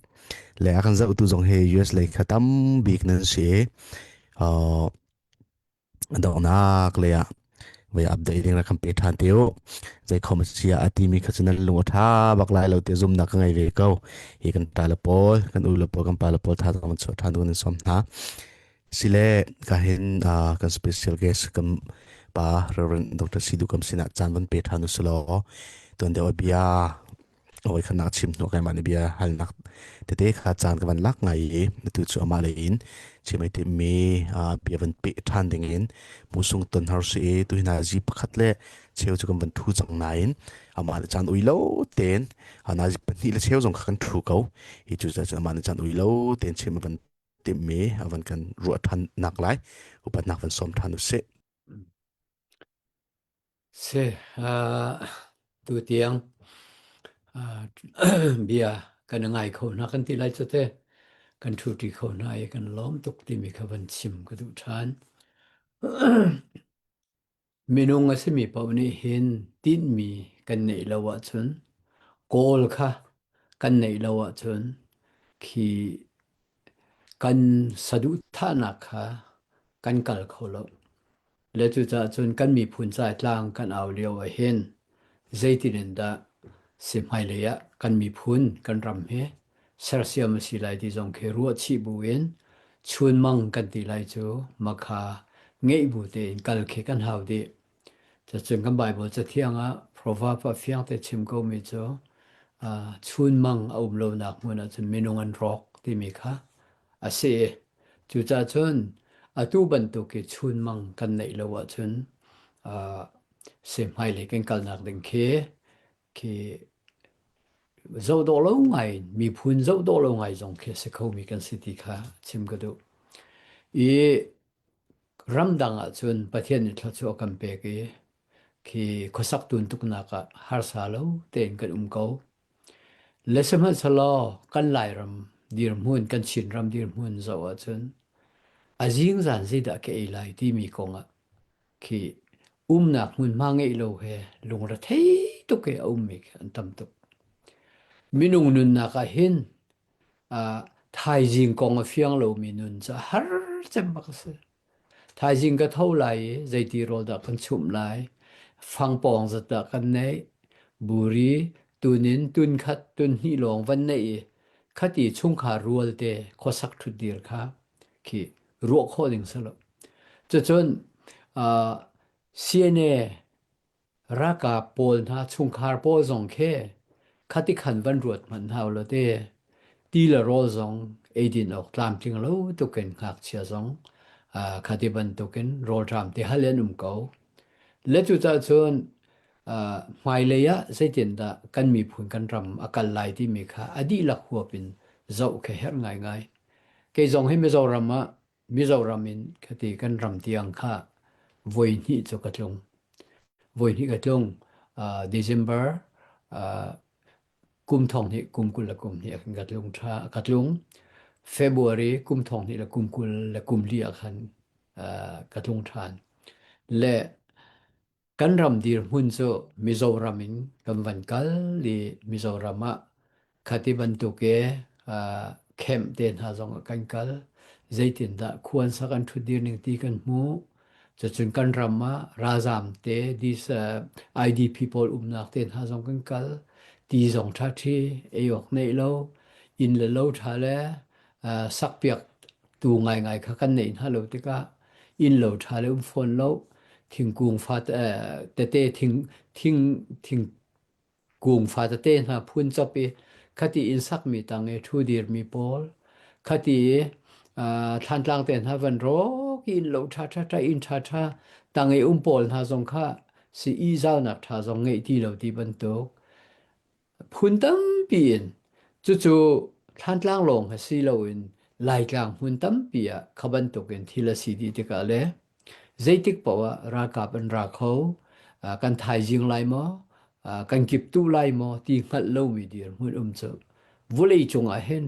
le akan za tu jong he US lai khatam big nan se do nak le ya we updating la kam pe than teo zai khom sia ati mi khachana lu tha bak lai lo te zum na ka ngai ve ko hi kan ta la pol kan u la pol kan pa la pol tha kan so than dun som na sile ka hin kan special guest kan pa Reverend Dr. Sidu kam sina chan ban pe thanu slo ton de obia oi khana chim no kai mani bia hal nak te kha chan ka ban lak ngai tu chu ama le in chimai te me bia ban pe than ding in musung ton har se tu hina ji pakhat le cheu chu kam ban thu chang nain ama le chan ui lo ten ana ji pani le cheu jong khan thu ko hi chu cha ama le chan ui lo ten chim ban te me awan kan ru than nak lai upat nak van som than se tu tiang bia kan ngai kho na kan ti lai chate kan thu ti kho na ai kan lom tuk ti mi khaban chim ka du than minung asimi pawni hin tin mi kan nei lawa chun kol kha kan nei lawa chun khi kan sadu thana kha kan kal kholo le chu cha chun kan mi phun chai tlang kan aw leo a hin zaitin da simhai le ya kan mi phun kan ram he sarsiam si lai di jong khe ruwa chi buin chun mang kan ti lai chu makha ngei bu te kal khe kan haw de cha chun kan bible cha thianga proverb a fiang te chim ko mi chu chun mang aum lo nak mun a chun minung an rok ti mi kha ase chu cha chun atu ban tu ke chun mang kan nei lo wa chun simhai le kan kal nak ding khe ki zo do lo ngai mi phun zo do lo ngai jong khe se kho mi kan city kha chim ka du e ram dang a chun pathian ni thla chu kam pe ke ki khosak tun tuk na ka har sa lo ten kan ko lesem ha salo kan lai ram dir mun kan chin ram dir mun zo a chun azing zan zi da ke lai ti mi konga ki nak mun ma ngei lo he lung ra thei tu ke mi an tam tu minung nun na ka hin thai jing kong a fiang lo mi nun cha har chem bak se thai jing ka thau lai zai ti rol da kan chum lai phang pong za ta kan nei buri tunin tun khat tun hi long van nei khati chung kha rual te khosak thu dir kha ki ro kho ding salo chon CNA raka pol na chung khar pol zong khe khati khan van ruat man haw lo te ti la rol zong 18 ok tlam ting lo to ken khak chia zong khati ban to ken rol ram te halen ko le chu cha chon mai le ya zaitin da kan mi phun kan ram akal lai ti mi kha adi la khuapin zo khe her ngai ngai ke zong he mi zo ramin khati kan ram tiang kha voi ni chu ka tlong voi ni ka tlong December kum thong ni kum kul la kum ni kan ka tlong tha ka tlong February kum thong ni la kum kul la kum li akhan ka tlong than le kan ram dir hun so Mizoramin kan van kal li Mizorama khati ban tu ke khem ten ha zong kan kal zaitin da khuan sa kan thu dir ning ti kan mu cha chun kan ramma razam te this ID people nak ten ha zong kan kal ti zong tha thi eyok nei lo in le lo tha le sak piak tu ngai ngai kha kan nei ha lo te ka in lo tha le phone lo thing kung fa te thing kung fa te na phun chopi khati in sak mi tang e thu dir mi pol khati than tlang ten ha van ro in lo tha in tha tang e pol ha zong kha si i zau na tha zong ngei ti lo ti ban to พุนตำปีนจู่ๆท่านล่างลงให้ซีโลอินลายกลางพุนตำปีอะขบันตุกินทีละสีดีติกะเลใจติกปว่ารากาเป็นราเขากันถ่ายยิงลายมอกันกิบตู้ลายมอที่งัดโลมีดีมุนเจวุเลยจงอาเห็น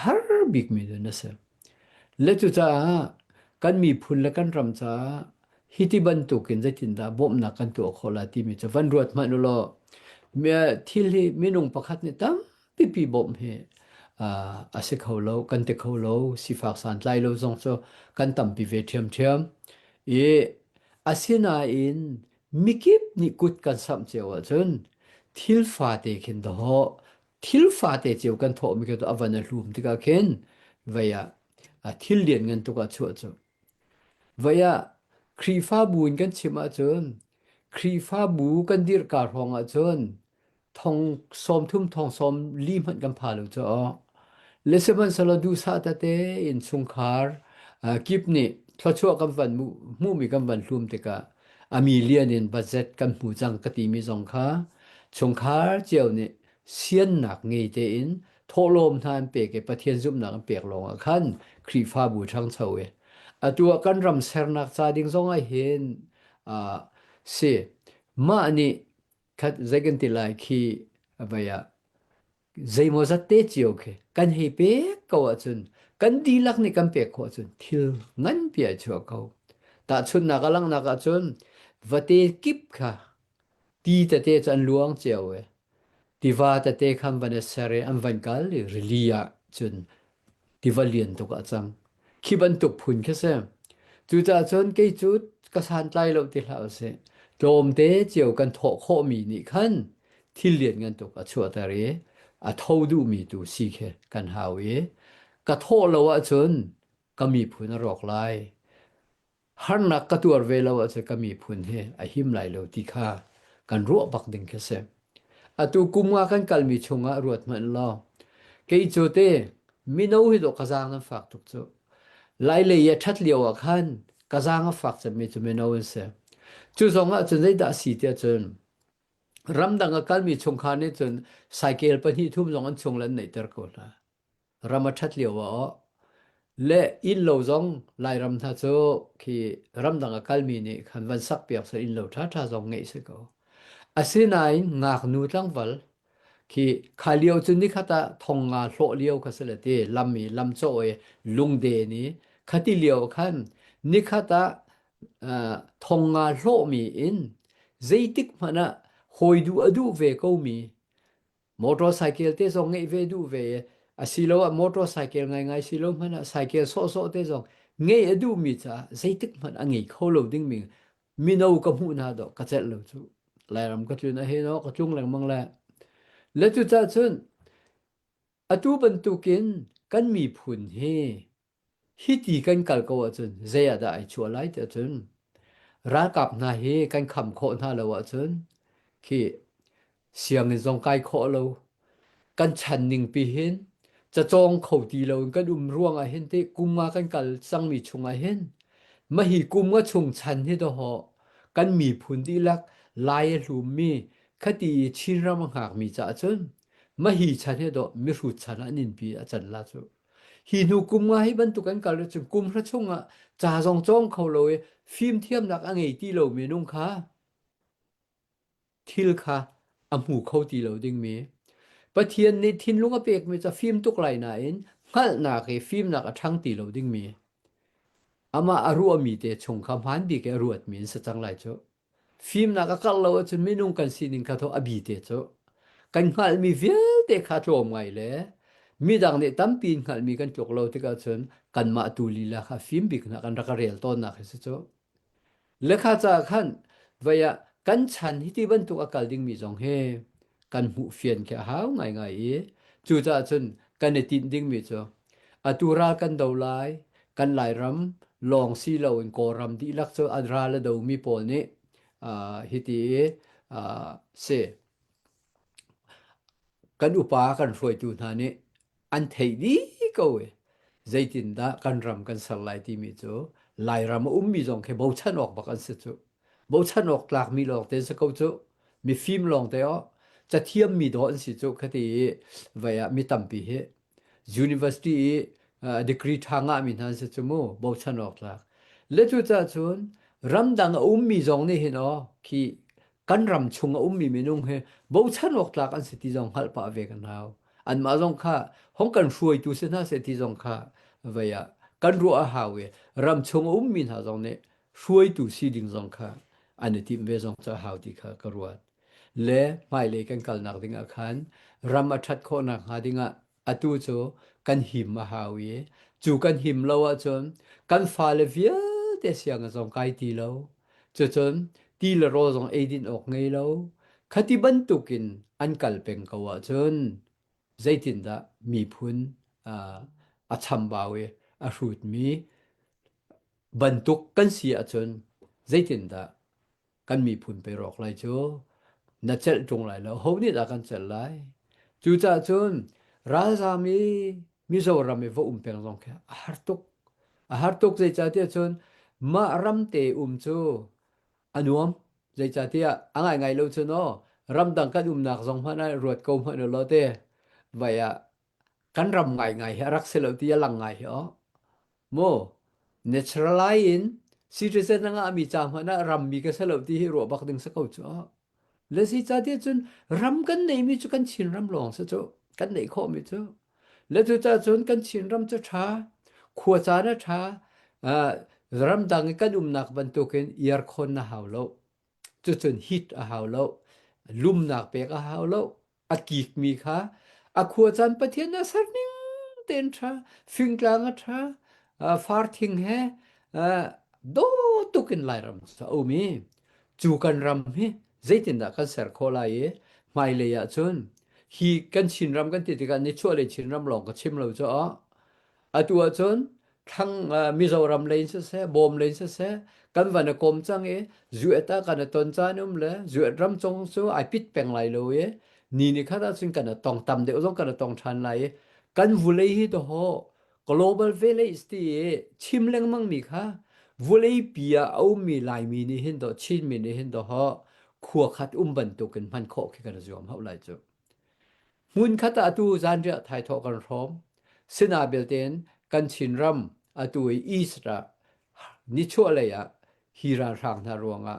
หาบิกมีดนะเสและจู่ๆกันมีพุนและกันรำจาฮิติบันตุกินใจตินดาบ่มนักกันตัวโคลาที่มีจะวันรวดมันโลเมื่อที่มีนุงประคัดนี่ตั้มปีบ่มเฮอาศัยเขาโลกันเตเขาโลสิฝากสารไลโลจงโซกันตั้มปีเวเทียมอาศัยนาอินมิกิบนี่กุดกันซ้ำเจ้าจนทิลฟาเตขินดอทิลฟาเตเจ้ากันโถมิกตัวอวันลุมที่กะเข็นไว้ทิลเลียนเงินตัวกะชัวจไว้ครีฟ้าบูนกันชิมาจนครีฟ้าบูกันดิรกาหองจนทองสมทุ่มทองสมลีมันกันพาลุจ้าเลเซมันสลดูซาตเตอินสุงคาร์กิบนี่ทอชั่วกันวันมูมีกันวันลุมติกะมีเลียนอินบัดเจ็ตกันหูจังกติมีสงคาสงคาเจียวนี่เสียนหนักเงยเตอินโทโลมทานเปกประเทศซุมหนักเปกลงคันครีฟ้าบูช่างเฉวตัวกันรำเสรนักซาดิงซงไอเห็นเสมาอันนี้คัดใจกันติลายคีไปใจโมจัดเตจิโอเคกันให้เป๊กก็ว่าจุนกันดีลักนี่กันเป๊กก็จุนทิลงั้นเปียชัวเขาแต่ชุนนักลังนักจุนวัดเตกิบค่ะตีแต่เตจันลวงเจียวที่ว่าแต่เตคำวันเสรอันวันกัลหรือลียาจุนที่ว่าเลียนตุกอาจังคิบันตุกพุนแค่เสมจู่ๆจนเกยจุดกระสานไตเราติดแล้วเสโจมเตเจียวกันโถโคมีนี่คันที่เลียนกันตุกชัวตาเรทอดูมีตูซีเคกันหาเวกระโทเราว่าจนก็มีพุนรอกลายหันนักกระตัวเวลาว่าจะก็มีพุนเฮหิมไหลเราติค่ากันรัวบักดึงแค่เสมตูกุมว่ากันกัลมีชงรวดมันล้อเกยจุดเตมีน้อยดอกกระจางนั้นฝากตุกจุไล่เลยชัดเลียวขันกระจางฝากจะมีจุดไม่น้อยเสียจู่สองจนได้ด่าสีเดียจนรำดังกันมีชงคานนี่จนไซเคิลเป็นที่ทุ่มสองอันชงเล่นในตะกอนรำมาชัดเลียวว่าและอินโลจงไล่รำท่าโจคือรำดังกันมีนี่ขันวันสักเปียกเสียอินโลท่าจงไงสิก็อาศัยนายงักนูตั้งวัลคือขาเลียวจนนี่ข้าตาทองงาโลเลียวก็สละเตลำมีลำโจ้ลุงเดนี่ข้าที่เลียวขันนี่ข้าตาทองงาโลมีอินใจติกมันหอยดูอดูเวก็มีมอเตอร์ไซค์เตจงไงเวดูเวสิโลมอเตอร์ไซค์ไงสิโลมันไซค์โซเตจงไงอดูมีจ้าใจติกมันไงเขาโลดิ้งมีนาวกับหูนาดอกกระเจ็ดเลยจูไล่รำก็จุนเฮโนก็จุงแรงมังแหละแล้วจู่ๆจนตูบรรทุกินกันมีพุนเฮฮิตีกันกัลก็ว่าจนเจียได้ชัวไล่แต่จนรักกับนาเฮกันคำโคนาแล้วว่าจนคือเสียงในจงไกโคเรากันฉันหนึ่งปีเห็นจะจองเขาตีเรากันร่วงเห็นเตกุมมากันกัลสังมีชงเห็นมาหีกุมว่าชงฉันให้ตัวหอกันมีพุนที่ลักลายหลุมมีคดีชินรำหักมีจ่าจนมาหีฉันให้ตัวมีรูฉันนินปีอาจารย์ลาจูหีนูกุมว่าให้บรรทุกันกัลจนกุมพระชงจ่าจงจ้องเขาเลยฟิล์มเทียมนักอังเอตีเราไม่นุ่งค่ะทิลค่ะอำหูเขาตีเราดิ้งมีประเทียนในทินลุงอเปกมีจะฟิล์มตุกไหลไหนงั้นนักฟิล์มนักทั้งตีเราดิ้งมีอามาอรัวมีเตชงคำพันบีแกรวดมีสัจจังไหลโจฟิล์มนักกัลเราจนไม่นุ่งกันสินิงข้าทออบีเตโจกันหันมีเวลเตข้าโจมไงเลยมีดังเนี่ยตั้มปีนหันมีกันจกเราที่กันจนกันมาตูลีละค่ะฟิล์มบิกนักกันรักเรียลต้นนักสิโจและข้าจะขันว่ากันฉันที่บรรทุกอากาศดิ้งมีจงเฮกันหูเฟียนแค่หาวไงจู่จะจนกันในติดดิ้งมีโจตูรากันดาวไลกันไหลรำลองซีเราอินโกรำที่ลักษณะอัดราละดาวมีปนนี่ฮิตีเสกันอุปากันรวยจูนานี่อันเทดีก็เวใจตินดากันรำกันสลายที่มีโจไหลรำมีจงแค่บ่ชันออกบักกันสิโจบ่ชันออกหลักมีหลอกเตสก็โจมีฟิล์มลองเตอ จะเทียมมีดอนสิจุคติวะมีตัมปีเฮ University degree ทางมีนันสิจุโมบ่ชนอกลักและจุจะจุนรำดังมีจงนี่เห็นอ๋อที่กันรำชงมีมินุงเฮบ่ชนอกลักอันสิติจงฮัลปะเวกันเฮาอันมาจงค่ะห้องกันช่วยตุสินะสิติจงค่ะวะกันรัวหาเวรำชงมีหาจงเนี่ยช่วยตุสิดิงจงค่ะอันนี้ที่เวจงจะหาที่ค่ะกรวดและไม่เลยกันกัลนักดิงอาคันรำอัชัดโคนักหาดิงอตูโจกันหิมมาหาเวจูกันหิมแล้วจนกันฟาเลเวียเตเสียงจงไกตีแล้วจนตีละโรจงเอดินออกไงแล้วคติบันตุกินอันกัลเป็งกว่าจนใจตินดามีพุนอาชัมบาเวอารูดมีบันตุกกันเสียจนใจตินดากันมีพุนไปรอกไลโจนัดเจลตรงไหลแล้วเฮานี่ดากันเจลไลจูจ่าจนราซามีโซรามีวะเป็งจงแค่อาหารตุกใจจ่าเตียจนมารำเตโจอันวมใจจ่าเตียอังไงแล้วจนเนาะรำดังกันนักจงพันรวดกมพันโลเตวะกันรำไงรักเสลเตียลังไงเหรอโม naturalize citizen nga mi cham hana ram mi ka selo ti ro bak ding sa ko cho le si cha ti chun ram kan nei mi chu kan chin ram long sa cho kan nei kho mi cho le chu cha chun kan chin ram cha tha khua cha na tha ram dang kan nak ban to ken year khon na haw lo chu chun hit a haw lo lum nak pe ka haw lo a kik mi kha a khua chan pathian na sar ning ten tha fing tlang a tha far thing he do tukin lairam sa umi chu kan ram hi zaitin da kan ser khola ye mai le ya chun hi kan chin ram kan ti kan ni chua le chin ram long ka chim lo cho atua chun thang mizoram lein se bom lein se kan van kom chang e zueta kan ton chanum le zuet ram chong so ai pit peng lai lo ye ni khada chun kan tong tam de ozong kan tong than lai kan vulei hi to ho global village ti chim leng mang mi kha vulei pia au mi lai mi ni hin do chin mi ni hin do ha khua khat ban tu kan man kho ki kan zom hau lai chu mun khata tu zan ja thai tho kan rom sina belten kan chin ram atui isra ni chu le ya hira rang na ronga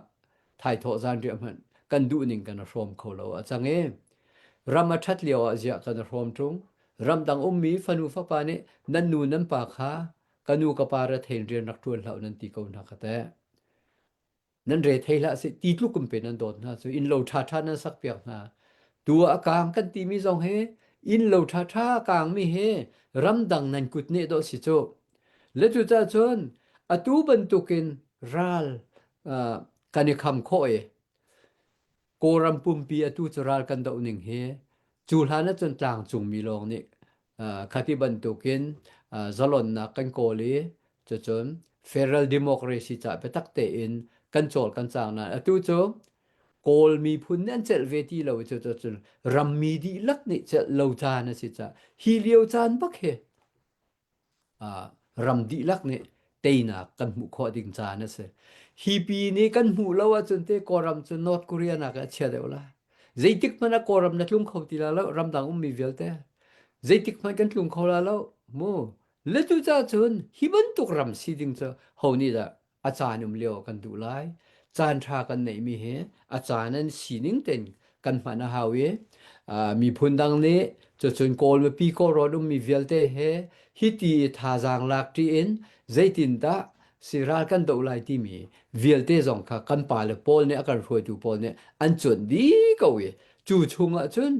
thai tho zan ja man kan du ning kan rom kho lo a change ram that leo a ja kan rom tung ram dang mi fanu fa pa ne nan nu nan pa kha kanu ka para thein rian rak tuan lau nan ti ko na khate nan re theila se ti tlu kum pe nan dot na so in lo tha tha nan sak piak na tua akang kan ti mi jong he in lo tha tha kang mi he ram dang nan kut ne do si cho le chu cha chon atu ban tukin ral kani kham kho e koram pum pi atu chural kan do ning he chulhana chon tlang chung mi long ni khati ban tukin zalon na kan koli chon federal democracy cha petak te in control kan chang na atu cho kol mi phun nan chel veti lo chon ram mi di lak ni chel lo cha na si cha hi lieu chan bak he ram di lak ni teina kan mu kho ding cha na se hi pi ni kan mu lo wa chon te koram chon north korea na ka che deula zeitik mana koram na tlum khoti la lo ram dang mi velte zeitik man kan tlum khola lo mo le tu cha chun hiban tuk ram si ding cha honi da achanum leo kan du lai chan tha kan nei mi he achanan sining ten kan mana hawe mi phun dang ne chun kol me pi ko rodum mi velte he hiti tha jang lak ti in zaitin da siral kan do lai ti mi velte jong kha kan pa le pol ne akar roi tu pol ne an chun di ko we chu chunga chun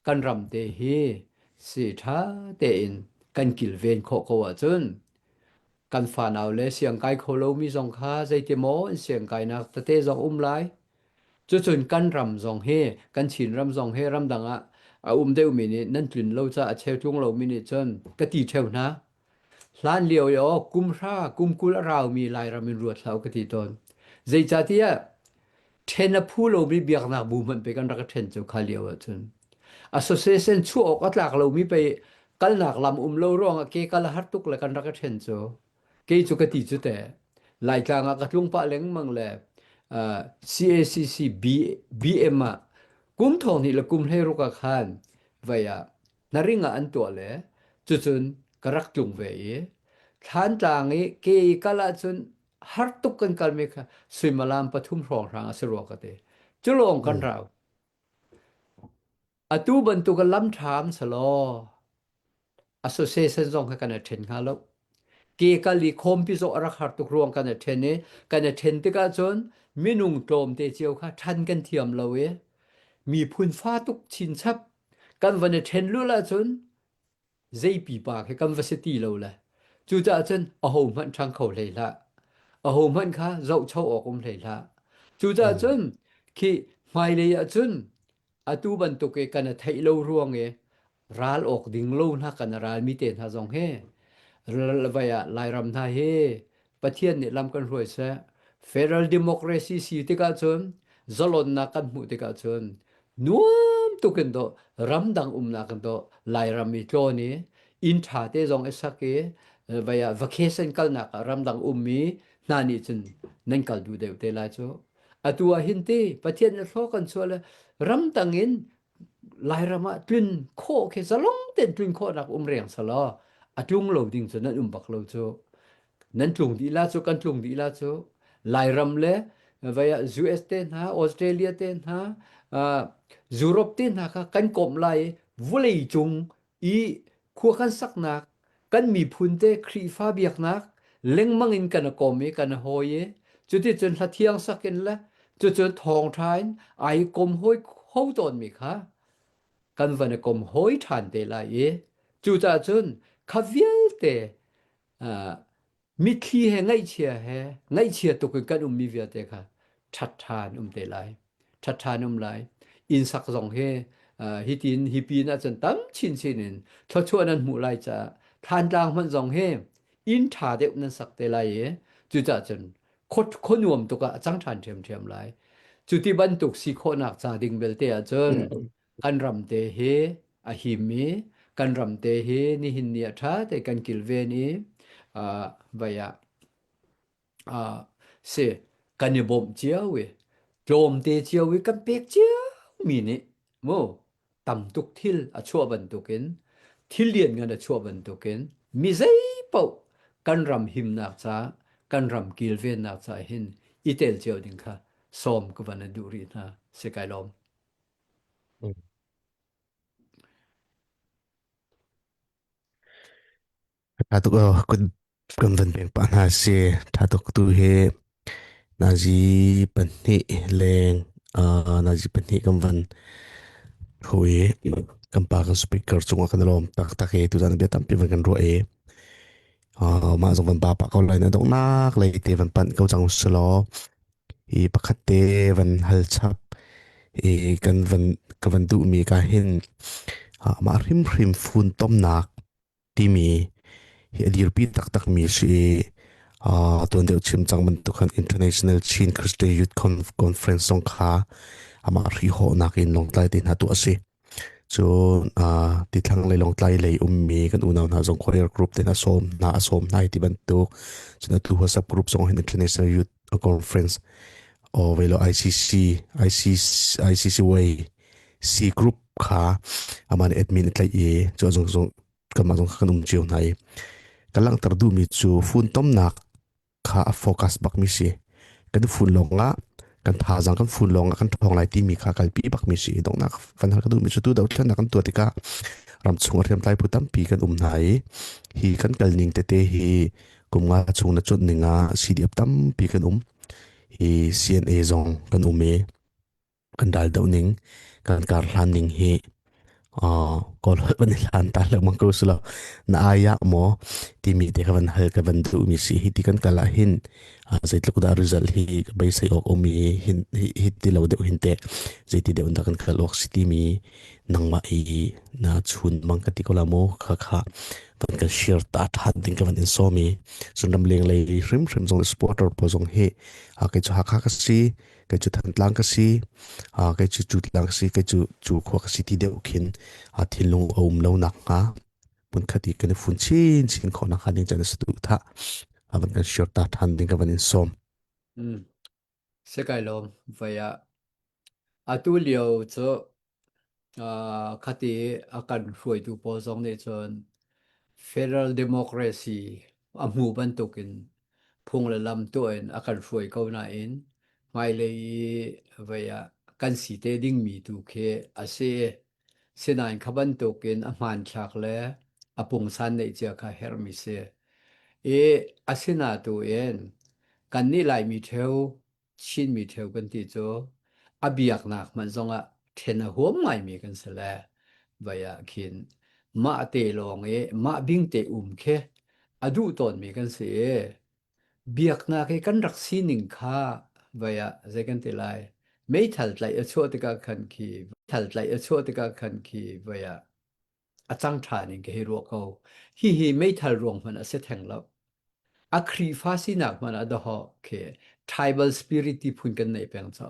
kan ram te he si tha te in kan kil ven kho ko wa chun kan fa naw le siang kai kholo mi jong kha zai te mo siang kai na ta te jong lai chu chun kan ram jong he kan chin ram jong he ram danga deu mi ni nan tlin lo cha a cheu chung lo mi ni chun ka ti theu na hlan liao yo kum ra kum kul raw mi lai ram min ruat hlau ka ti ton zai cha tia thena phu lo mi biak na bu man pe kan ra ka then chu kha liao chun association chu ok atlak lo mi pe kal nak lam lo rong ke kal har tuk la kan ra ka then chu ke chu ka ti chu te lai tlang ka tlung pa leng mang le CACC BM กุมทองนี่ละกุมให้รุกะคานวายานาริงะอันตัวเลจุนกรักจุงเวทานจางนี้เกยกะละจุนหัดตุกกันกัลเมคะสิมลามปทุมรองรางอสรวกะเตจุลองกันเราอตูบันตุกะลำถามสลอ association จงกันเทนคาลเกกะลีคมปิโซรักหัดตุกรวงกันเทนกันเทนติกะจนมินุงโตมเตเจียวค่ะทันกันเทียมละเวมีพุนฟ้าตุกชินชับกันวันเทนลุละจนใจปีปากให้กันวสติเราละจูจะจนโอ้โหมันทางเขาเลยละโอ้โหมันค่ะเราเช่าออกเลยละจูจะจนที่ไม่เลยจนอตูบันตุกกันไทยเรารวงราลออกดิ่งโลนะกันราลมีเตนหาจงเฮระบายลายรำทาเฮประเทศนี่ลำกันรวยซะ Federal Democracy สิติกาจนจลอนนักกันมุติกาจนนัวมตุกันโตรำดังนักกันโตลายรำมีโจนี่อินทาเตจงเอสักเกบายvacation กันนักรำดังมีนานี่จนนั่นกันดูเดวเตลาโจอตัวหินตีประเทศนี่โซกันชัวละรำดังอินลายรำตรึนโคเคสลงเต็นตรึนโคนักเรียงสลออตุงโลดิงจนนั้นบักโลโจนั้นตุงดีลาโจกันตุงดีลาโจลายรำเลวายUS เตนหาออสเตรเลียเตนหายุโรปเตนหากันกบลายวุเลยจุงอีคัวกันสักนักกันมีพุนเตครีฟ้าเบียกนักเล็งมังอินกันกอมกันโฮยจุดที่จนทัดเทียงสักกันละจุดจนทองทายไอกลมโฮยโฮตอนมีค่ะกันวันกลมโฮยทานเตลายจุดจนคาเวียลเตมิคีเฮไงเชียเฮไงเชียตุกกันมีเวียเตค่ะทัดทานเตลายทัดทานลายอินสักสองเฮฮิตินฮิปีน่าจนตั้มชินชินินทอชั่วนั้นหมู่ลายจะทานจางมันสองเฮอินทาเดนั้นสักเตลายจุจะจนคนวมตุกะจังทานเทียมลายจุติบันตุกสิโคนักจาดิงเบลเตอจนกันรำเตเฮอหิมีกันรำเตเฮนิหินเนียทาเตกันกิลเวนีวายาเสกันยบมเจียวโจมเตเจียวกันเปกเจียวมีนี่โมตำตุกทิลอชั่วบันตุกินทิลเลียนกันอชั่วบันตุกินมีใจเป่ากันรำหิมนักษากันรำกิลเวนนักษาหินอีเตลเจียวดิงค่ะสอมกวันดูรีนะเสกายลอมTatuk kun kan peng pa na se tatuk tu he naji panni leng naji panni kan van hui kan pa kan speaker chunga kan lom tak he tu jan be tam pi kan ro ma zong van pa pa ko lai na dong nak lai te van pan ko chang slo I pakhat te van hal chap kan van du mi ka hin ma rim fun tom nak ti mi hi adir pi tak mi si ton de chim chang man tu khan International Chin Christian Youth Conference song kha ama ri ho nak in long tlai tin hatu ase so ti thang lai long tlai lei mi kan unaw na jong choir group te na som nai ti ban tu chuna tu WhatsApp group song International Youth Conference o velo ICC way C group kha aman admin tlai cho jong kama jong kanum chiu nai kalang tardu mi chu fun tom nak kha focus bak mi si kan fun longa kan tha jang kan fun longa kan thong lai ti mi kha kalpi bak mi si dong nak fan har ka du mi chu tu dau thlan kan tu tika ram chung riam tlai putam pi kan nai hi kan kalning te hi kumnga chung na chut ninga CDF tam pi kan hi CNA zong kan me kan dal dau ning kan kar hlan ning hi kol ban lan ta lang mang ko sula na aya mo ti mi te kavan hal ka ban du mi si hiti kan kala hin zait lu da result hi bai sai ok mi hin hit ti lo de hin te zait ti de unda kan khalok si ti mi nang ma na chun mang ka ti ko la mo kha tan ka share ta tha ding ka ban in so mi sunam leng lai rim jong supporter po jong he ke chu ha kha ka si cái chú thằng lang cái gì cái chú lang cái gì cái chú khoa cái gì thì đều khiến thiên long lâu nặng muốn khát đi cái phun chín khó nặng hành trình sự tự thà vẫn cái short ta hành trình cái vấn đề xóm sẽ cái lom vậy atu liao cho khati akan hroi tu po zong ne chon federal democracy amu ban tokin phung la lam to en akan hroi ko na in mai le vaya kan si te ding mi tu khe ase senain khaban tokin aman thak le apung san nei cha kha her mi se asina tu en kan ni lai mi theu chin mi theu kan ti cho abiak nak man zonga thena hom mai mi kan sela vaya khin ma te long ma bing te khe adu ton mi kan se biak na ke kan rak sining kha vaya second te lai mei thal tlai a chho te ka khan ki thal tlai a chho te ka khan ki vaya achang tha ning ke ro ko hi mei thal rong man a se theng lo akri fasi nak man ada ho ke tribal spirit ti phun kan nei peng cha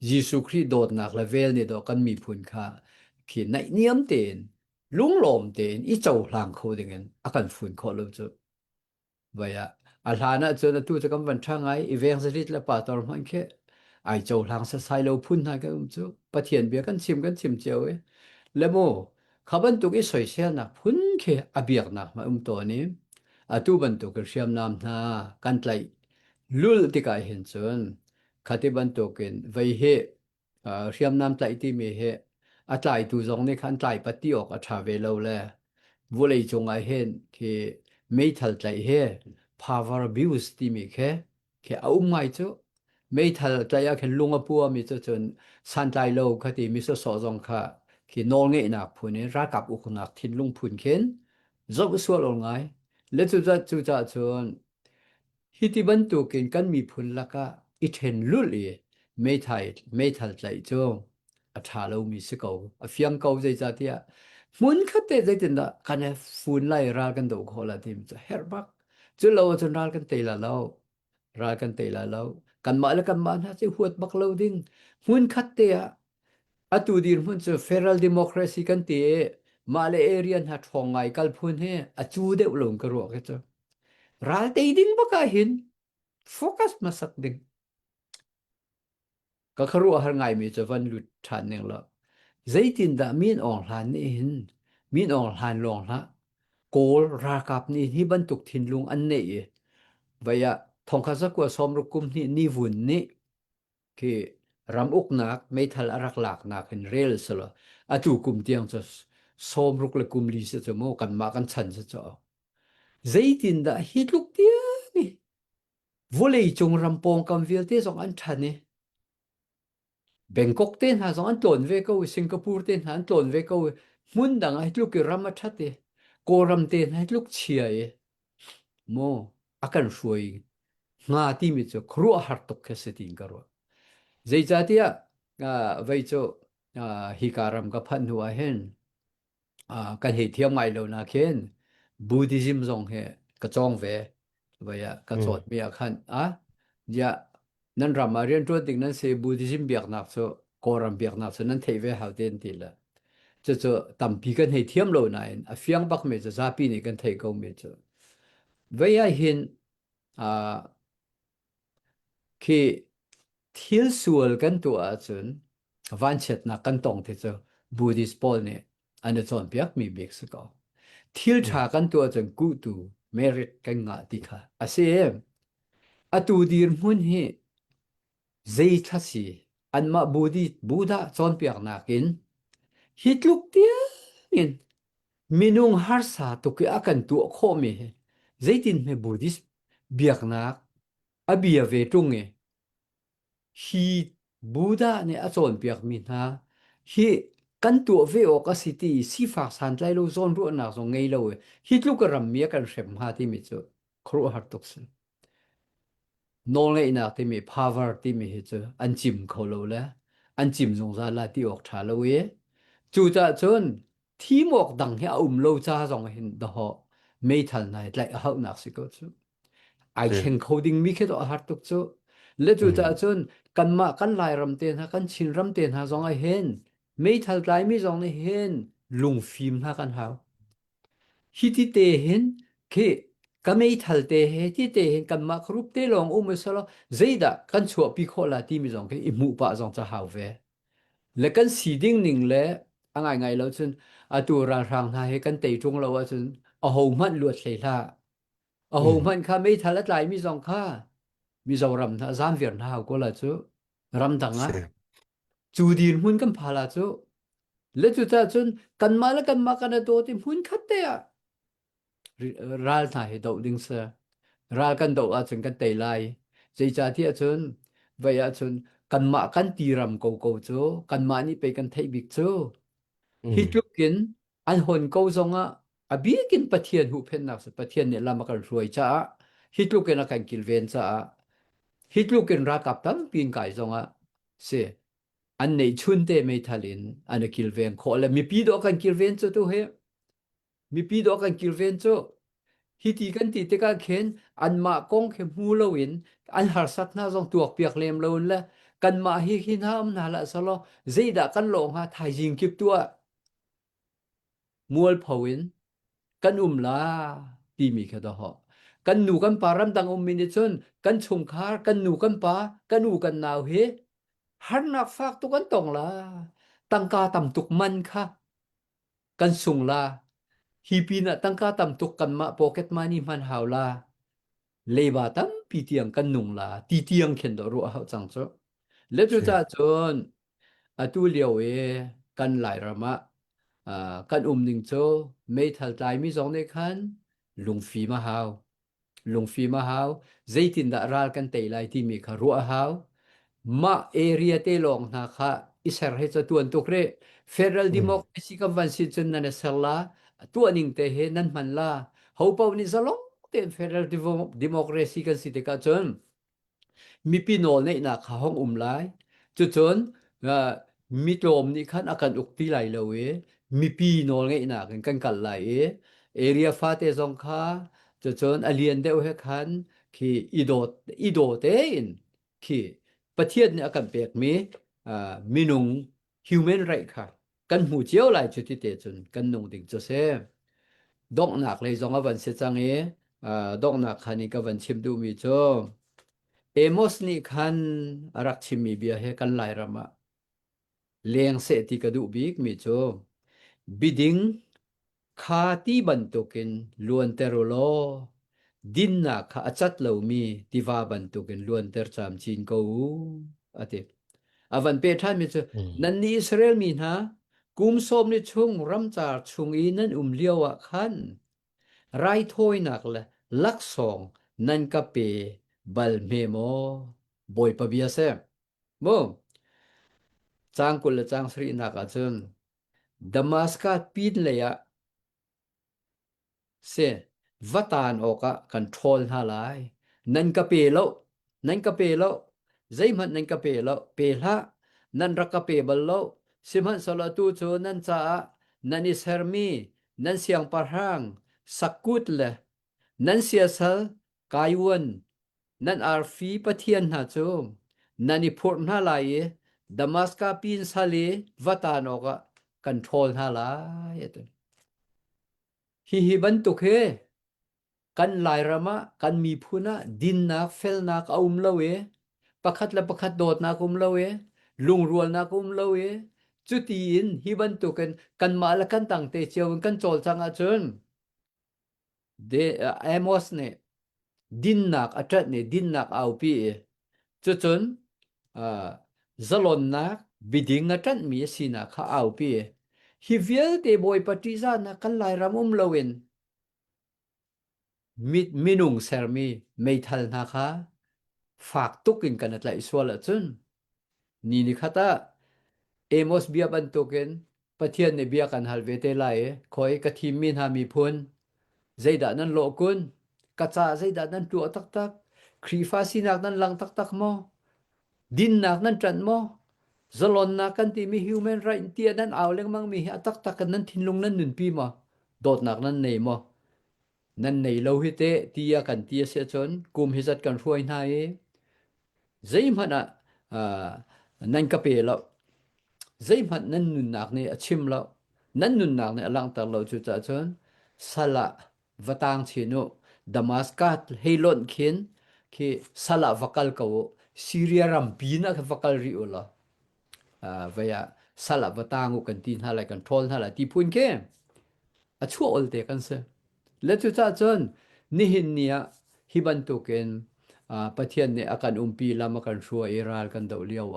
Jesu Christ dot nak la vel ni do kan mi phun kha ki nai niam ten lung lom ten I chau hlang kho dingen akan phun kho lo chu vaya alhana chu na tu cha kam van thangai evangelist la pa tor man khe ai chau hlang sa sai lo phun na ka chu pathian bia kan chim cheu lemo khaban tu ki soi sia na phun khe abiak nak ma to ni atu ban tu ka siam nam na kan tlai lul ti ka hin chun khati ban tu ken vai he siam nam tlai ti me he atlai tu zong ni khan tlai pati ok a tha ve lo le volei chung a hen ke mei thal tlai he power abuse ti me ke au mai chu mei thal tlai a khen lunga pu mi chu chun san tlai lo khati mi so zong kha ki nol nge nak phun ra kap u khnak thin lung phun khen zo so lo ngai le chu cha chun hiti ban tu ken kan mi phun laka I then luli mei thal tlai chu a tha lo mi se ko a fiang ko zai cha tia mun khate zai tin da kan phun lai ra kan do kho la tim cha her bak chu lo chun ral kan te la lo ra kan te la lo kan ma la kan ma na chi huat bak lo ding mun khate atu dir mun chu federal democracy kan te male area ha thongai kal phun he achu de ulong ka ro ke chu ral te ding baka hin focus masak ding ka kharu har ngai mi chawan lut than neng lo zaitin da min ong hlan ni hin min ong hlan long la kol ra kap ni hi ban tuk thin lung an nei vaya thong kha zakwa som rukum ni vun ni ki ram uk nak mei thal arak lak nak hin rel selo atu kum tiang cha som ruk le kum li se chamo kan ma kan chan se cho zaitin da hi luk tia ni volei chung rampong kam vil te song an thani Bangkok ten ha zong an tlon ve ko Singapore ten han tlon ve ko mun dang ai tluk ki ram thate ko ram ten hai tluk chia mo akan shuai nga ti mi cho khru har tok khe setin karo zai chatia vai cho hi karam ka phan huwa hen kan he thiam mai lo na khen Buddhism zong he ka chong ve vaya ka chot mi khan ya nan ramarian to ting nan se Buddhism biak nak so koram biak nak so nan thei ve how den ti la cho tampi kan he thiam lo na in a fiang bak me za pi ni kan thei ko me cho vaya hin ki thil sual kan tu a chun van chet na kan tong te cho Buddhist pol ne an chon biak mi bek so ko thil tha kan tu a chun ku tu merit kan nga ti kha ase atu dir mun he zai thasi anma buddha chon piak nakin hitluk tia in minung harsa to ki akan tu kho me zaitin me buddhist biak nak abia ve tunge hi buddha ne a chon piak mi na hi kan tu ve o ka city si fa san tlai lo zon ru na so ngei lo hitluk ram mi kan shem ha ti mi chu khru har tok sin nol ngai na te mi power ti mi he chu an chim kholo la an chim jong za la ti ok tha lo we chu cha chon thi mok dang he lo cha jong hin da ho mei thal nai like a hau nak si ko chu I can coding mi khe to har tuk chu le chu cha chon kan ma kan lai ram ten ha kan chin ram ten ha jong a hen mei thal lai mi jong ni hen lung phim ha kan hau hi ti te hen ke kamei thalte he ti te hen kan ma khrup te long mesalo zeida kan chu pi khola ti mi jong ke imu pa jong cha haw ve และกันสีดิ่งหนึ่งและอ่างไงแล้วจนอาตัวรางทางให้กันเตะจงเราว่าจนเอาหงมันลวดเลยล่ะเอาหงมันค่ะไม่ทันละหลายมีสองค่ามีสองรำท่า3 เวียนท่าก็ละจูรำตังอ่ะ Same. จูดีนหุ่นกันพาละจูและจุดท้ายจนกันมาแล้วกันมากันตัวที่หุ่นคัดเตะรัลท่าให้ดอกดิ่งเสือรัลกันดอกอาจจะกันเตะไล่ใจจ่าที่อาจจะไปอาจจะกันมากันตีรำกูจูกันมานี่ไปกันเทบิกจูฮิตลุกินอันหนกูซงอ่ะอบีกินปะเทียนหูเพนนักสปะเทียนเนี่ยลามากันรวยจ้าฮิตลุกินอากันกิลเวนจ้าฮิตลุกินรักกับตั้มปีนไก่ซงอ่ะเสอันในชุนเตไม่ทัลินอันกิลเวนขอแล้วมีปีดอกันกิลเวนจูตัวเฮมีปีดอกันกิลเวนจูฮิตีกันตีเตกาเข็นอันมากงเขมูลวินอันหาสัตนาซงตัวเปียกเลมลวนละกันมาฮิคินหามนาละสโลเจดากันลงฮะทายจิงกิบตัวมัวพวินกันลาตีมีแค่ดอกกันหนูกันปารัมตังมินิชนกันชงคากันหนูกันปากันหนูกันนาวเฮหันนักฟากตุกันตองลาตังกาตำตุกมันค่ะกันชงลาฮีปีนะตังกาตำตุกกันมาโปเก็ตมานี่มันหาวลาเลบาตัมปีเตียงกันหนุงลาตีเตียงเข็นดอรัวเฮาจังโซเลจุจาจนอตูเลียวเอกันหลายระมะกันนิงโจไม่ทัลตายมีสองในคันลุงฟีมาฮาวใจตินดาราลกันเตยลายที่มีคารัวฮาวมาเอเรียเตลองนาคาอิสราเอลจะตัวตุกเรเฟเดรัลดิโมคราซีกันวันสิจนนันเซลลาตัวนิงเตเฮนันมันลาเขาเป่านิซาลงเตเฟเดรัลดิโมคราซีกันสิเตกาจนมีปีโนในนาคาห้องไลจุดจนมีโจมนี่คันอาการอุกตีไหลเลยมีปีโนไงนากันไหลเอเรียฟาเตซองคาจุดจนอเลียนเดวเฮคันคีอีโดเตนคีประเทศเนี่ยอาการเปียกมีนุง human right ค่ะกันหูเจียวไหลจุดที่เตจนกันนุงดิ่งจะเซดอกหนักเลยจงวันเสจังดอกหนักคันนี้ก็วันชิมดูมีโจเอมอสนี่คันรักชิมมีเบียเฮกันไหลระมะเลี้ยงเสติกระดูบิกมีโจบิดิงคาตีบันตุกินล้วนเตโรโลดินนักอาจัดเหล่ามีที่ว่าบันตุกินล้วนเตอร์จามจีนกูอาทิอวันเปท่านมีโจนันนี่อิสราเอลมีนะกุมสมนิชุงรัมจาร์ชุงอีนันเลียวะคันไรถ้อยนักละลักสองนันกะเปบัลเมโมบอยปะเบียเซโมจางกุลจางสรีนักอาจารย์ดามัสกัสปีนเลยะเซวัตานออกะคอนโทรลหาลายนันกะเปโลใจมันนันกะเปโลเปละนันรักกะเปบัลโลสิมันสละตูโจนันจ้านันอิสเฮร์มีนันเสียงปะรังสักกุดเลยนันเสียสลกายวนนันอาร์ฟีปะเทียนหาโจนันอิพูดหาลายดามัสกัสปีนสาลีวัตานออกะคอนโทรลหาลายฮิบันตุเคกันหลายระมะกันมีพูนะดินนักเฟลนักเอาละเวประคัดและประคัดโดดนักละเวลุงรัวนักละเวจุดอินฮิบันตุกันมาละกันตั้งเตเจียวกันโจลจังอาจารย์เดเอมอสเนี่ยดินนักอาจารย์เนี่ยดินนักเอาปีจุดจนซาลอนนักบิดิงอาจารย์มีสินักเขาเอาปีฮิเวลเตบอยปฏิจานะกันหลายระมุมละเวนมินุงเซอร์มีไม่ทันนะคะฝากตุกินกันอะไรสวละจุนนี่ค่ะตาเอมอสเบียบันตุกินปะเทียนในเบียกันฮัลเวเตไลคอยกะทิมินหามีพุนใจดานั้นโลกุนกะจาใจดานั้นตัวตักครีฟาสินักนั้นลังตักโมดินนักนั้นจันโมซาลอนนักกันที่มีฮิวแมนไรท์เตียนั้นเอาเรื่องมั่งมีตักกันนั้นทิ้งลงนั้นหนึ่งปีโมโดดนักนั้นในโมนั่นในโลหิตเตียกันเตียเสียจนกุมหิจัดกันรวยนายใจมันนั่นก็เปล่าใจมันนั่นนุนนักเนี่ยชิมแล้วนั่นนุนนักเนี่ยหลังจากเราจุดจนสละวตางชิโนดามัสกัสเฮลอนเข็นคือสละวักลเขาซีเรียรัมปีนักวักลริโอละเวีย สลับวตางูกันตีนหาอะไรกันทรลหาอะไรที่พูนแค่ชั่วอลเตกันเสและจุจ้าจนนี่หินเนี่ยฮิบันตุเกนประเทศเนี่ยอาการปีลามากันชัวอิราลกันเดาเลียว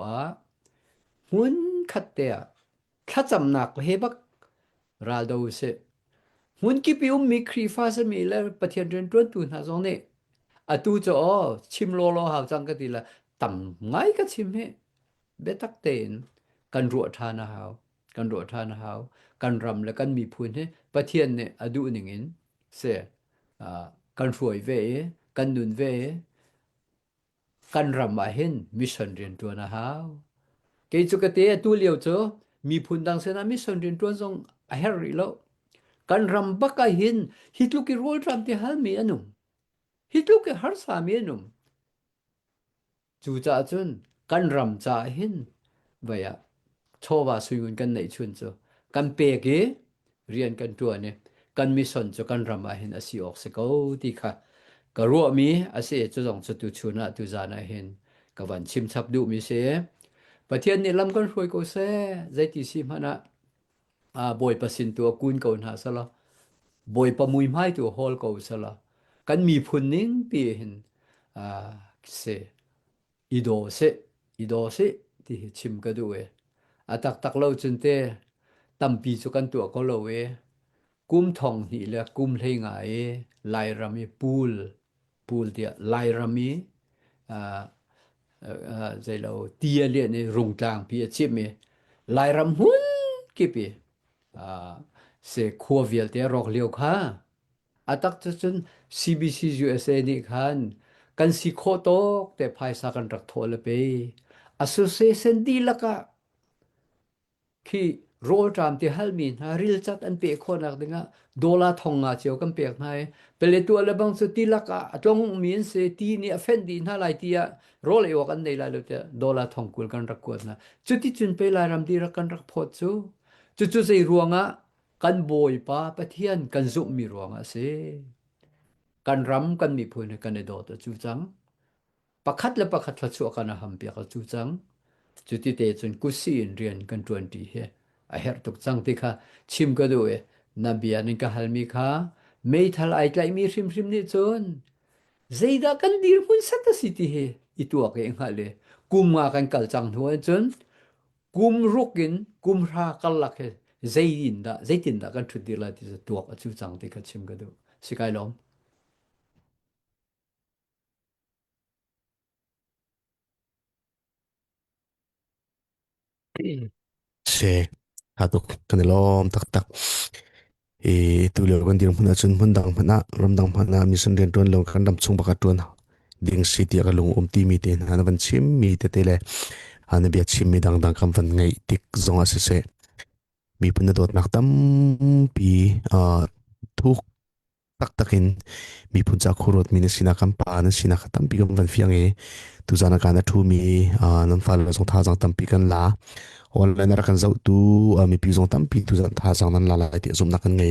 หุนขัดเตะขัดจำหนักเฮบักราลดาวเสหุนกิปิมีครีฟาสมีแล้วประเทศเดินต้นตุนหาจงเนี่ยตูจะชิมโลหาจังกติละต่ำไงก็ชิมเฮเบตักเตนกันรัวทานหาวกันรัวทานหาวกันรำและกันมีพูนเฮประเทศเนี่ยดูหนึ่งอินเสกันรวยเวกันนุนเวกันรำมาเห็นมิชชันเรียนตัวนะฮาวเกจุกเตะตัวเลียวเจอมีพูนดังเสนามิชชันเรียนตัวทรงอาเฮริโลกันรำบักเห็นฮิตลุกิโรลรำที่ฮัลมีอันุมฮิตลุกิฮาร์สามีอันุมจูจ่าจุนกันรำจ่าเห็นไว้โชว่าสุยงกันในชุนเจอกันเปเกเรียนกันตัวเนี่ยกันมิชชันจะกันรำมาเห็นอาศัยออกสกาวที่ค่ะก็รัวมีอาศัยจะต้องจะตุชุนะตุจานะเห็นกับวันชิมชับดูมีเสประเทศนี้ลำกันรวยก็เสใจที่สิมนะบอยประสินตัวกุนก็หาซะละบอยประมุยไม้ตัวฮอลก็ซะละกันมีพุ่นนิ่งปีเห็นเสอีโดเสที่ชิมก็ดูตักเล่าจนเตตั้มปีสุกันตัวก็เล่ากุมทองนี่แหละกุมเลยไงไลรามีปูลเดียไลรามีใจเราเตียเลียในโรงกลางพี่ชิมไลรามหุ่นกี่ปีเสกขัวเวียลเตรอกเลียวค่ะตักจน CBC USA นี่กันสิโคโตกแต่ภายสากันรักโทเลเป Association ดีละกะที่โรลตามที่ฮัลมีนริลจัดอันเปโคนักดึงดอลลาร์ทองเจียวกันเปียกให้เปเลตัวละบังสุดที่ละกะจงมีนเสตีนี่เฟนดีน่าไลที่โรลเอวกันในลายเลยดอลลาร์ทองกุลกันรักกวดนะจุดที่จุนไปลายรำดีรักกันรักพอดจุดใส่รวงกันโบยป้าประเทียนกันซุมีรวงเสกันรำกันมีพูนกันในดอตจูจังประคัดและประคัดละชัวกันหำเปียกจูจังจุดที่เตจนกุศีนเรียนกันจวนดีเฮเฮรตุกจังที่ค่ะชิมก็ดูนับเบียนิกาฮัลมีค่ะไม่ทัลไอไกลมีริมนี่จนใจดากันดีหุ่นสัตสิที่เฮอีตัวเองฮะเลยกุมมากันกัลจังหัวจนกุมรุกินกุมรากัลลักเฮใจดินดากันทุดีละที่จะตัวจูจังที่ค่ะชิมก็ดูสิกายล้อมเชหาตุกกันล้อมตักตัวเลียวกันดีรำพันจนมันดังพันรำดังพันมีสันเรียนตัวลงกันดำซุงบักตัวดิ่งสิทธิ์กันลงตีมีเตนฮันวันชิมมีเตเลฮันเบียชิมมีดังคำวันไงติกจงอาศัยมีพันตัวนักตั้มปีทุกตักมีพันจากขรดมีนสินาคัมปานสินาตั้มปีกันวันเฟียงตุจานาการทูมีนันฟ้าเราส่งท่าจังตั้มปีกันละวันนั้นเรากันจะดูมีพิจงตั้มปีตุจานท่าจังนั้นละลายที่สมนักกันไง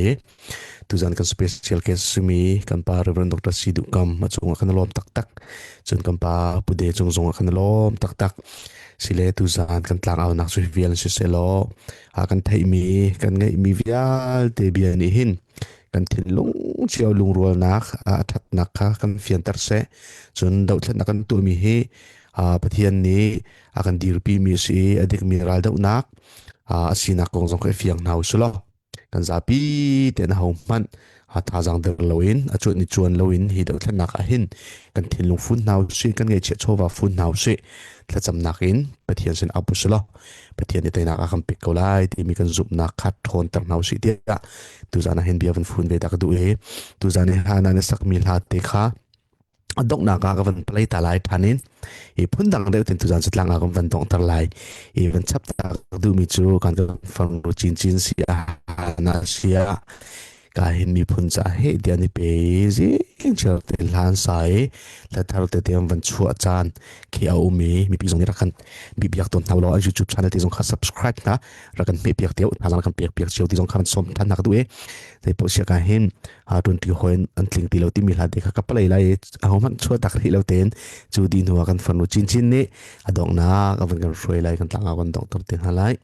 ตุจานกันสเปเชียลเคสมีกันปาเรเวนดรซีดุกัมมาจงกันล้อมตักจนกันปาปุเดจงกันล้อมตักสิเลตุจานกันตลางเอานักสุวิลสิเซโลกันไทยมีกันไงมีวิาลเตบียนิหินกันทิ้งลงเชียวลงรัวนักทัดนักกันเฟียนตัดเสจนดาวทัดนักกันตัวมีประเทศนี้กันดีรูปีมีสีอดีตมีรายดาวนักสินักกงจงเคยเฟียงหนาวสุดกันจะปีเต็นหาวมันท่าจังเดลวินจวนนิจวนลวินฮิดาวทัดนักหินกันทิ้งลงฝุ่นหนาวสิกันไงเชื่อโชว่าฝุ่นหนาวสิถ้าจำนักอินประเทศเซนอับุสุดประเทศนี้แต่นักกันปิกเอาไล่ที่มีกันจุบนักขัดทนตั้งหนาวสิเดียตุจานะเห็นเบียร์ฝุ่นเวดักดูตุจานะฮานาเนสักมิลฮาเตค่ะดอกนักกันวันปลายตาลายทันินพุ่นดังเดียวถึงตุจานสุดหลังกันวันดองตาลายวันชับตาดูมีจูกันฟังรูจินเสียนาเสียก็เห็นมีพุ่นจะเฮเดียนิเปซิเชื่อเตลานสายและทารุเตวันชัวจานเขียวมีพิจงนี้รักกันมีเบียกต้นเท่าเรายูทูบช่องที่จงขัด subscribe นะรักกันไม่เบียกเดียวทางกันเบียกเชียวที่จงขัดสมท่านนักด้วยแต่พอเชื่อกันเห็นดนตรีหอยอันทิ้งที่เราที่มีหลายเด็กกับปลายไล่เอามันชัวตักที่เราเต้นจูดีนัวกันฟันรูจินนี่ดอกนักกันช่วยไล่กันต่างกันดอกต้นเต้นหลาย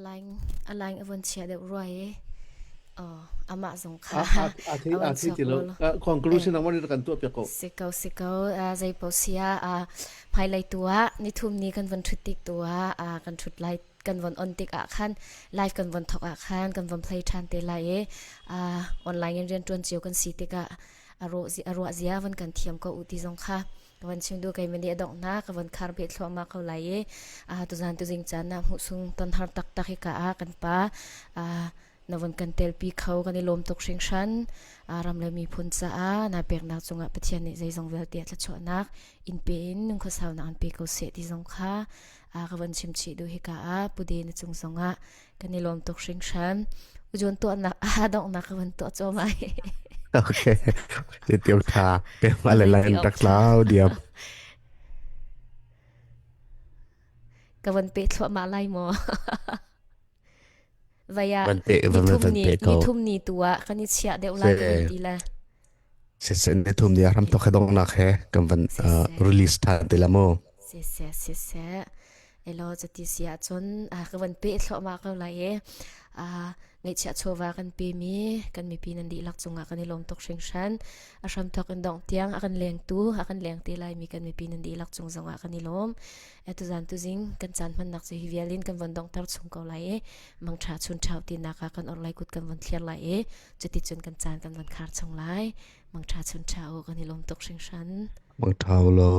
align avon chia de roi ama zong kha อาทิที่แล้วconclusion นำวันนี้กันตัวเปียก sikau zai posia phai lai tua ni thum ni kan van thutik tua kan thut lai kan van on tik khan live kan van thok khan kan van play than te lai online yen tron chiu kan si tika aro zia van kan thiam ko uti zong khaวันชิงดูไกมันดีดอกนะกับวันคาร์เบตลัวมาเขาไหลตุจันตุจิงจันนะหุซุงตันหาตักตักให้กะกันป้านวันกันเตลปีเขากันในลมตกเชิงชันรำเลยมีพุนซานาเปียกนักจงอ่ะปะเทียนในใจจงเวลเตียละชอนักอินเป็นนึงเขาสาวนักอันเปียกเขาเสียที่จงค่ะกับวันชิมชีดูให้กะปุดีในจงจงอ่ะกันในลมตกเชิงชันอุจวนตัวนักดอกนักกับวันตัวโจไม่ โอเคเดี๋ยวทาเป็นอะไรๆรักแล้วเดี๋ยว กับวันเปะทั่วมาไล่หมอ vaya วันเตะวันเตะก็ ni thum ni tua kan ni chia de ulai kan ti la เสร็จในทุ่มเดียวทำตัวแค่ต้องนักแค่กับวันrelease ทันเดลโม se elo jati sia chon ka wan pe thlo ma ka lai ngai cha chowa kan pe mi kan mi pin an di lak chunga kan lom tok seng shan a sham tok an dong tiang akan leng tu akan leng te lai mi kan mi pin an di lak chung zonga kan lom etu zan tu jing kan chan man nak che hivialin kan wan dong tar chung ko lai mang tha chun thau ti na ka kan or lai kut kan wan thler lai jati chun kan chan kan wan khar chung lai mang tha chun thau kan lom tok seng shan mang thau lo